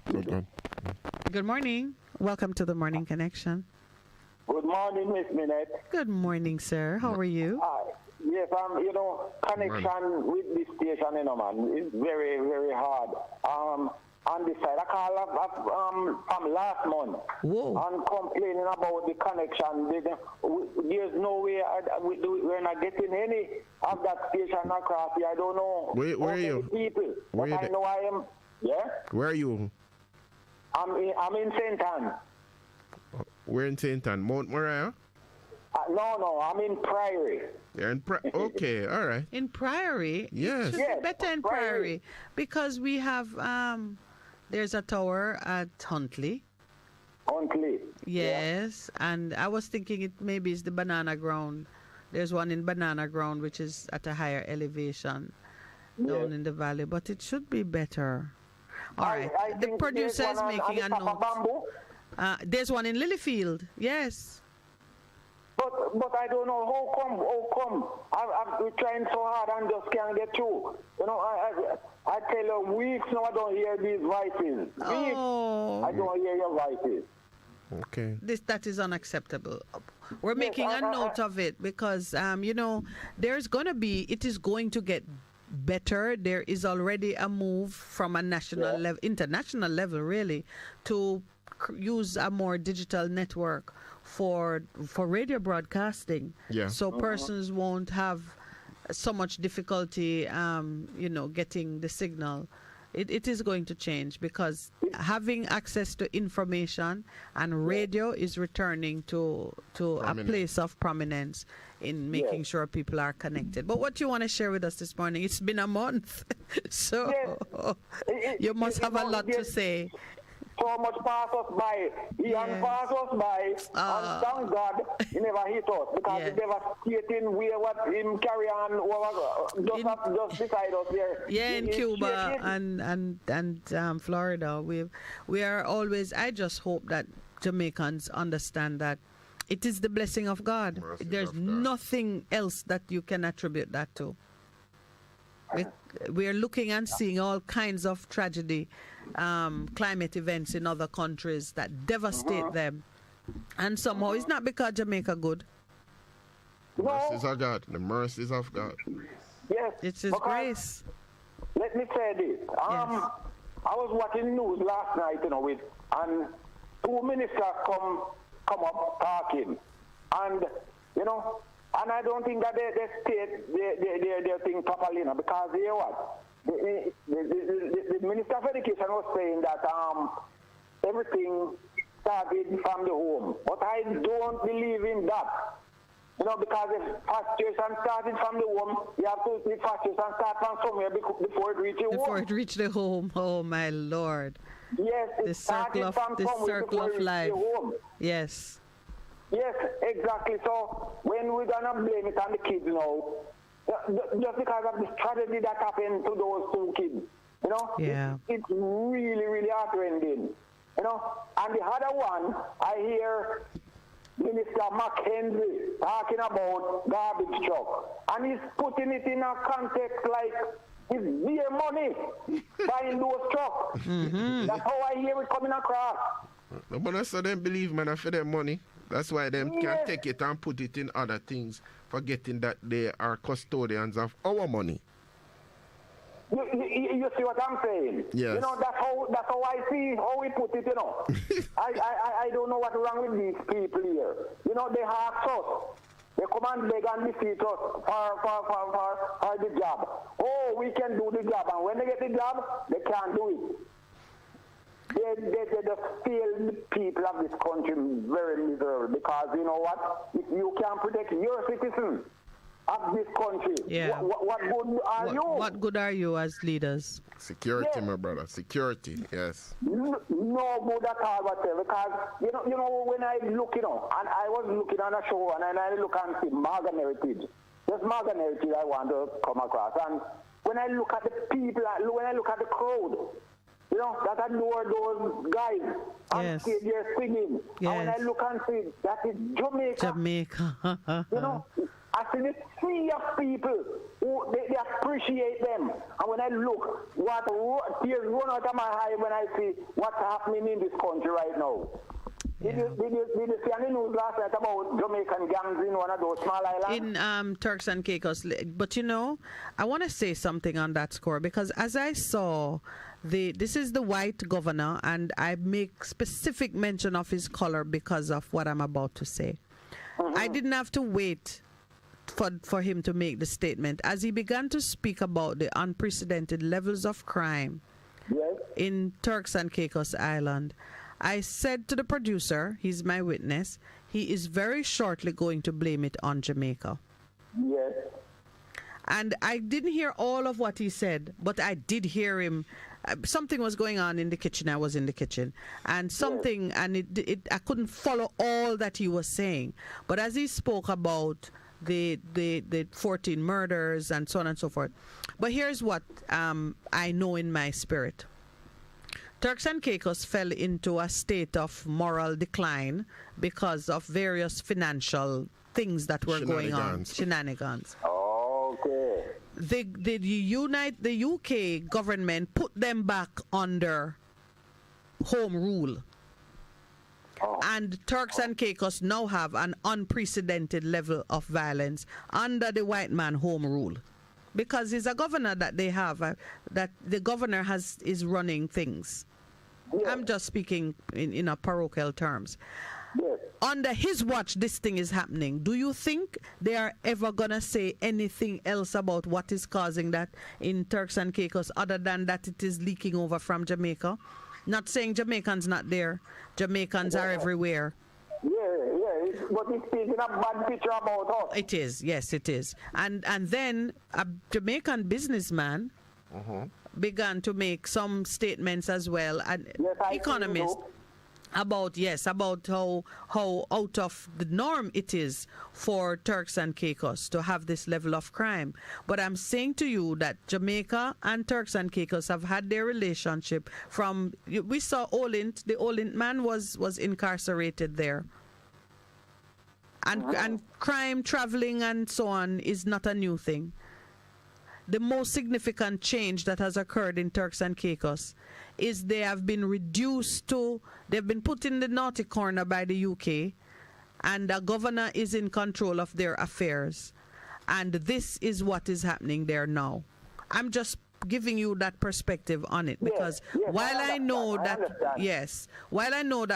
Good morning. Welcome to the Morning Connection. Good morning, Miss Minett. Good morning, sir. How are you? Yes, connection with this station, man, is very, very hard. On this side, I call from last month. Whoa. And complaining about the connection. There's no way we're not getting any of that station across here. I don't know. Where are you? People. Where but I know I am. Yeah? Where are you? I'm in St. Anne. We're in St. Anne. Mount Moriah? No, I'm in Priory. You're in okay, all right. In Priory? Yes. It should be better in Priory because we have, there's a tower at Huntley. Huntley? Yes, and I was thinking maybe it's the Banana Ground. There's one in Banana Ground which is at a higher elevation down in the valley, but it should be better. All right. The producer is making a note. There's one in Lilyfield. Yes. But I don't know how come. I've been trying so hard and just can't get through. I tell you, weeks now I don't hear these voices. Oh. I don't hear your voices. Okay. That is unacceptable. We're making a note of it because it is going to get better. There is already a move from a national level, international level really, to use a more digital network for radio broadcasting. Yeah. So persons won't have so much difficulty getting the signal. It is going to change because having access to information and radio is returning to a place of prominence in making sure people are connected. But what you want to share with us this morning? It's been a month, so you must have a lot to say. So much pass us by. He pass us by. And thank God he never hit us because he never skating where what him carry on over just beside us there. Yeah, in Cuba and Florida. We are always, I just hope that Jamaicans understand that it is the blessing of God. There's nothing else that you can attribute that to. We are looking and seeing all kinds of tragedy, climate events in other countries that devastate them. And somehow it's not because Jamaica good. Mercies of God. The mercies of God. Yes. It's His grace. Let me say this. I was watching news last night, and two ministers come up talking. And, and I don't think that they state their thing properly, because you know what? The Minister of Education was saying that everything started from the home. But I don't believe in that. Because if frustration started from the home, you have to see frustration start from somewhere before it reaches the home. Before it reached the home, oh my Lord. Yes, the circle of life. Yes. Yes, exactly. So when we're gonna blame it on the kids now, just because of the tragedy that happened to those two kids, it's really, really heartrending. And the other one, I hear Minister McHenry talking about garbage truck, and he's putting it in a context like it's their money buying those trucks. That's how I hear it coming across. No, but so them believe, man, for their money. That's why them can Yes. take it and put it in other things, forgetting that they are custodians of our money. You see what I'm saying? Yes. You know, that's how I see how we put it, you know. I don't know what's wrong with these people here. You know, they ask us. They come and beg and defeat us for the job. Oh, we can do the job. And when they get the job, they can't do it. They just feel the people of this country very miserable because, you know what? If you can't protect your citizens of this country, Yeah. what good are you? What good are you as leaders? Security, Yes. my brother. Security, yes. No good at all whatsoever. Because you know when I look, you know, and I was looking on a show and I look and see Morgan Heritage. Just Morgan Heritage I want to come across. And when I look at the people, when I look at the crowd, you know, that adore those guys on stage there singing. Yes. And when I look and see that is Jamaica. Jamaica. You know, I see the sea of people who they appreciate them. And when I look, tears run out of my eye when I see what's happening in this country right now. Did you see any news last night about Jamaican gangs in one of those small islands? In Turks and Caicos. But you know, I want to say something on that score because as I saw, this is the white governor, and I make specific mention of his color because of what I'm about to say. I didn't have to wait for him to make the statement. As he began to speak about the unprecedented levels of crime in Turks and Caicos Island, I said to the producer, he's my witness, he is very shortly going to blame it on Jamaica. Yes. And I didn't hear all of what he said, but I did hear him. Something was going on in the kitchen. I was in the kitchen, and something, and I couldn't follow all that he was saying. But as he spoke about the 14 murders and so on and so forth. But here's what I know in my spirit. Turks and Caicos fell into a state of moral decline because of various financial things that were going on. Shenanigans. Okay. The UK government put them back under home rule. And Turks and Caicos now have an unprecedented level of violence under the white man home rule. Because it's a governor that they have, that the governor is running things. I'm just speaking in a parochial terms. Under his watch, this thing is happening. Do you think they are ever going to say anything else about what is causing that in Turks and Caicos other than that it is leaking over from Jamaica? Not saying Jamaicans not there. Jamaicans are everywhere. But it's painting a bad picture about us. It is, yes, it is. And then a Jamaican businessman began to make some statements as well, and economist about how out of the norm it is for Turks and Caicos to have this level of crime. But I'm saying to you that Jamaica and Turks and Caicos have had their relationship from, we saw Olint, the Olint man was incarcerated there. And crime, traveling and so on is not a new thing. The most significant change that has occurred in Turks and Caicos is they have been they've been put in the naughty corner by the UK, and the governor is in control of their affairs. And this is what is happening there now. I'm just giving you that perspective on it because while I know that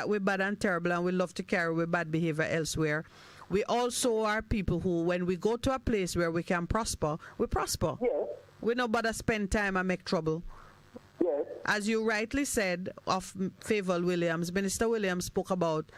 we're bad and terrible and we love to carry our bad behavior elsewhere, we also are people who, when we go to a place where we can prosper, we prosper. We no bother spend time and make trouble. As you rightly said of Percival Williams, Minister Williams spoke about,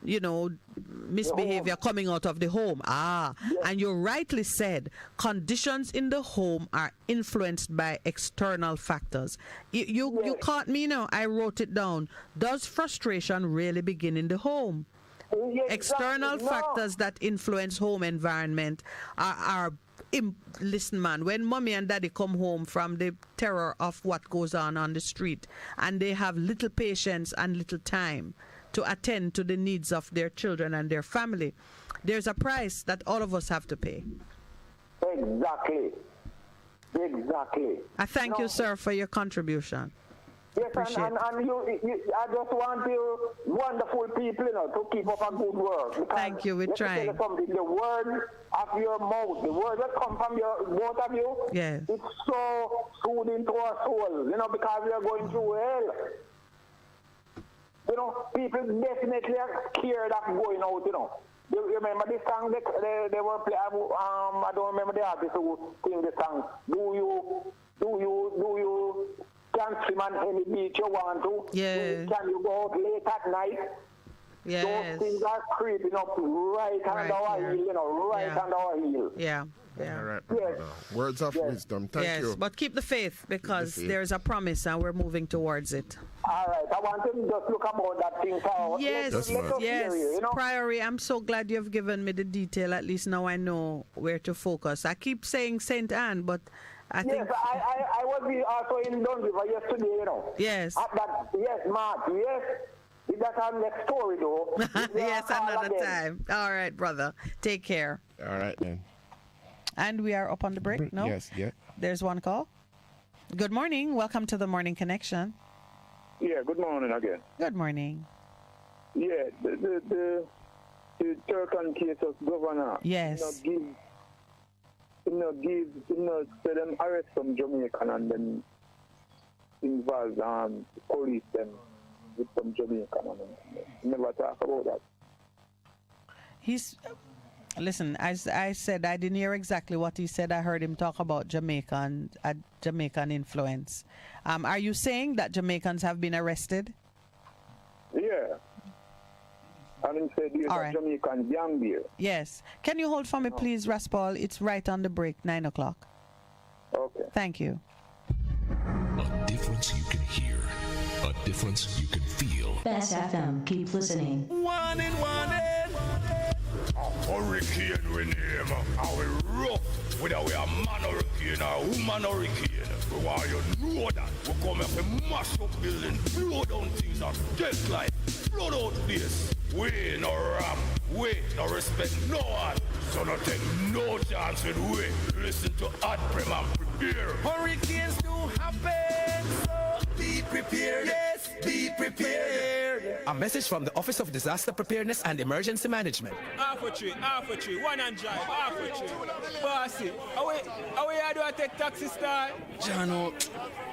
misbehavior coming out of the home. And you rightly said conditions in the home are influenced by external factors. You caught me now. I wrote it down. Does frustration really begin in the home? External factors that influence home environment are listen, man, when mommy and daddy come home from the terror of what goes on the street, and they have little patience and little time to attend to the needs of their children and their family, there's a price that all of us have to pay. Exactly. I thank you, sir, for your contribution. Yes, and you, I just want you wonderful people, to keep up a good work. Thank you, we're trying. Let me tell you something, the word of your mouth, the word that come from both of you, yes, it's so soothing to our souls, because we are going through hell. People definitely are scared of going out, You remember this song they were playing, I don't remember the artist who sing the song. Do you can swim on any beach you want to? Yes. Can you go out late at night? Yes. Those things are creeping up right under our heel, under our heel. Yeah. All right. Yes. Words of wisdom. Thank you. Yes, but keep the faith because there's a promise and we're moving towards it. All right. I want to just look about that thing for Yes, let us hear you, Priory, I'm so glad you've given me the detail. At least now I know where to focus. I keep saying St. Anne, but I think... Yes, I was also in Dundee yesterday, Yes. Yes, Mark, yes. That's our next story, though. Yes, another time. All right, brother. Take care. All right, then. And we are up on the break, no? Yes, yeah. There's one call. Good morning. Welcome to the Morning Connection. Yeah, good morning again. Good morning. Yeah, the Turkan case of governor. Yes. Say them arrest some Jamaican and then involve police them with some Jamaican and never talk about that. Listen, as I said, I didn't hear exactly what he said. I heard him talk about Jamaican influence. Are you saying that Jamaicans have been arrested? Yeah. And he said there's a Jamaican gang there. Yes. Can you hold for me, please, Raspal? It's right on the break, 9 o'clock. Okay. Thank you. A difference you can hear. A difference you can feel. Bess FM. Keep listening. One in. A hurricane we name, and we rough. Whether we are man hurricane or woman hurricane, we want you know that we come here to mash up building, blow down things and just like flood out place. We no ram, we no respect no one, so no take no chance with we. Listen to Hot Prem and prepare. Hurricanes do happen, so be prepared. Yes, be prepared. A message from the Office of Disaster Preparedness and Emergency Management. Half a tree, one and drive, half a tree. Bossy, how do I take taxi style? Jano,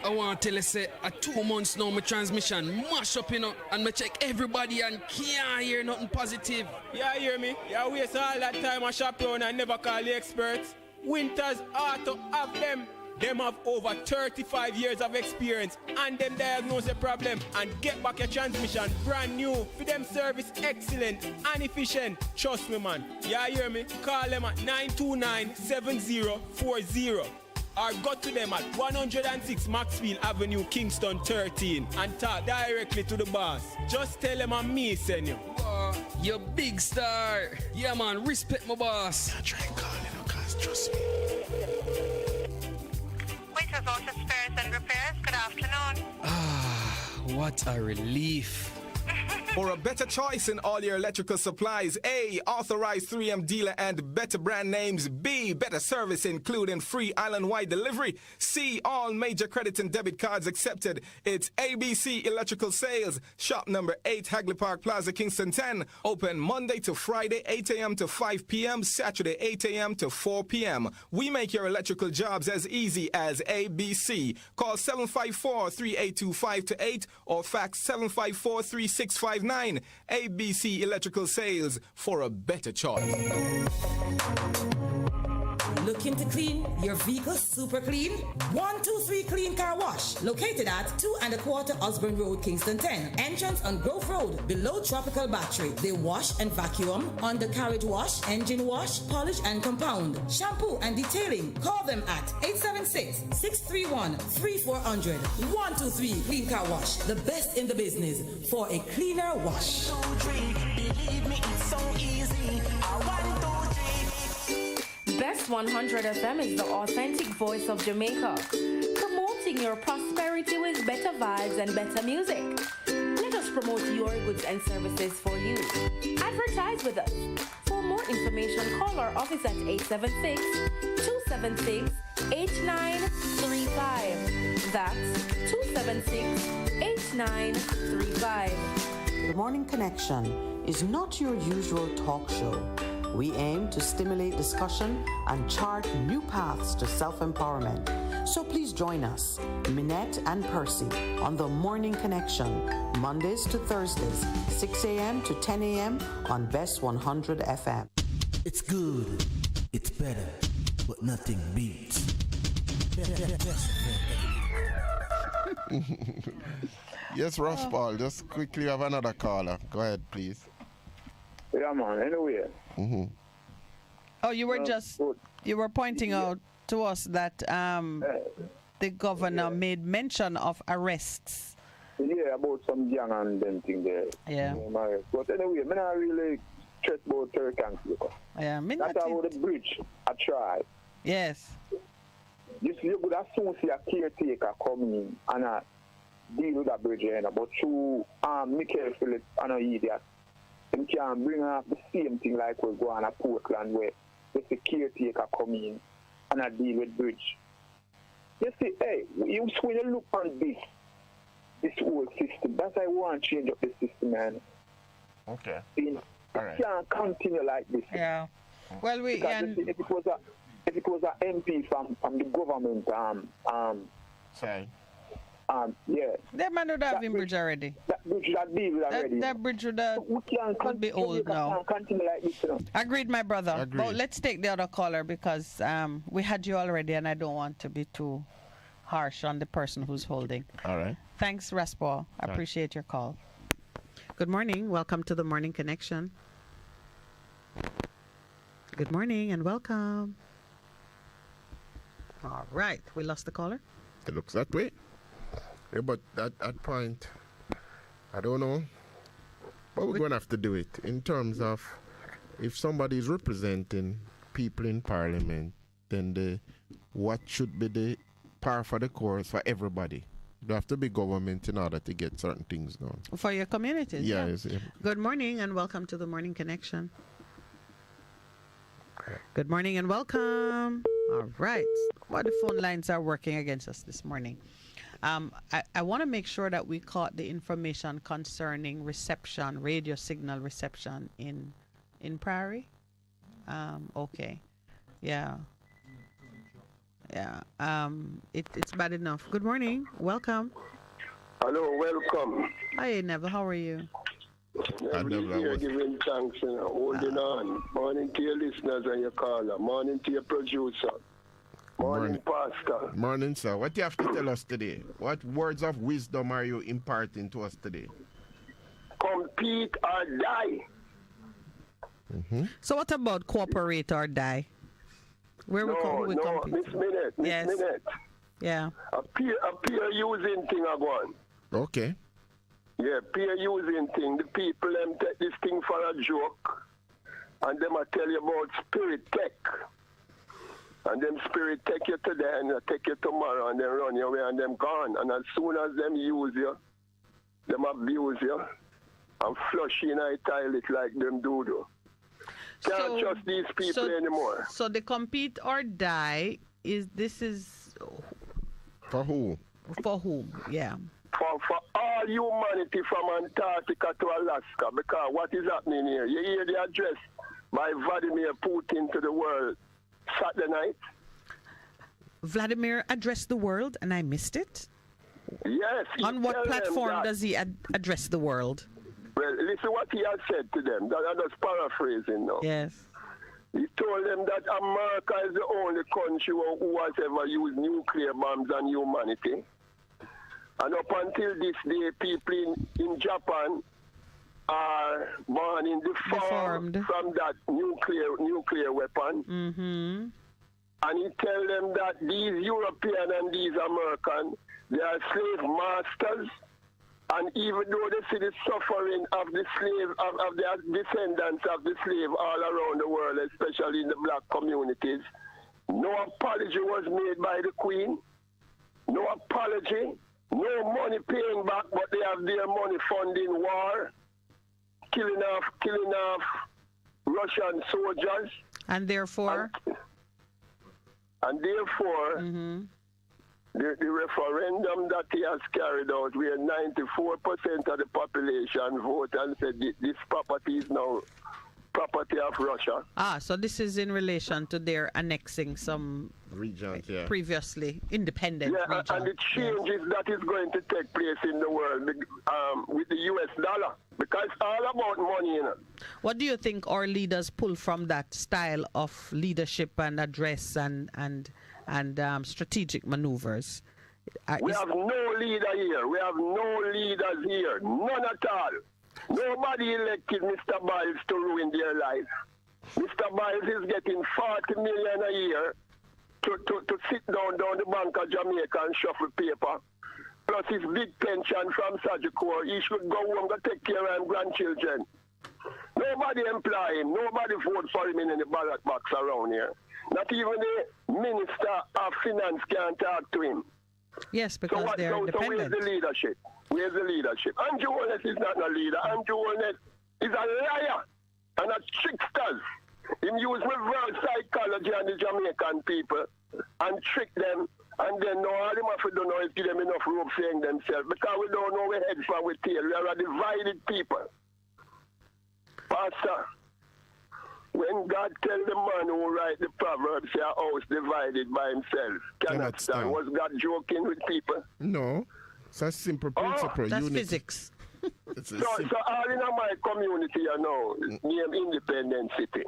I want to tell you, say, 2 months now, my transmission mash up, and me check everybody and can't hear nothing positive. Yeah, hear me? Yeah, waste all that time I shop around and never call the experts. Winters Auto have them. Them have over 35 years of experience and them diagnose the problem and get back your transmission brand new. For them service excellent and efficient. Trust me, man. Yeah, hear me? Call them at 929-7040 or go to them at 106 Maxfield Avenue, Kingston 13 and talk directly to the boss. Just tell them I'm me, send you. You big star. Yeah, man, respect my boss. I try and call cause trust me. Voiceless spares and repairs. Good afternoon. What a relief. For a better choice in all your electrical supplies, A, authorized 3M dealer and better brand names. B, better service including free island-wide delivery. C, all major credit and debit cards accepted. It's ABC Electrical Sales. Shop number 8, Hagley Park Plaza, Kingston 10. Open Monday to Friday, 8 a.m. to 5 p.m. Saturday, 8 a.m. to 4 p.m. We make your electrical jobs as easy as ABC. Call 754-382-528 or fax 754-3659. ABC Electrical Sales, for a better choice. Looking to clean your vehicle super clean? 123 Clean Car Wash, located at 2 1/4 Osborne Road, Kingston 10. Entrance on Grove Road, below Tropical Battery. They wash and vacuum, undercarriage wash, engine wash, polish and compound, shampoo and detailing. Call them at 876-631-3400. 123 Clean Car Wash, the best in the business for a cleaner wash. 1, 2, 3, believe me, it's so easy. 1, 2, 3. Bess100 FM is the authentic voice of Jamaica, promoting your prosperity with better vibes and better music. Let us promote your goods and services for you. Advertise with us. For more information, call our office at 876-276-6955 276-8935. That's 276-8935. The Morning Connection is not your usual talk show. We aim to stimulate discussion and chart new paths to self-empowerment. So please join us, Minett and Percy, on The Morning Connection, Mondays to Thursdays, 6 a.m. to 10 a.m. on Bess100 FM. It's good, it's better, but nothing beats. Yes, Ross Paul, just quickly have another caller. Go ahead, please. Yeah, man, anyway. Mm-hmm. Oh, you were pointing out to us that the governor made mention of arrests. Yeah, about some young and them thing there. Yeah. But anyway, I'm not really stressed about Turkey. Yeah, that's about the bridge. I tried. Yes. You could as soon see a caretaker coming in and deal with that bridge, but through Michael Phillips and an idiot, they can bring up the same thing like we go on a Portland where there's a caretaker come in and deal with bridge. You see, hey, when you look on this whole system, that's why I want to change up the system, man. Okay. It can't continue like this. Yeah. Well, if it was an MP from the government, sorry. Yeah. That man would have been bridge already. That bridge would have been already. That bridge would be old now. Continue like this, Agreed, my brother. Agreed. But let's take the other caller because we had you already and I don't want to be too harsh on the person who's holding. All right. Thanks, Raspaul. I appreciate your call. Good morning. Welcome to the Morning Connection. Good morning and welcome. All right. We lost the caller? It looks that way. Yeah, but at that point, I don't know. But we're going to have to do it in terms of if somebody is representing people in Parliament, then what should be the par for the course for everybody? You have to be government in order to get certain things done. For your communities. Yeah. Yeah. Good morning and welcome to the Morning Connection. Good morning and welcome. All right. Well, the phone lines are working against us this morning. I want to make sure that we caught the information concerning reception, radio signal reception in Prairie. Okay. Yeah. Yeah. It's bad enough. Good morning. Welcome. Hello, welcome. Hi, Neville. How are you? Every year giving thanks and holding on. Morning to your listeners and your caller. Morning to your producer. Morning, Pastor. Morning, sir. What do you have to tell us today? What words of wisdom are you imparting to us today? Compete or die. Mm-hmm. So what about cooperate or die? Where we compete? Miss Minett. Yes. Minett. Yeah. A peer using thing I want. Okay. Yeah, peer using thing. The people them take this thing for a joke. And them I tell you about spirit tech. And them spirit take you today and take you tomorrow and then run you away and them gone. And as soon as them use you, them abuse you and flush in a toilet like them do. Can't trust these people anymore. So the compete or die is for who? For whom? Yeah. For all humanity from Antarctica to Alaska, because what is happening here? You hear the address by Vladimir Putin to the world Saturday night? Vladimir addressed the world and I missed it? Yes. On what platform does he address the world? Well, listen what he has said to them. I'm just paraphrasing now. Yes. He told them that America is the only country who has ever used nuclear bombs on humanity. And up until this day, people in Japan are born in deformed from that nuclear weapon. Mm-hmm. And he tell them that these European and these American, they are slave masters. And even though they see the suffering of the slave, of their descendants of the slave all around the world, especially in the black communities, no apology was made by the Queen. No apology. No money paying back, but they have their money funding war, killing off Russian soldiers. And therefore? And therefore, the referendum that he has carried out, where 94% of the population vote and said this property is now property of Russia. So this is in relation to their annexing some regions, previously independent regions. And the changes that is going to take place in the world with the US dollar, because it's all about money, you know. What do you think our leaders pull from that style of leadership and address and strategic maneuvers? We have no leader here. We have no leaders here. None at all. Nobody elected Mr. Biles to ruin their life. Mr. Biles is getting 40 million a year to sit down the Bank of Jamaica and shuffle paper. Plus his big pension from Sagicor. He should go home and take care of his grandchildren. Nobody employ him. Nobody vote for him in the ballot box around here. Not even the Minister of Finance can talk to him. Yes, because they're independent. So where's the leadership? Where's the leadership? Andrew Holness is not a leader. Andrew Holness is a liar and a trickster. He used reverse psychology on the Jamaican people and trick them, and then now all them have to do now is give them enough rope saying themselves, because we don't know where head from with tail. We are a divided people. Pastor, when God tell the man who write the Proverbs, say a house divided by himself cannot stand. Was God joking with people? No. It's a simple principle. That's physics. So all in my community, you know, name Independent City.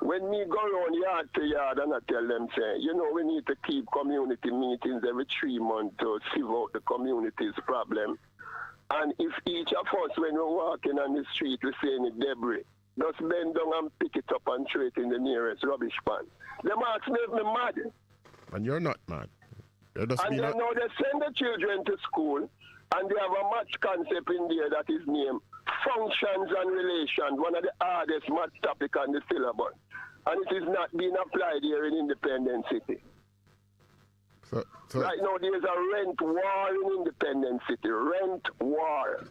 When me go around yard to yard and I tell them, say, you know, we need to keep community meetings every 3 months to sieve out the community's problem. And if each of us, when we're walking on the street, we see any debris, just bend down and pick it up and throw it in the nearest rubbish pan. Them ask me if me mad. And you're not mad. And then now they send the children to school, and they have a math concept in there that is named functions and relations, one of the hardest math topic on the syllabus. And it is not being applied here in Independent City. So right now there's a rent war in Independent City, rent war.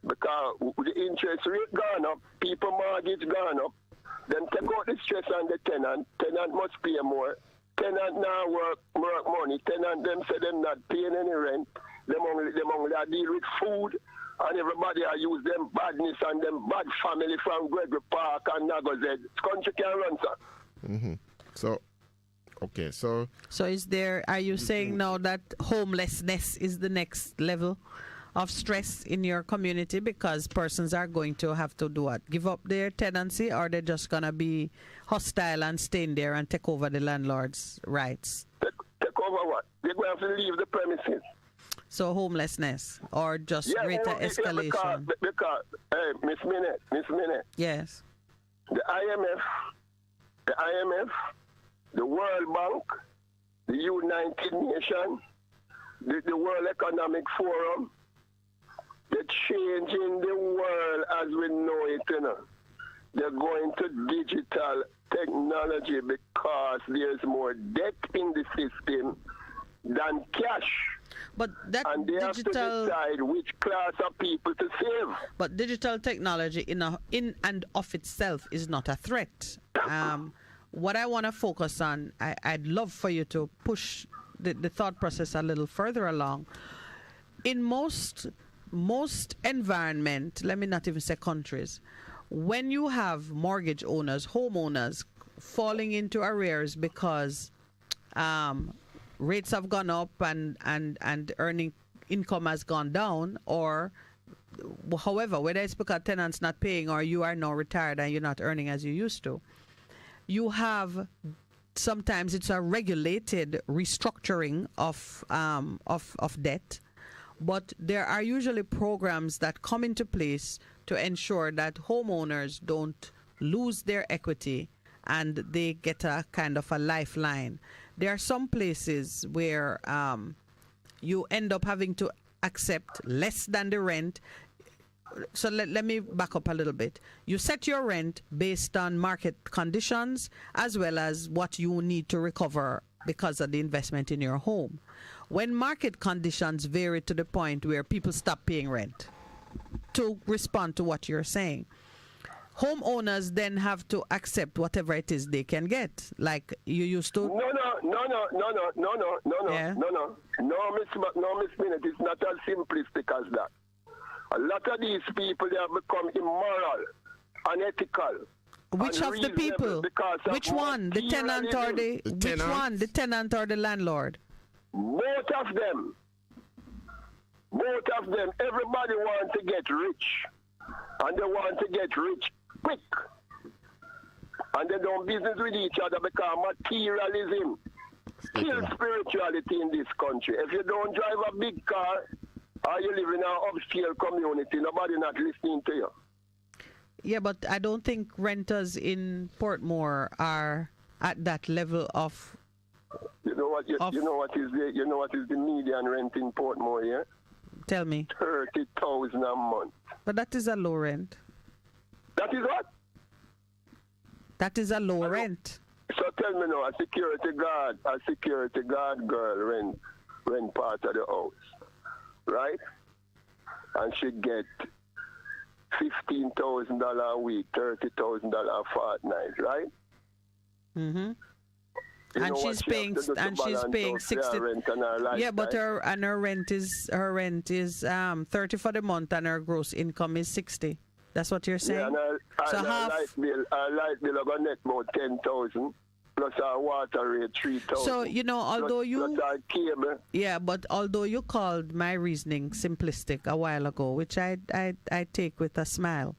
Because the interest rate gone up, people mortgage gone up, then take out the stress on the tenant must pay more. Tenant now work money. Tenant them say them not paying any rent. Them only deal with food, and everybody use them badness and them bad family from Gregory Park and Nagozed. Country can run, sir. So are you saying now that homelessness is the next level of stress in your community, because persons are going to have to do what? Give up their tenancy, or they're just going to be hostile and stay in there and take over the landlord's rights? Take over what? They're going to have to leave the premises. So homelessness or just greater escalation? Because Miss Minett. Yes. The IMF, the World Bank, the United Nations, the World Economic Forum, they're changing the world as we know it, you know. They're going to digital technology because there's more debt in the system than cash. But that and they have to decide which class of people to save. But digital technology in and of itself is not a threat. What I want to focus on, I'd love for you to push the thought process a little further along. In most environment, let me not even say countries, when you have mortgage owners, homeowners falling into arrears because rates have gone up and earning income has gone down, or however, whether it's because tenants not paying or you are now retired and you're not earning as you used to, you have sometimes it's a regulated restructuring of debt. But there are usually programs that come into place to ensure that homeowners don't lose their equity and they get a kind of a lifeline. There are some places where you end up having to accept less than the rent. So let me back up a little bit. You set your rent based on market conditions as well as what you need to recover because of the investment in your home. When market conditions vary to the point where people stop paying rent, to respond to what you're saying, homeowners then have to accept whatever it is they can get, like you used to. No, Miss Minett, it's not as simplistic as that. A lot of these people, they have become immoral, unethical. Which of the people? Which one? The tenant or the which one? The tenant or the landlord? Both of them. Both of them. Everybody wants to get rich. And they want to get rich quick. And they don't business with each other because materialism kills spirituality in this country. If you don't drive a big car or you live in an upscale community, nobody not listening to you. Yeah, but I don't think renters in Portmore are at that level of. You know what is the median rent in Portmore, yeah? Tell me. 30,000 a month. But that is a low rent. That is what? That is a low rent. So tell me now, a security guard girl rent part of the house, right? And she get $15,000 a week, $30,000 a fortnight, right? Mm-hmm. And she's paying 60. Yeah, but her rent is 30 for the month, and her gross income is 60. That's what you're saying. Yeah, and her light bill are going to net about 10,000. Plus our water rate 3,000. So although plus our cable. Yeah, but although you called my reasoning simplistic a while ago, which I take with a smile.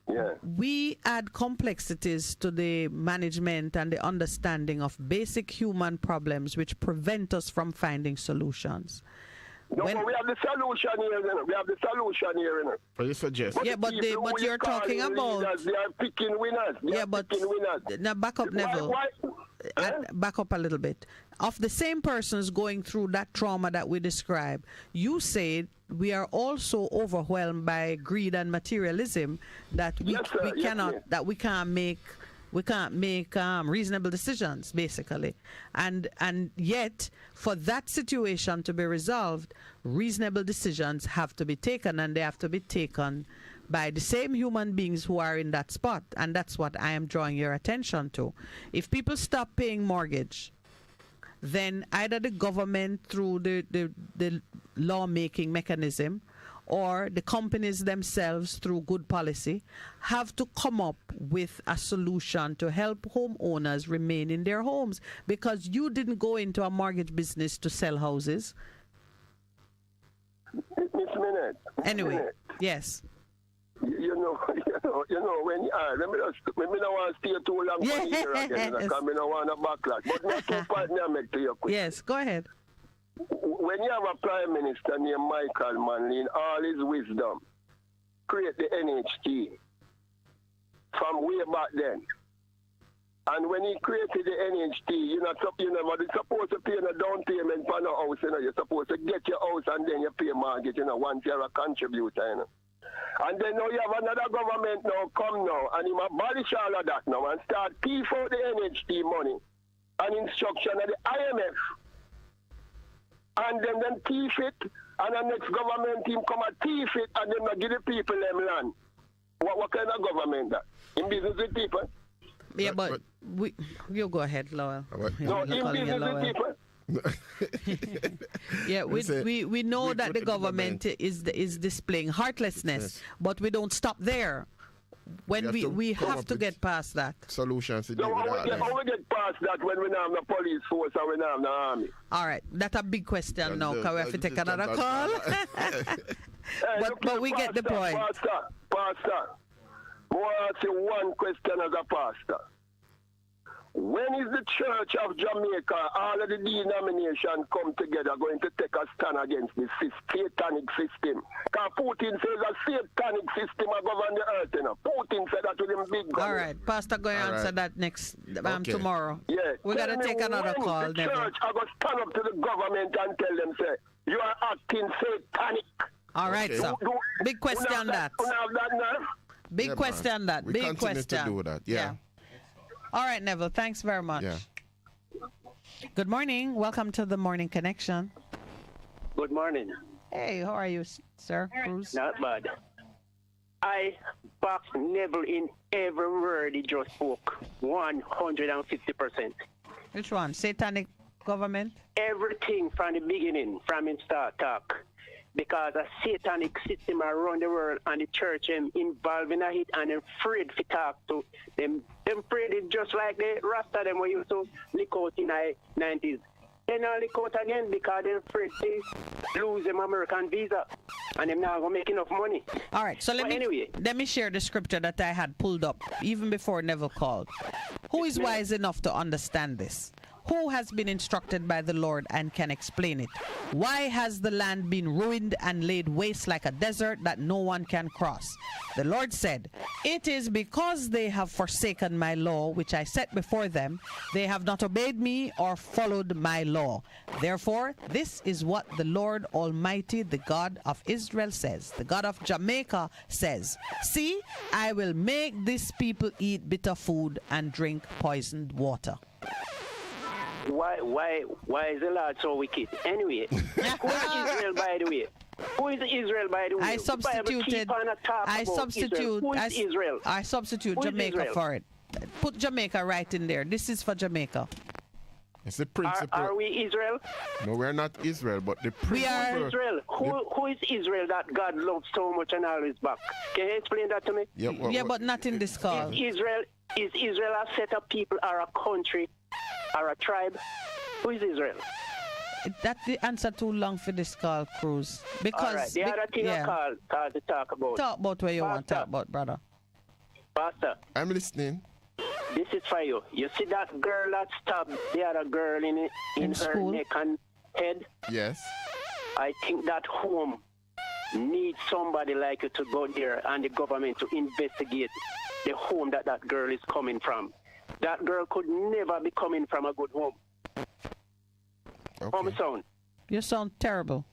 Yeah. We add complexities to the management and the understanding of basic human problems which prevent us from finding solutions. No, but we have the solution here. We have the solution here. What you suggest? Yeah, but you're talking about. Leaders, they are picking winners. Now back up, Neville. Back up a little bit. Of the same persons going through that trauma that we described, you said we are also overwhelmed by greed and materialism that we can't make reasonable decisions, basically, and yet for that situation to be resolved, reasonable decisions have to be taken, and they have to be taken by the same human beings who are in that spot, and that's what I am drawing your attention to. If people stop paying mortgage, then either the government through the lawmaking mechanism or the companies themselves through good policy have to come up with a solution to help homeowners remain in their homes, because you didn't go into a mortgage business to sell houses. Miss Minett. Anyway, yes. You know, when let me not want to stay too long for here again, because I don't want to backlash. But not too part me I make to you quick. Yes, go ahead. When you have a prime minister named Michael Manley, in all his wisdom, create the NHT from way back then. And when he created the NHT, you're supposed to pay a down payment for no house. You're supposed to get your house and then you pay mortgage. Once you're a contributor. And then now you have another government now come now, and he abolish all of that now and start pay for the NHT money and instruction of the IMF. And then thief it, and the next government team come and thief it, and then give the people them land. What kind of government that? In business with people? Yeah, but you go ahead, Lowell. No, in business with people. Yeah, we know that the government is displaying heartlessness, but we don't stop there. When we have to get past that. Solutions to deal with that. We get past that when we don't have the police force and we don't have the army. All right, that's a big question now, because we have to take another call. but we get the point. Pastor, I want to ask you one question as a pastor. When is the Church of Jamaica, all of the denominations come together, going to take a stand against this satanic system? Because Putin says a satanic system will govern the earth. Putin said that to them big guns. All right, Pastor, go and answer that next tomorrow. Yeah. We got to take another call. The church are going to stand up to the government and tell them, say, you are acting satanic. All right, sir. Big question on that. Big question on that. Big question. We continue to do that, yeah. All right, Neville, thanks very much. Yeah. Good morning. Welcome to the Morning Connection. Good morning. Hey, how are you, sir? Bruce? Not bad. I back Neville in every word he just spoke. 150%. Which one? Satanic government? Everything from the beginning, from him start talk. Because a satanic system around the world and the church involved in it and them afraid to talk to them. Them afraid it just like the Rasta them were used to lick out in the 90s. They now lick out again because they're afraid to lose them American visa. And them now going to make enough money. All right, so let me share the scripture that I had pulled up even before Neville called. Who is wise enough to understand this? Who has been instructed by the Lord and can explain it? Why has the land been ruined and laid waste like a desert that no one can cross? The Lord said, it is because they have forsaken my law, which I set before them. They have not obeyed me or followed my law. Therefore, this is what the Lord Almighty, the God of Israel says. The God of Jamaica says, see, I will make this people eat bitter food and drink poisoned water. Why is the Lord so wicked? Anyway, who is Israel, by the way? Who is Israel, by the way? I substituted Israel? I substitute Jamaica for it. Put Jamaica right in there. This is for Jamaica. It's the principle. Are we Israel? No, we're not Israel, but the principle. We are Israel. Who is Israel that God loves so much and always back? Can you explain that to me? Yeah, but not in this call. Is Israel a set of people or a country or a tribe? Who is Israel? That's the answer too long for this call, Cruz. Because all right, the other thing I call to talk about. Talk about what you want to talk about, brother. Pastor. I'm listening. This is for you. You see that girl that stabbed the other girl in her school? neck and head? Yes. I think that home needs somebody like you to go there and the government to investigate the home that girl is coming from. That girl could never be coming from a good home. Okay. How me sound? You sound terrible.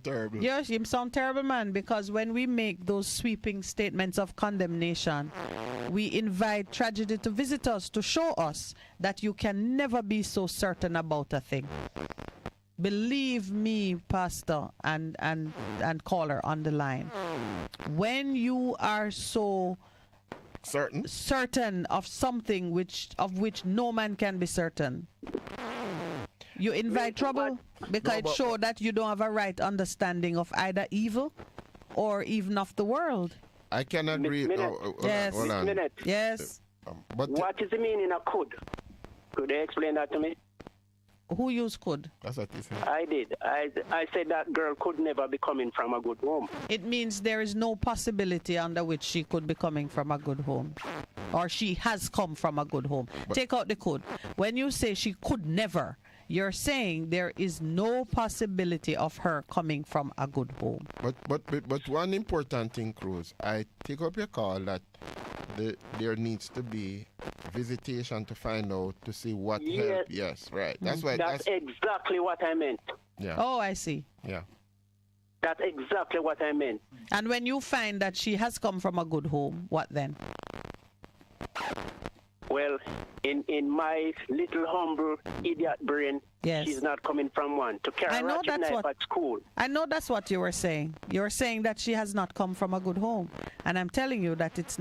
Terrible. Yes, you sound terrible, man, because when we make those sweeping statements of condemnation, we invite tragedy to visit us, to show us that you can never be so certain about a thing. Believe me, Pastor and caller on the line, when you are so certain of something of which no man can be certain, you invite trouble because it shows that you don't have a right understanding of either evil or even of the world. I can agree. Yes. Hold on. Minett. Yes. But what is the meaning of could? Could they explain that to me? Who used could? That's what he said. I did. I said that girl could never be coming from a good home. It means there is no possibility under which she could be coming from a good home. Or she has come from a good home. Take out the could. When you say she could never, you're saying there is no possibility of her coming from a good home. But one important thing, Cruz, I take up your call that there needs to be visitation to find out, to see what help. Yes, right. That's why. That's exactly what I meant. Yeah. Oh, I see. Yeah. That's exactly what I meant. And when you find that she has come from a good home, what then? Well, in my little humble idiot brain, she's not coming from one. To carry a ratchet knife at school. I know that's what you were saying. You were saying that she has not come from a good home. And I'm telling you that it's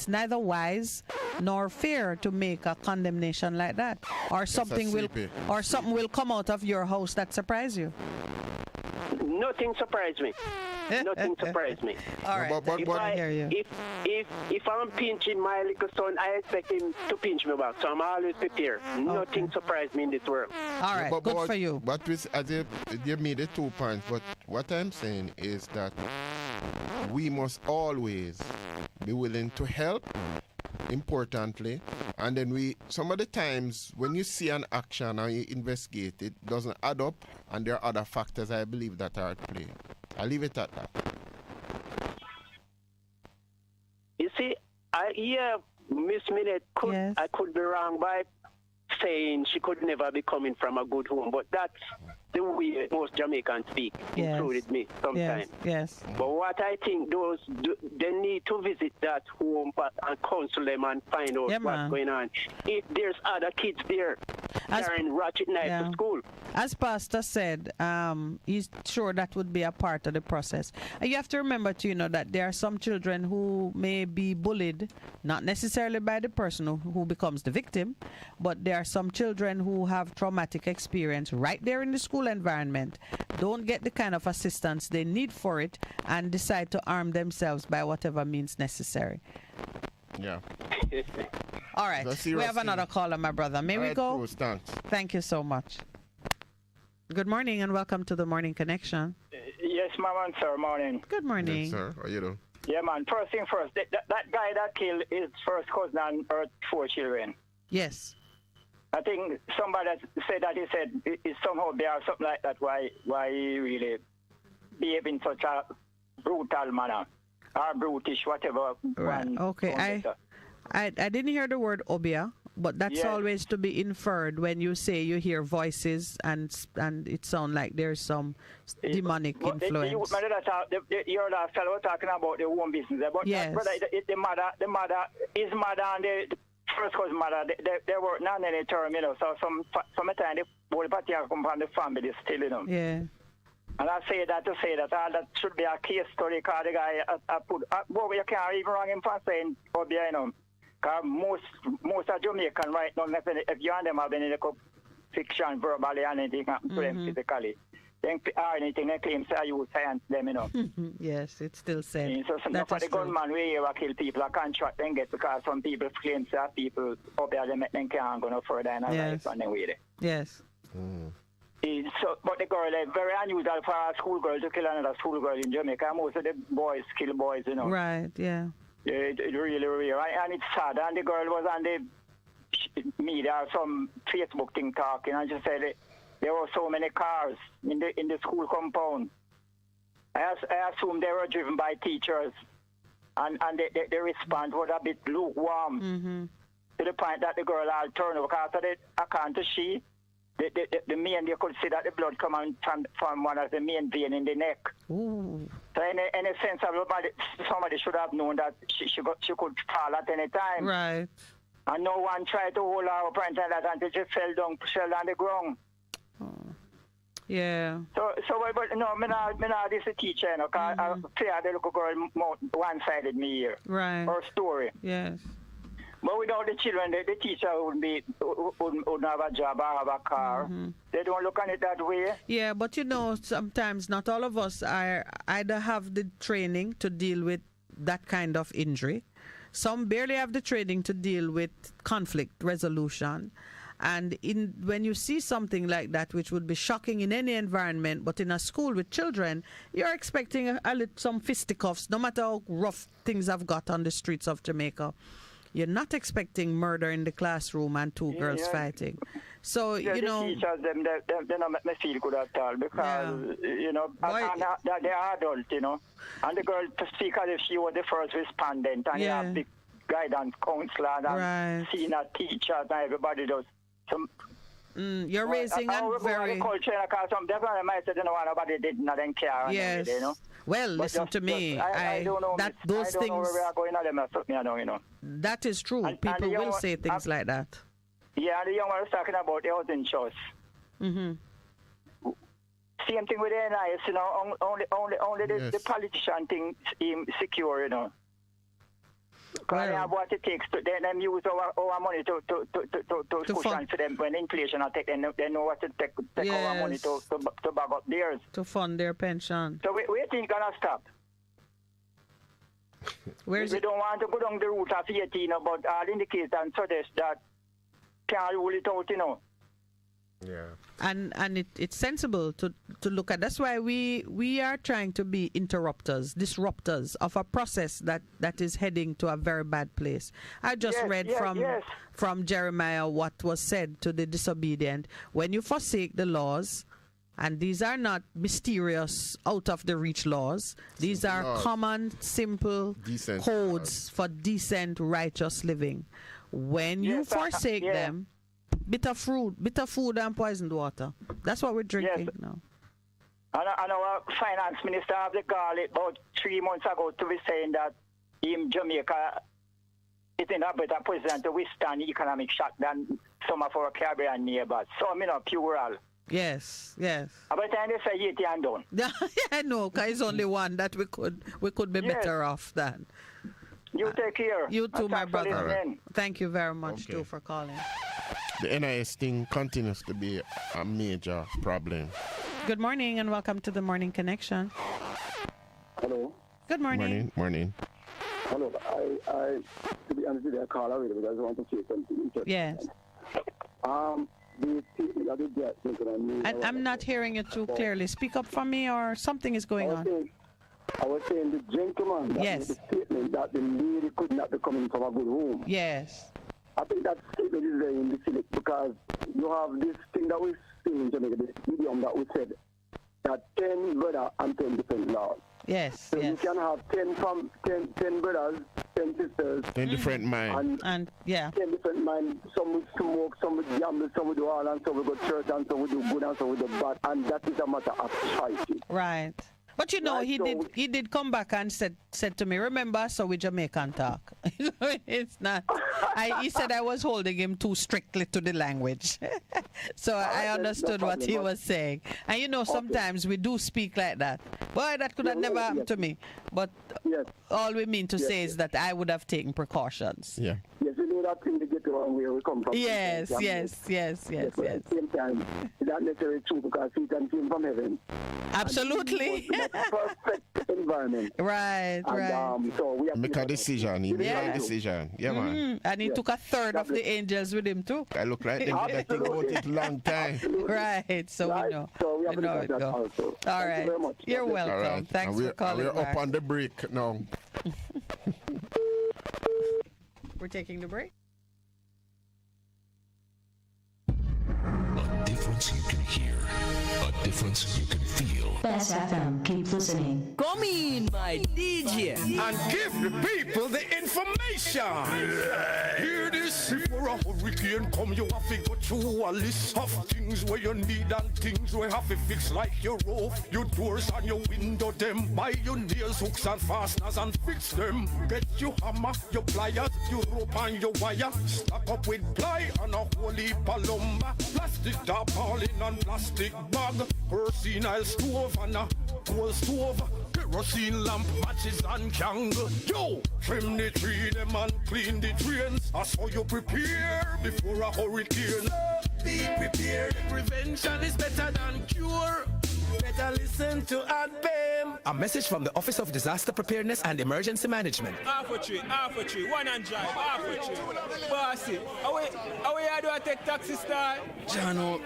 neither wise nor fair to make a condemnation like that. Or something will come out of your house that surprise you. Nothing surprised me. Nothing surprised me. All right. I hear you. If I'm pinching my little son, I expect him to pinch me back. So I'm always prepared. Nothing surprised me in this world. All right. Good for you. But you made the 2 points. But what I'm saying is that we must always be willing to help, importantly, and then some of the times when you see an action and you investigate, it doesn't add up, and there are other factors I believe that are at play. I'll leave it at that. You see, Miss Minett, I could be wrong by saying she could never be coming from a good home, but that's the way most Jamaicans speak, included me sometimes. Yes. But what I think they need to visit that home and counsel them and find out what's going on. If there's other kids there carrying ratchet knives to school. as Pastor said, he's sure that would be a part of the process. And you have to remember too, that there are some children who may be bullied, not necessarily by the person who becomes the victim, but there are some children who have traumatic experience right there in the school environment, don't get the kind of assistance they need for it, and decide to arm themselves by whatever means necessary. Yeah. All right. We have another caller, my brother. May we go? Bruce, thanks. Thank you so much. Good morning and welcome to the Morning Connection. Yes, ma'am, sir. Morning. Good morning. Yes, sir. How you doing? Yeah, man. First thing first, that guy that killed his first cousin and her 4 children. Yes. I think somebody said that he said it's somehow there or something like that. Why he really behave in such a brutal manner or brutish, whatever. Right. Okay. I didn't hear the word obia, but that's always to be inferred when you say you hear voices and it sounds like there's some demonic influence. You're that fellow talking about the home business, but yes. Brother, his mother, and the first cousin mother, they were not any term, so sometimes the whole party come from the family still, Yeah. And I say that to say that that should be a case study, because the guy well, you can't even wrong him for saying obia, because most of Jamaican right now, if you and them have any fiction, verbally, and anything happen to them physically, then anything they claim say you science them, Yes, it's still said. So that for the gunman we kill people, a contract then get, because some people claim say people up there they can't go no further in life and then wait. Yes. So, but the girl is very unusual for a schoolgirl to kill another schoolgirl in Jamaica. Most of the boys kill boys, Right, yeah. It's really rare, and it's sad. And the girl was on the media, some Facebook thing talking, and she said there were so many cars in the school compound. I assume they were driven by teachers, and the response was a bit lukewarm, to the point that the girl had turned over, because according to she, the main, you could see that the blood coming from one of the main vein in the neck. Ooh. So in a sense, somebody should have known that she could fall at any time. Right. And no one tried to hold her up and that until she fell on the ground. Oh. Yeah. So but no, me not this a teacher, because I fear the little girl one-sided me here. Right. Her story. Yes. But without the children, the teacher wouldn't have a job or have a car. They don't look at it that way. Yeah, but sometimes not all of us either have the training to deal with that kind of injury. Some barely have the training to deal with conflict resolution. And when you see something like that, which would be shocking in any environment, but in a school with children, you're expecting some fisticuffs, no matter how rough things have got on the streets of Jamaica. You're not expecting murder in the classroom and two girls fighting. So, the teachers, they don't make me feel good at all, because, they're adults, And the girl, to speak as if she was the first respondent, and you have the guidance counselor and senior teachers, and everybody does. You're raising a very... culture, because some definitely might say, nobody did nothing care. Yes. Well, listen to me. I don't know. Those things. I don't know where we are going at them, That is true. People will say things like that. Yeah, the young one was talking about the housing trust. Same thing with the NIS, only the politician thing secure, Because they have what it takes to them use our money to push on to them when inflation attack. They know what to take our money to back up theirs. To fund their pension. So we think gonna stop. We don't want to go down the route of 18, but all indicators and suggest that can't rule it out, Yeah. And it's sensible to look at. That's why we are trying to be disruptors of a process that is heading to a very bad place. I just read from Jeremiah what was said to the disobedient. When you forsake the laws, and these are not mysterious, out of the reach laws. These are common, simple decent codes for decent, righteous living. When you forsake them, bitter food and poisoned water. That's what we're drinking now. And our finance minister have the call about 3 months ago to be saying that in Jamaica is in a better position to withstand economic shock than some of our Caribbean neighbors. So, plural. Yes, yes. By the time they say it, and done. Yeah, I know, because it's only one that we could be better off than. You take care. You too, my brother. Listening. Thank you very much, too, for calling. The NIS thing continues to be a major problem. Good morning and welcome to the Morning Connection. Hello. Good morning. Morning. Hello. I to be honest with you, I call already because I want to say something interesting. Yes. I'm not hearing you too clearly. Speak up for me, or something is going on. I was saying the gentleman that made the statement that the lady could not be coming from a good home. Yes. I think that statement is very imbecilic because you have this thing that we say in Jamaica, this idiom that we said, that 10 brothers and 10 different laws. Yes. So you can have 10 brothers, 10 sisters. 10 different minds. And 10 different minds. Some would smoke, some would gamble, some would do all, and some would go to church, and some would do good, and some would do bad. And that is a matter of choice. Right. But you know, he did come back and said to me, remember, so we Jamaican talk. It's not. He said I was holding him too strictly to the language. So I understood what he was saying. And you know, sometimes we do speak like that. Boy, that could have never happened to me. But all we mean to say is that I would have taken precautions. Yeah. Yes, you know that thing to get around where we come from. Yes. But at the same time, it's not necessarily true because Satan came from heaven. Absolutely. Perfect environment. Right. So we have make a decision. He made a decision. Yeah, man. And he took a third of the angels with him too. I look like them did that thing about it long time. Right. So we know. So we know how it goes. All right. You're welcome. All right. Thanks for calling. We're up on the break now. We're taking the break. A difference you can hear. A difference you can feel. Bess FM, keep listening. Come in, my DJ. And give the people the information. Hear this, before a hurricane come, you have to go through a list of things where you need and things where have to fix, like your roof, your doors and your window them. Buy your nails, hooks and fasteners and fix them. Get your hammer, your pliers, your rope and your wire. Stock up with ply and a whole heap of lumber. Plastic tarpaulin and plastic bag. Percival stove and a coal stove. Kerosene lamp, matches and candle. Yo, trim the tree them and clean the drains. That's how you prepare before a hurricane. Be prepared. Prevention is better than cure. Better listen to ADBEM. A message from the Office of Disaster Preparedness and Emergency Management. Half a tree, one and drive, half a tree. Bossy, away I do I take taxi style? Jano,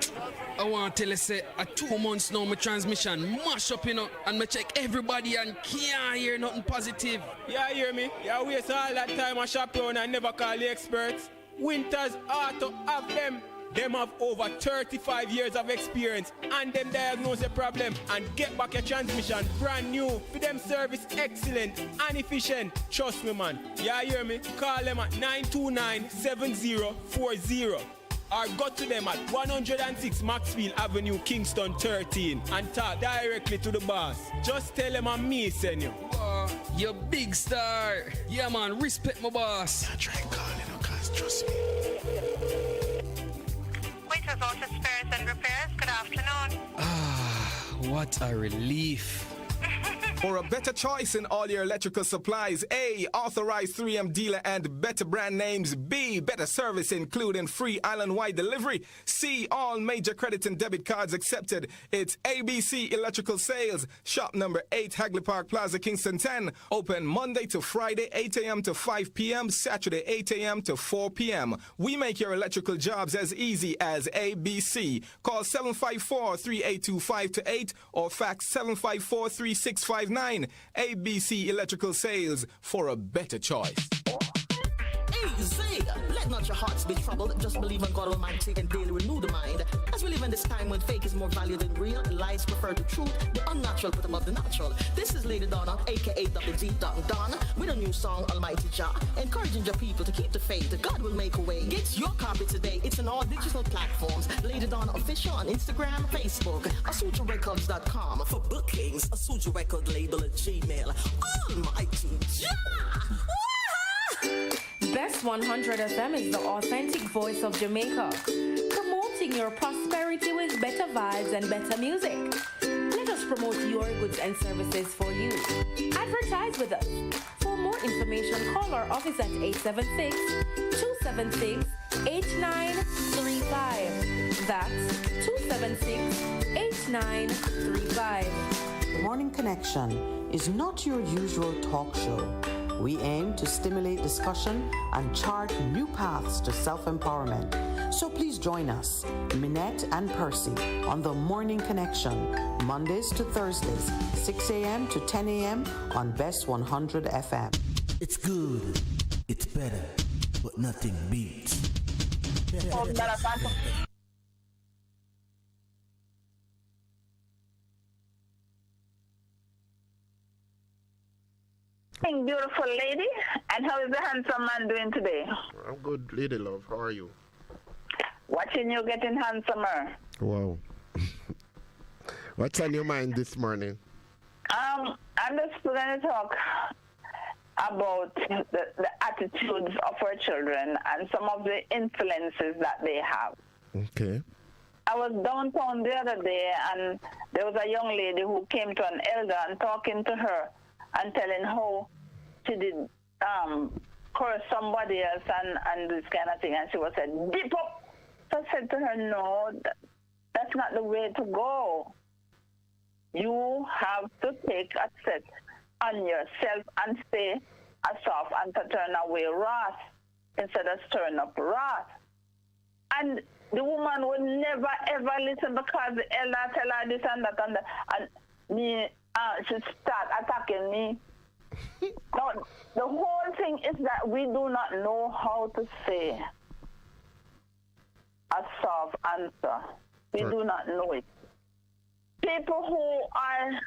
I want to tell you, say, 2 months now my transmission mash up, and me check everybody and can't hear nothing positive. Yeah, hear me? Yeah, waste all that time I shop around and never call the experts. Winters Auto have them. Them have over 35 years of experience and them diagnose the problem and get back your transmission brand new. For them service excellent and efficient. Trust me, man. Yeah, hear me? Call them at 929-7040 or go to them at 106 Maxfield Avenue, Kingston 13 and talk directly to the boss. Just tell them I'm me, send you. You big star. Yeah, man, respect my boss. I try calling her, cause trust me. Winters Auto Spares and Repairs, good afternoon. What a relief. For a better choice in all your electrical supplies, A, authorized 3M dealer and better brand names. B, better service including free island-wide delivery. C, all major credit and debit cards accepted. It's ABC Electrical Sales. Shop number 8, Hagley Park Plaza, Kingston 10. Open Monday to Friday, 8 a.m. to 5 p.m. Saturday, 8 a.m. to 4 p.m. We make your electrical jobs as easy as ABC. Call 754-382-528 or fax 754-3659. ABC Electrical Sales, for a better choice. Easy. Let not your hearts be troubled. Just believe in God Almighty and daily renew the mind. As we live in this time when fake is more valued than real, and lies prefer the truth, the unnatural put above the natural. This is Lady Donna, aka WD Don, with a new song, Almighty Jah, encouraging your people to keep the faith. God will make a way. Get your copy today. It's on all digital platforms. Lady Donna Official on Instagram, Facebook, AsujaRecords.com. For bookings, Asuja Record label at Gmail. Almighty Jah! Bess100 FM is the authentic voice of Jamaica, promoting your prosperity with better vibes and better music. Let us promote your goods and services for you. Advertise with us. For more information, call our office at 876-276-8935. That's 276-8935. The Morning Connection is not your usual talk show. We aim to stimulate discussion and chart new paths to self-empowerment. So please join us, Minett and Percy, on The Morning Connection, Mondays to Thursdays, 6 a.m. to 10 a.m. on Bess100 FM. It's good, it's better, but nothing beats. Beautiful lady, and how is the handsome man doing today? I'm good, lady love. How are you? Watching you getting handsomer. Wow. What's on your mind this morning? I'm just going to talk about the attitudes of our children and some of the influences that they have. Okay. I was downtown the other day, and there was a young lady who came to an elder and talking to her and telling how she did curse somebody else and this kind of thing. And she was said, dip up. So I said to her, no, that's not the way to go. You have to take a set on yourself and stay soft and to turn away wrath instead of stirring up wrath. And the woman would never ever listen because the elder tell her this and that and me she start attacking me. Now, the whole thing is that we do not know how to say a soft answer. We do not know it. People who are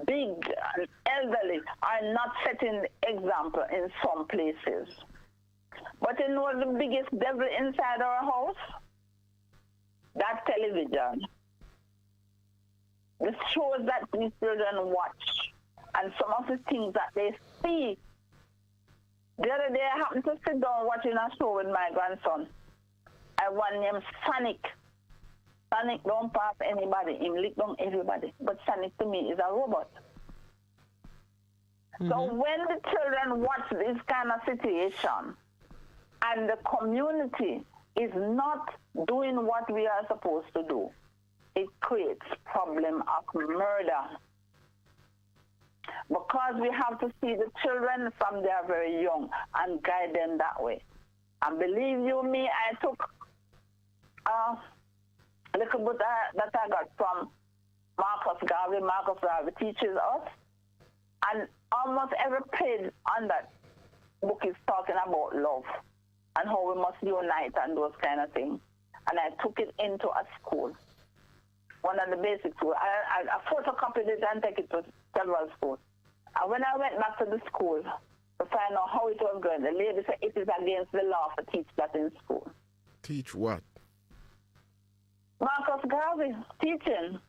big and elderly are not setting the example in some places. But you know the biggest devil inside our house? That television. The shows that these children watch and some of the things that they see. The other day I happened to sit down watching a show with my grandson. I one named Sonic. Sonic don't pass anybody, him lick down everybody. But Sonic to me is a robot. So when the children watch this kind of situation and the community is not doing what we are supposed to do, it creates problem of murder. Because we have to see the children from they are very young and guide them that way. And believe you me, I took a little bit that I got from Marcus Garvey. Marcus Garvey teaches us. And almost every page on that book is talking about love and how we must unite and those kind of things. And I took it into a school, one of the basic schools. I photocopied it and take it to several schools. And when I went back to the school to find out how it was going, the lady said it is against the law to teach that in school. Teach what? Marcus Garvey, teaching.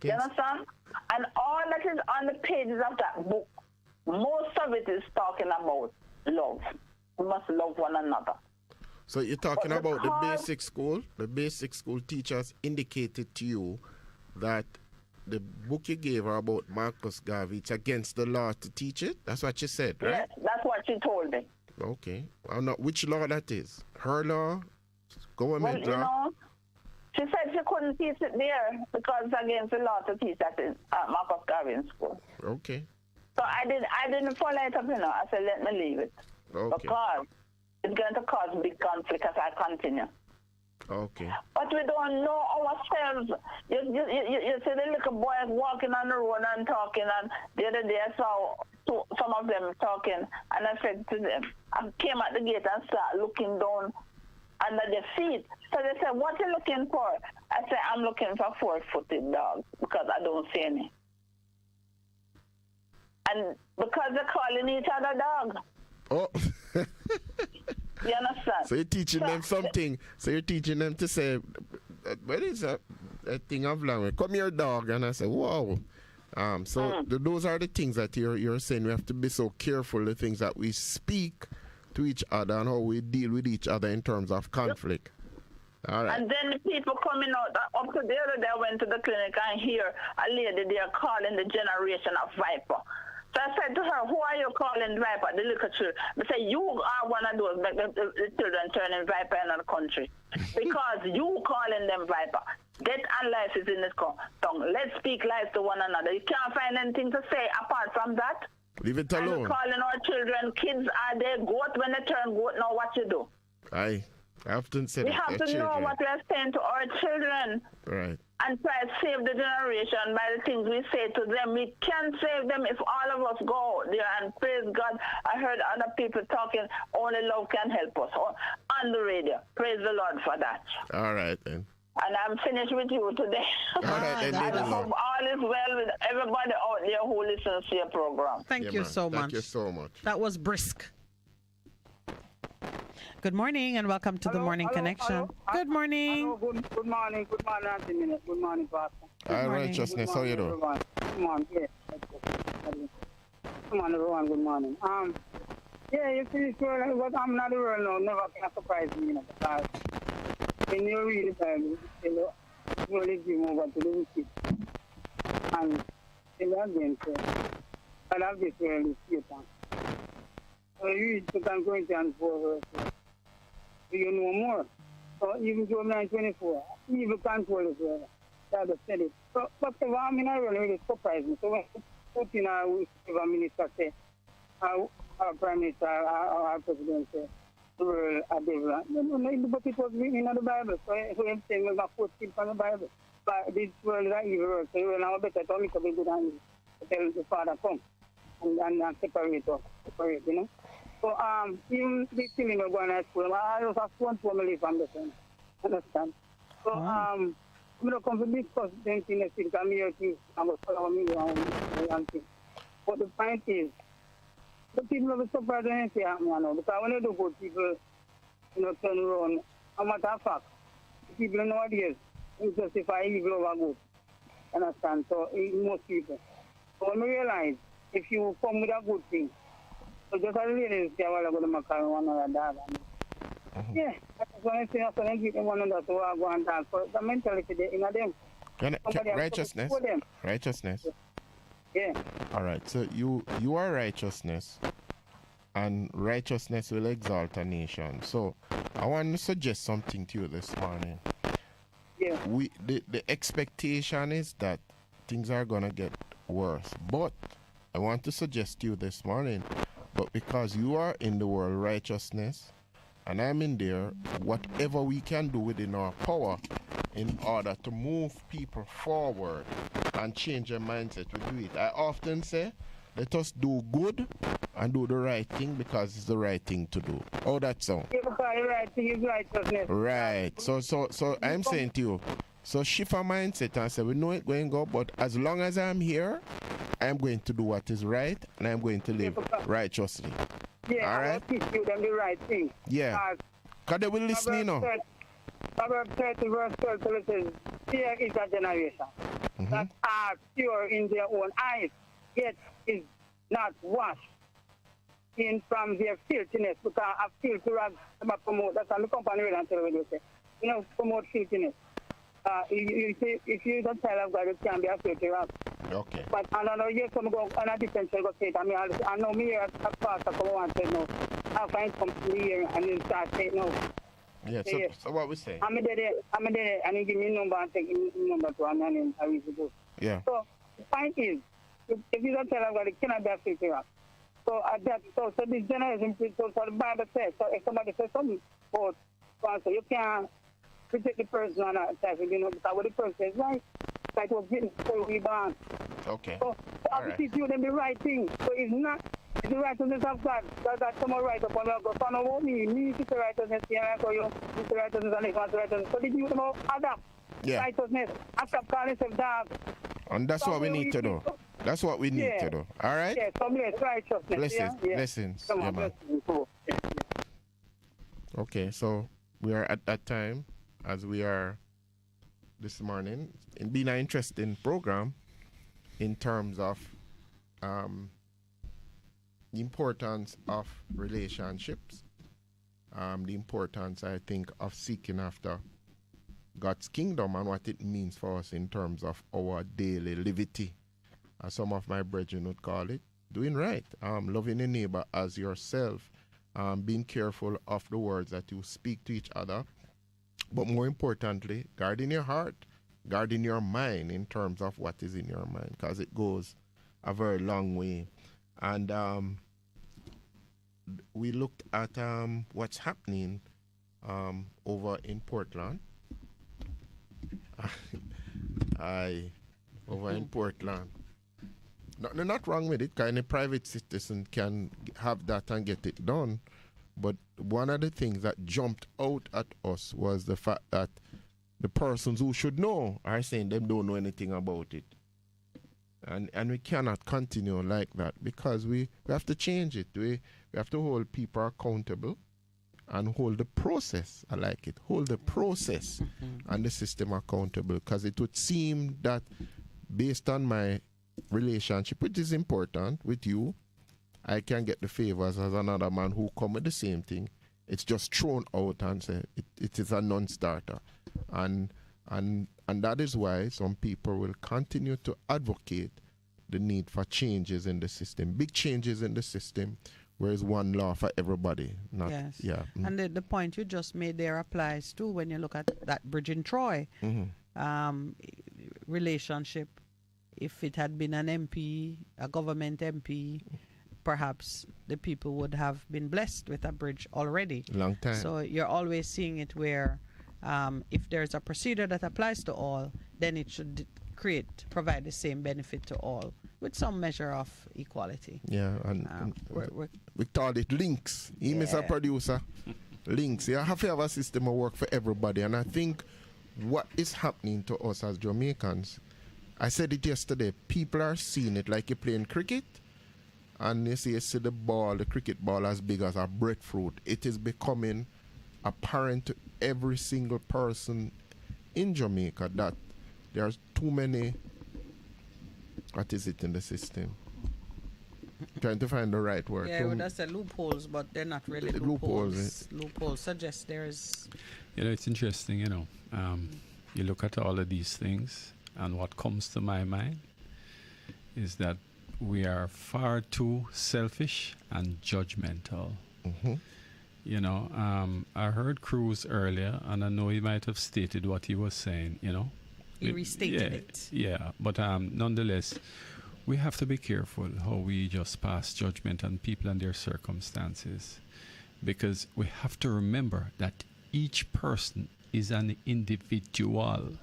You understand? And all that is on the pages of that book, most of it is talking about love. We must love one another. So you're talking about the basic school? The basic school teachers indicated to you that the book you gave her about Marcus Garvey, it's against the law to teach it? That's what she said, right? Yes, that's what she told me. Okay. I know which law that is. Her law? Government law? You know, she said she couldn't teach it there because it's against the law to teach that in Marcus Garvey in school. Okay. So I didn't follow it up, you know. I said, let me leave it. Okay. Because it's going to cause big conflict as I continue. Okay. But we don't know ourselves. You see the little boys walking on the road and talking, and the other day I saw some of them talking, and I said to them, I came at the gate and started looking down under their feet. So they said, what are you looking for? I said, I'm looking for 4-footed dogs because I don't see any. And because they're calling each other dog. Oh. You understand? So you're teaching them something. So you're teaching them to say, what is that thing of language? Come here, dog. And I say, whoa. Those are the things that you're saying. We have to be so careful, the things that we speak to each other and how we deal with each other in terms of conflict. All right. And then the people coming out, up to the other day I went to the clinic and hear a lady there calling the generation of Viper. So I said to her, who are you calling Viper? The little children. I say, you are one of those, the children turning Viper in the country. Because you calling them Viper. Death and life is in this tongue. Let's speak life to one another. You can't find anything to say apart from that. Leave it alone. And calling our children kids, are they goat when they turn goat? Now what you do? I often say we have to know what we are saying to our children. Right. And try to save the generation by the things we say to them. We can save them if all of us go there and praise God. I heard other people talking, only love can help us on the radio. Praise the Lord for that. All right, then. And I'm finished with you today. All right, then. I hope all is well with everybody out there who listens to your program. Thank you so much. Thank you so much. That was brisk. Good morning and welcome to the Morning Connection. Good morning. Good morning, Auntie Minett. Good morning, Pastor. All right, Righteousness, how you doing? Good morning, yeah. Come on, everyone, good morning. Yeah, you see, what I'm not the world now, never can surprise me, because when you read the Bible, you only give over to the wicked. And you again say, I love this world is Satan. So you read 2 Corinthians 4 verse. You know more. So even Job 9:24, evil control is well. That is said it. So, but the one I really surprised me. So when Putin, our minister, say, our prime minister, our president, say, the world are developed. But it was written in the Bible. So him saying we got 14 from the Bible. But this world is an evil world. So you will now better tell me to be good and tell the Father come and separate us, you know. So, even the children are going to school. I just have one for me from the same. Understand? So, I'm going to come to discuss them things next week. I'm here to follow me and things. But the point is, the people will be surprised when they say, because when they do good, people, turn around. A matter of fact, people nowadays justify evil over good. Understand? So, most people. So, when we realize, if you come with a good thing, so just as ladies say, well, I'm going to carry one another dog. Yeah, that's when I say, so they give them one another, so I go and dance. So the mentality they in them. Righteousness. Righteousness. Yeah. All right. So you are righteousness, and righteousness will exalt a nation. So I want to suggest something to you this morning. Yeah. The expectation is that things are gonna get worse, but I want to suggest to you this morning. But because you are in the world righteousness, and I'm in there, whatever we can do within our power in order to move people forward and change their mindset, we do it. I often say, let us do good and do the right thing because it's the right thing to do. Oh, that sound? Yeah, because the right thing is righteousness. Right. So I'm saying to you, so shift our mindset and say, we know it's going to go, but as long as I'm here, I'm going to do what is right, and I'm going to live righteously. Yeah, all right? I'll teach you them the right thing. Yeah. Because they will listen, you know. Proverbs 30 verse 12 says, fear is a generation that are pure in their own eyes, yet is not washed in from their filthiness, because a filthy rag promote. That's on the company and tell you say, promote filthiness. If you don't tell of God, you can't be a filthy rag. Okay. But I don't know, you come go on a different go say it. I know me here as pastor come on and say no. I find something here and then start saying no. Yeah, so what we say? I'm there and he give me number and take number to and then I will go. Yeah. So the point is, if you don't tell of God, it cannot be a filthy rag. So this generation, so the Bible says, so if somebody says something about sponsor, you can't protect the person on that type of, because what the person is right. Like was written before we born. Okay. So obviously you them the right thing. So it's the righteousness of God. God someone right upon your God. So no me is the righteousness here, so you the righteousness and the righteousness. So did you know adapt righteousness and stop calling yourself dog. And that's what we need to do. That's what we need to do. All right? Yeah, so bless righteousness. Blessings. Come on, blessings. Okay, so we are at that time as we are this morning. It's been an interesting program. in terms of the importance of relationships, the importance, I think, of seeking after God's kingdom and what it means for us in terms of our daily livity, as some of my brethren would call it, doing right, loving a neighbor as yourself, being careful of the words that you speak to each other, but more importantly, guarding your heart, guarding your mind in terms of what is in your mind, because it goes a very long way. And we looked at what's happening over in Portland. Over in Portland. No, not wrong with it, because any private citizen can have that and get it done. But one of the things that jumped out at us was the fact that the persons who should know are saying they don't know anything about it. And we cannot continue like that, because we have to change it. We have to hold people accountable and hold the process, I like it, hold the process and the system accountable, because it would seem that based on my relationship, which is important with you, I can get the favors as another man who come with the same thing. It's just thrown out and say it is a non-starter. And that is why some people will continue to advocate the need for changes in the system, big changes in the system, where it's one law for everybody. Not, yes. Yeah. And the point you just made there applies too when you look at that bridge in Troy relationship. If it had been an MP, a government MP, perhaps the people would have been blessed with a bridge already. Long time. So you're always seeing it where if there's a procedure that applies to all, then it should provide the same benefit to all with some measure of equality. Yeah, and we call it links. He is a producer. Links. You have to have a system of work for everybody. And I think what is happening to us as Jamaicans, I said it yesterday, people are seeing it like you're playing cricket, and you see the ball, the cricket ball as big as a breadfruit. It is becoming apparent to every single person in Jamaica that there's too many, what is it in the system? Trying to find the right word. Yeah, well, that's loopholes, but they're not really loopholes. Loopholes suggest there's... It's interesting, you look at all of these things, and what comes to my mind is that we are far too selfish and judgmental. I heard Cruz earlier, and I know he might have stated what he was saying, He restated it. Yeah, but nonetheless, we have to be careful how we just pass judgment on people and their circumstances, because we have to remember that each person is an individual.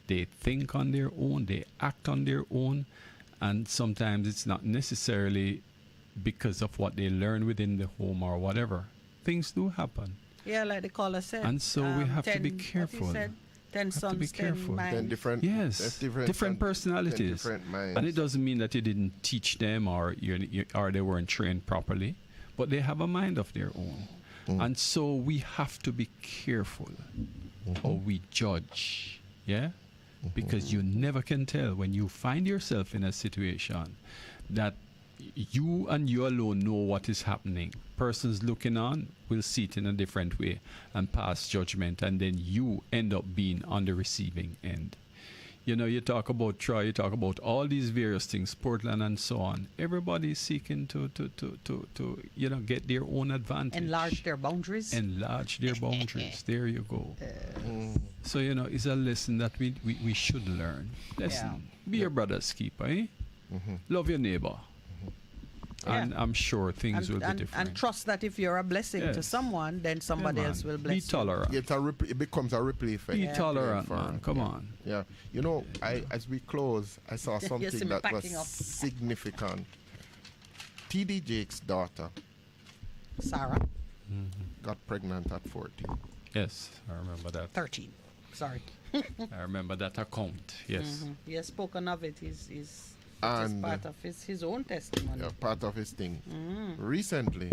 They think on their own, they act on their own, and sometimes it's not necessarily because of what they learn within the home or whatever. Things do happen. Yeah, like the caller said. And so we have to be careful. 10 sons, 10 minds. 10 different, different personalities. 10 different minds. And it doesn't mean that you didn't teach them or they weren't trained properly, but they have a mind of their own. And so we have to be careful how we judge, because you never can tell when you find yourself in a situation that you and you alone know what is happening. Persons looking on will see it in a different way and pass judgment, and then you end up being on the receiving end. You talk about Troy, you talk about all these various things, Portland and so on. Everybody is seeking to get their own advantage. Enlarge their boundaries. There you go. So, it's a lesson that we should learn. Listen, be your brother's keeper, eh? Love your neighbor. And I'm sure things will be different. And trust that if you're a blessing to someone, then somebody else will bless you. Be tolerant. It becomes a ripple effect. Be tolerant, man. Come on. Yeah. As we close, I saw something that was significant. T.D. Jake's daughter, Sarah, got pregnant at 14. Yes, I remember that. 13. Sorry. I remember that account. Yes. He has spoken of it. It's part of his own testimony. Yeah, part of his thing. Recently,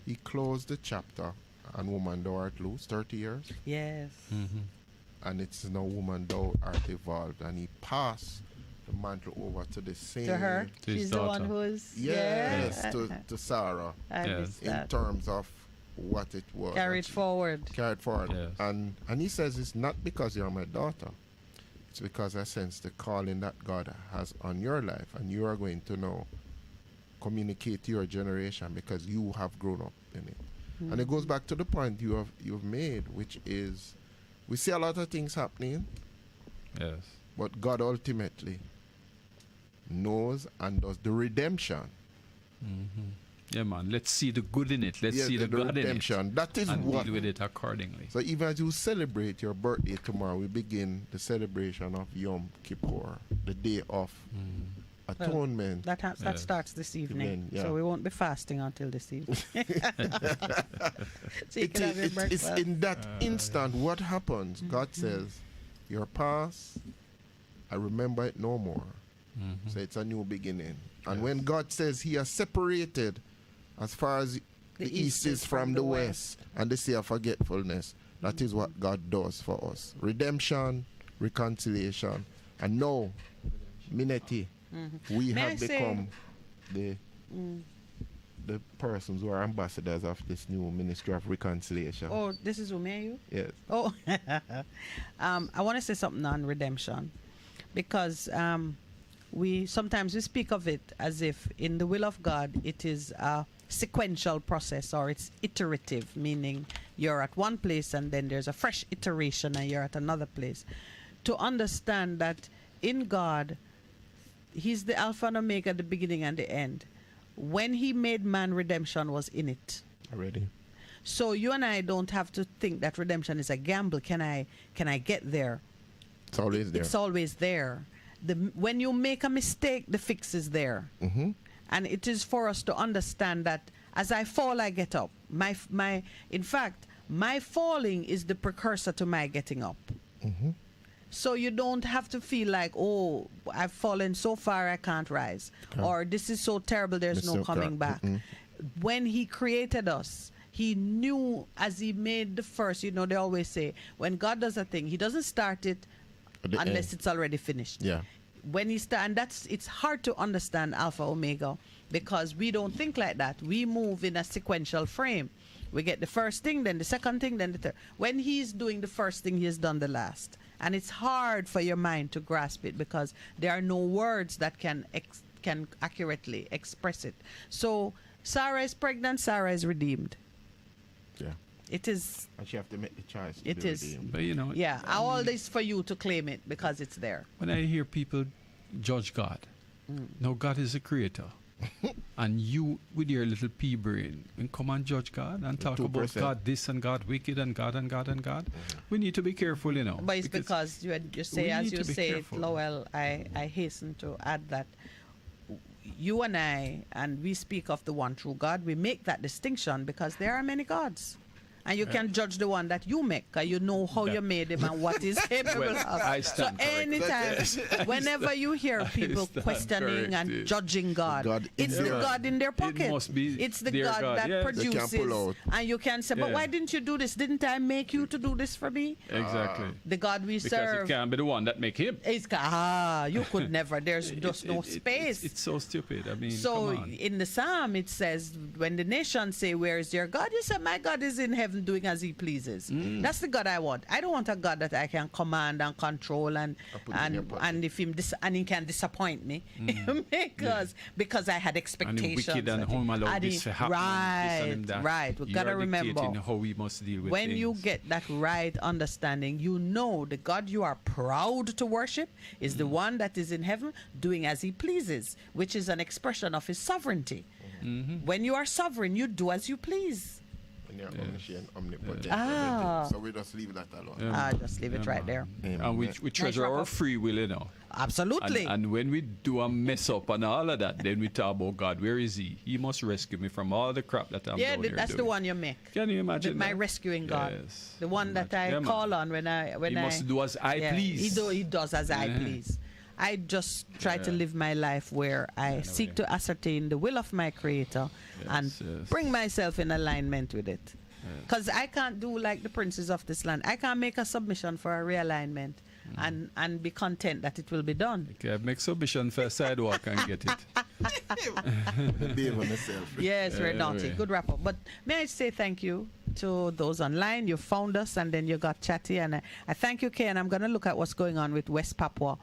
he closed the chapter on Woman Thou Art Loose, 30 years. Yes. And it's now Woman Thou Art Evolved. And he passed the mantle over to the same. To her? To his She's the daughter. one who is. Yes, Yeah. to Sarah. I missed In that. terms of what it was. Carried actually. forward. Carried forward. Yes. And he says it's not because you're my daughter. It's because I sense the calling that God has on your life, and you are going to know, communicate to your generation because you have grown up in it. And it goes back to the point you've made, which is we see a lot of things happening, Yes. but God ultimately knows and does the redemption. Yeah, man. Let's see the good in it. Let's Yeah, see the God redemption. in it. That is and what. deal with it accordingly. So even as you celebrate your birthday tomorrow, we begin the celebration of Yom Kippur, the day of atonement. That Yes. starts this evening, Yeah. so we won't be fasting until this evening. So you can have your It's breakfast. in that instant what happens. God says, your past, I remember it no more. So it's a new beginning. And when God says he has separated as far as the east is from the west, and the sea of forgetfulness, that is what God does for us. Redemption, reconciliation, and now, Minett, we May I have say- become the persons who are ambassadors of this new ministry of reconciliation. Oh, this is Umayu? Yes. Oh, I want to say something on redemption, because we sometimes we speak of it as if in the will of God it is a sequential process, or it's iterative, meaning you're at one place and then there's a fresh iteration and you're at another place. To understand that in God, he's the Alpha and Omega, the beginning and the end. When he made man, redemption was in it. Already. So you and I don't have to think that redemption is a gamble. Can I get there? It's always there. It's always there. When you make a mistake, the fix is there. And it is for us to understand that as I fall, I get up. In fact, my falling is the precursor to my getting up. So you don't have to feel like, oh, I've fallen so far I can't rise. Or this is so terrible, there's no coming back. When he created us, he knew as he made the first, they always say, when God does a thing, he doesn't start it unless it's already finished. Yeah. When he and it's hard to understand Alpha Omega, because we don't think like that. We move in a sequential frame. We get the first thing, then the second thing, then the third. When he's doing the first thing, he has done the last. And it's hard for your mind to grasp it because there are no words that can accurately express it. So Sarah is pregnant, Sarah is redeemed. Yeah. It is. And she have to make the choice to It be is. redeemed. But Yeah, all this for you to claim it because it's there. when I hear people judge God, now God is a creator. And you, with your little pea brain, and come and judge God and talk about 2%. God this and God wicked and God and God and God. We need to be careful, But it's because you say, we as need you to be say careful. it, Lowell, I hasten to add that you and I, and we speak of the one true God, we make that distinction because there are many gods. And you can judge the one that you make, because you know how you made him and what he's capable Well, of. I So stand corrected. anytime, Yes. whenever you hear people stand questioning and corrected. judging God, it's the their- God in their It pocket. must be It's the their God, God, that yes. They can produces. pull out. And you can say, but Yeah. why didn't you do this? Didn't I make you to do this for me? Exactly. The God we Because serve. it can't be the one that make him. You could never. There's just no space. It's so stupid. I mean, So come on. in the Psalm it says, when the nations say, where is your God? You say, my God is in heaven doing as he pleases. That's the God I want. I don't want a God that I can command and control and if he can disappoint me because I had expectations. And wicked and home allowed this to happen. Right. We You gotta are remember dictating how we must deal with when you things. get that right understanding, you know the God you are proud to worship is the one that is in heaven doing as he pleases, which is an expression of his sovereignty. When you are sovereign, you do as you please. And you're omniscient, omnipotent. Ah. everything. So we just leave that alone. Just leave it right there. And we treasure our free will, Absolutely. And when we do a mess up and all of that, then we talk about God. Where is he? He must rescue me from all the crap that I'm doing here that's the doing. one you make. Can you imagine My that? rescuing God. Yes. The one that I Yeah, man. call on when He must do as I please. He does as I Yeah. please. I just try to Yeah. live my life where I seek to ascertain the will of my Creator and bring myself in alignment with it. Because I can't do like the princes of this land. I can't make a submission for a realignment and be content that it will be done. Okay, make submission for a sidewalk and get it. Yes, we're naughty. Good wrap up. But may I say thank you to those online. You found us and then you got chatty. And I thank you, Kay. And I'm going to look at what's going on with West Papua.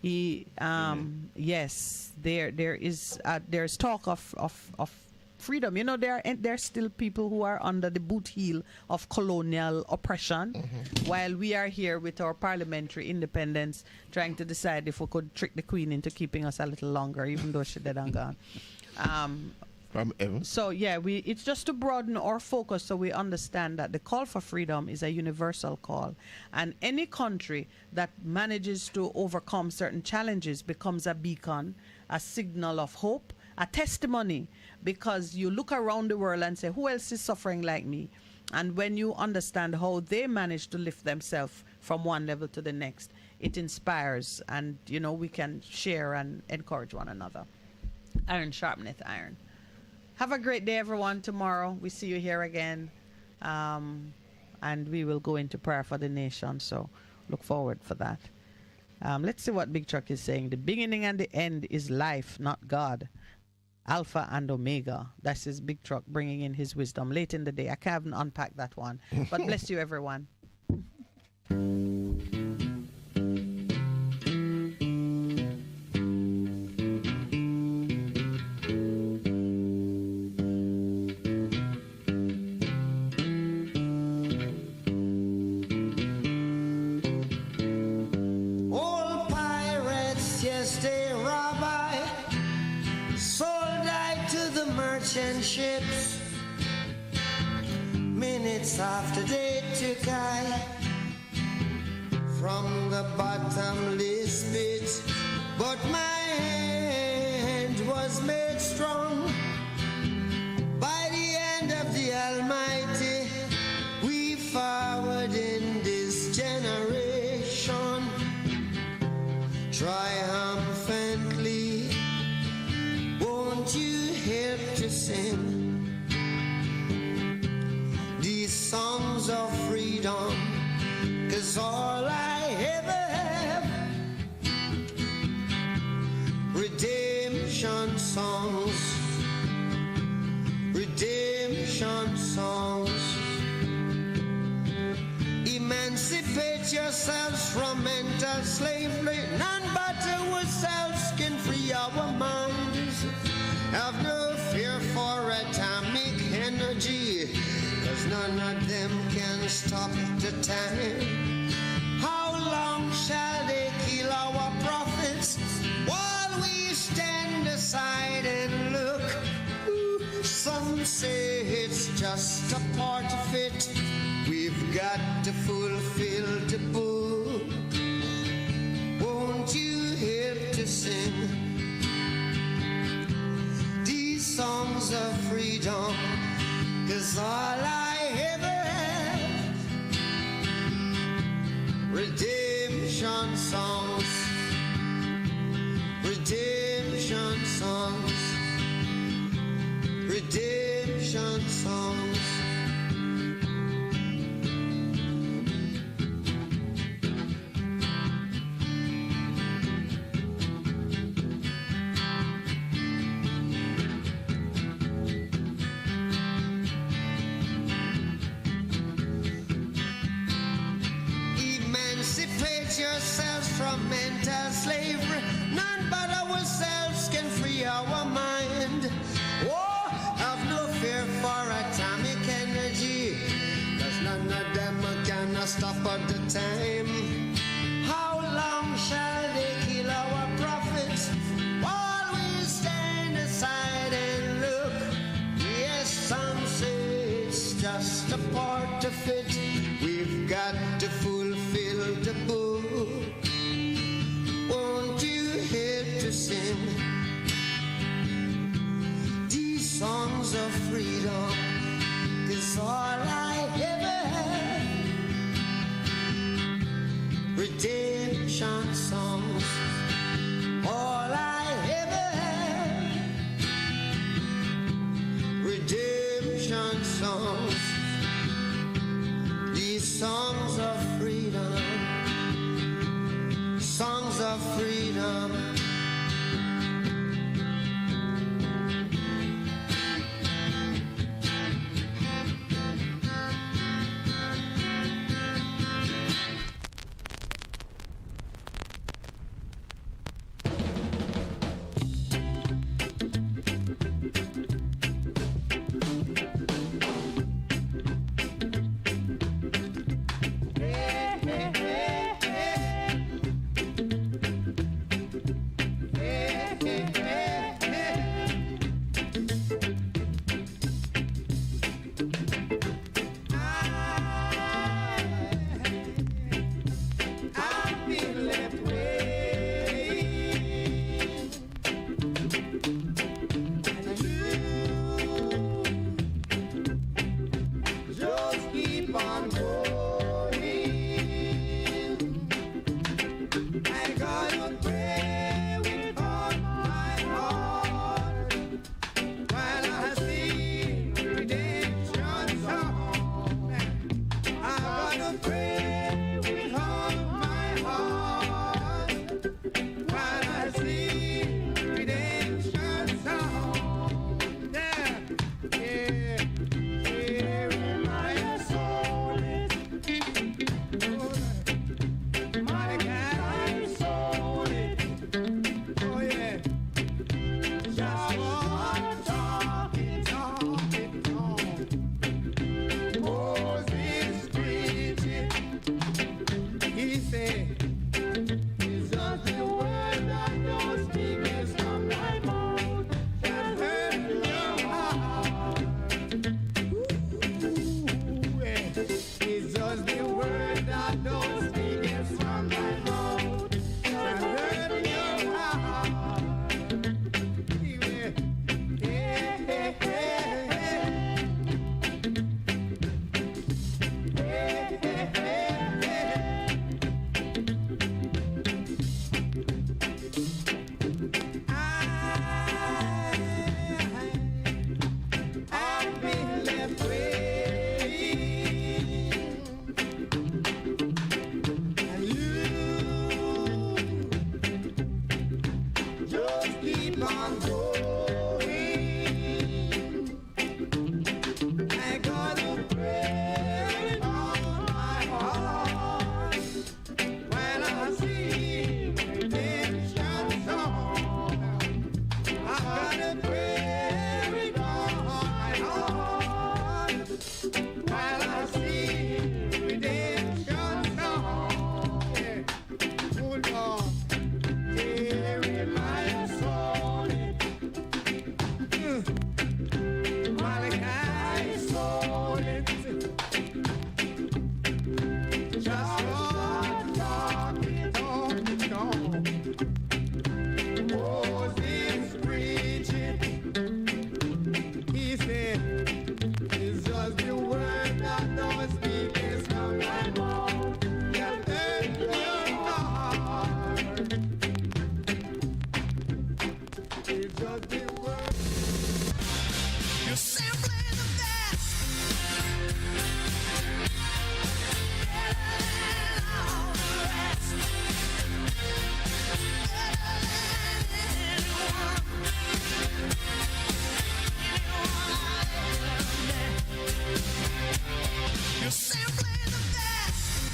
Yes, there's talk of freedom. You know, there are still people who are under the boot heel of colonial oppression, while we are here with our parliamentary independence trying to decide if we could trick the Queen into keeping us a little longer, even though she's dead and gone. So yeah, it's just to broaden our focus so we understand that the call for freedom is a universal call, and any country that manages to overcome certain challenges becomes a beacon, a signal of hope, a testimony, because you look around the world and say, who else is suffering like me? And when you understand how they manage to lift themselves from one level to the next, it inspires, and you know, we can share and encourage one another. Iron sharpeneth iron. Have a great day, everyone. Tomorrow we see you here again, and we will go into prayer for the nation, so look forward for that. Let's see what Big Truck is saying. The beginning and the end is life, not God. Alpha and Omega. That's his Big Truck bringing in his wisdom late in the day. I can't even unpack that one. But bless you, everyone. Ships, minutes after they took I from the bottomless pit, but my hand was made strong by the hand of the Almighty. We forward in this generation triumphantly. Won't you help to sing these songs of freedom? 'Cause all I ever have, redemption songs, redemption songs. Emancipate yourselves from mental slavery. None but ourselves can free our minds. Have no fear for atomic energy, 'cause none of them can stop the time. How long shall they kill our prophets while we stand aside and look? Ooh, some say it's just a part of it. We've got to fulfill the book. Won't you help to sing songs of freedom? 'Cause all I ever have, redemption songs, redemption songs, redemption songs. Yourselves from mental slavery. None but ourselves can free our mind. Oh, have no fear for atomic energy, 'cause none of them can stop at the time. How long shall they kill our prophets while we stand aside and look? Yes, some say it's just a part of it. We've got to fulfill the book. Won't you help to sing these songs of freedom? 'Cause all I ever have, redemption songs. All I ever have, redemption songs. These songs of freedom. just keep on going. I got a prayer on my heart when I see redemption song. I got a prayer on my heart when I see redemption song. Yeah. Oh Lord.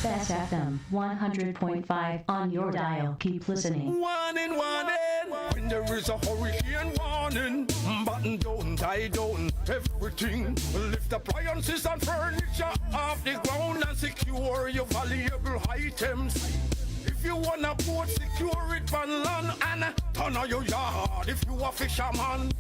Bess FM 100.5 on your dial. Keep listening. Warning, warning. When there is a hurricane warning, button down, tie down, everything. Lift appliances and furniture off the ground and secure your valuable items. If you wanna boat, secure it on land and turn on your yard if you a fisherman.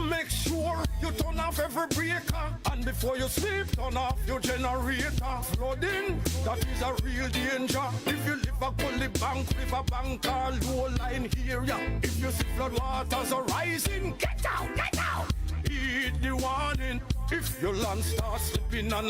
Make sure you turn off every breaker, and before you sleep, turn off your generator. Flooding, that is a real danger. If you live a gully bank, river bank or low line area, if you see flood waters are rising, get out, get out. Heed the warning. If your land starts slipping on a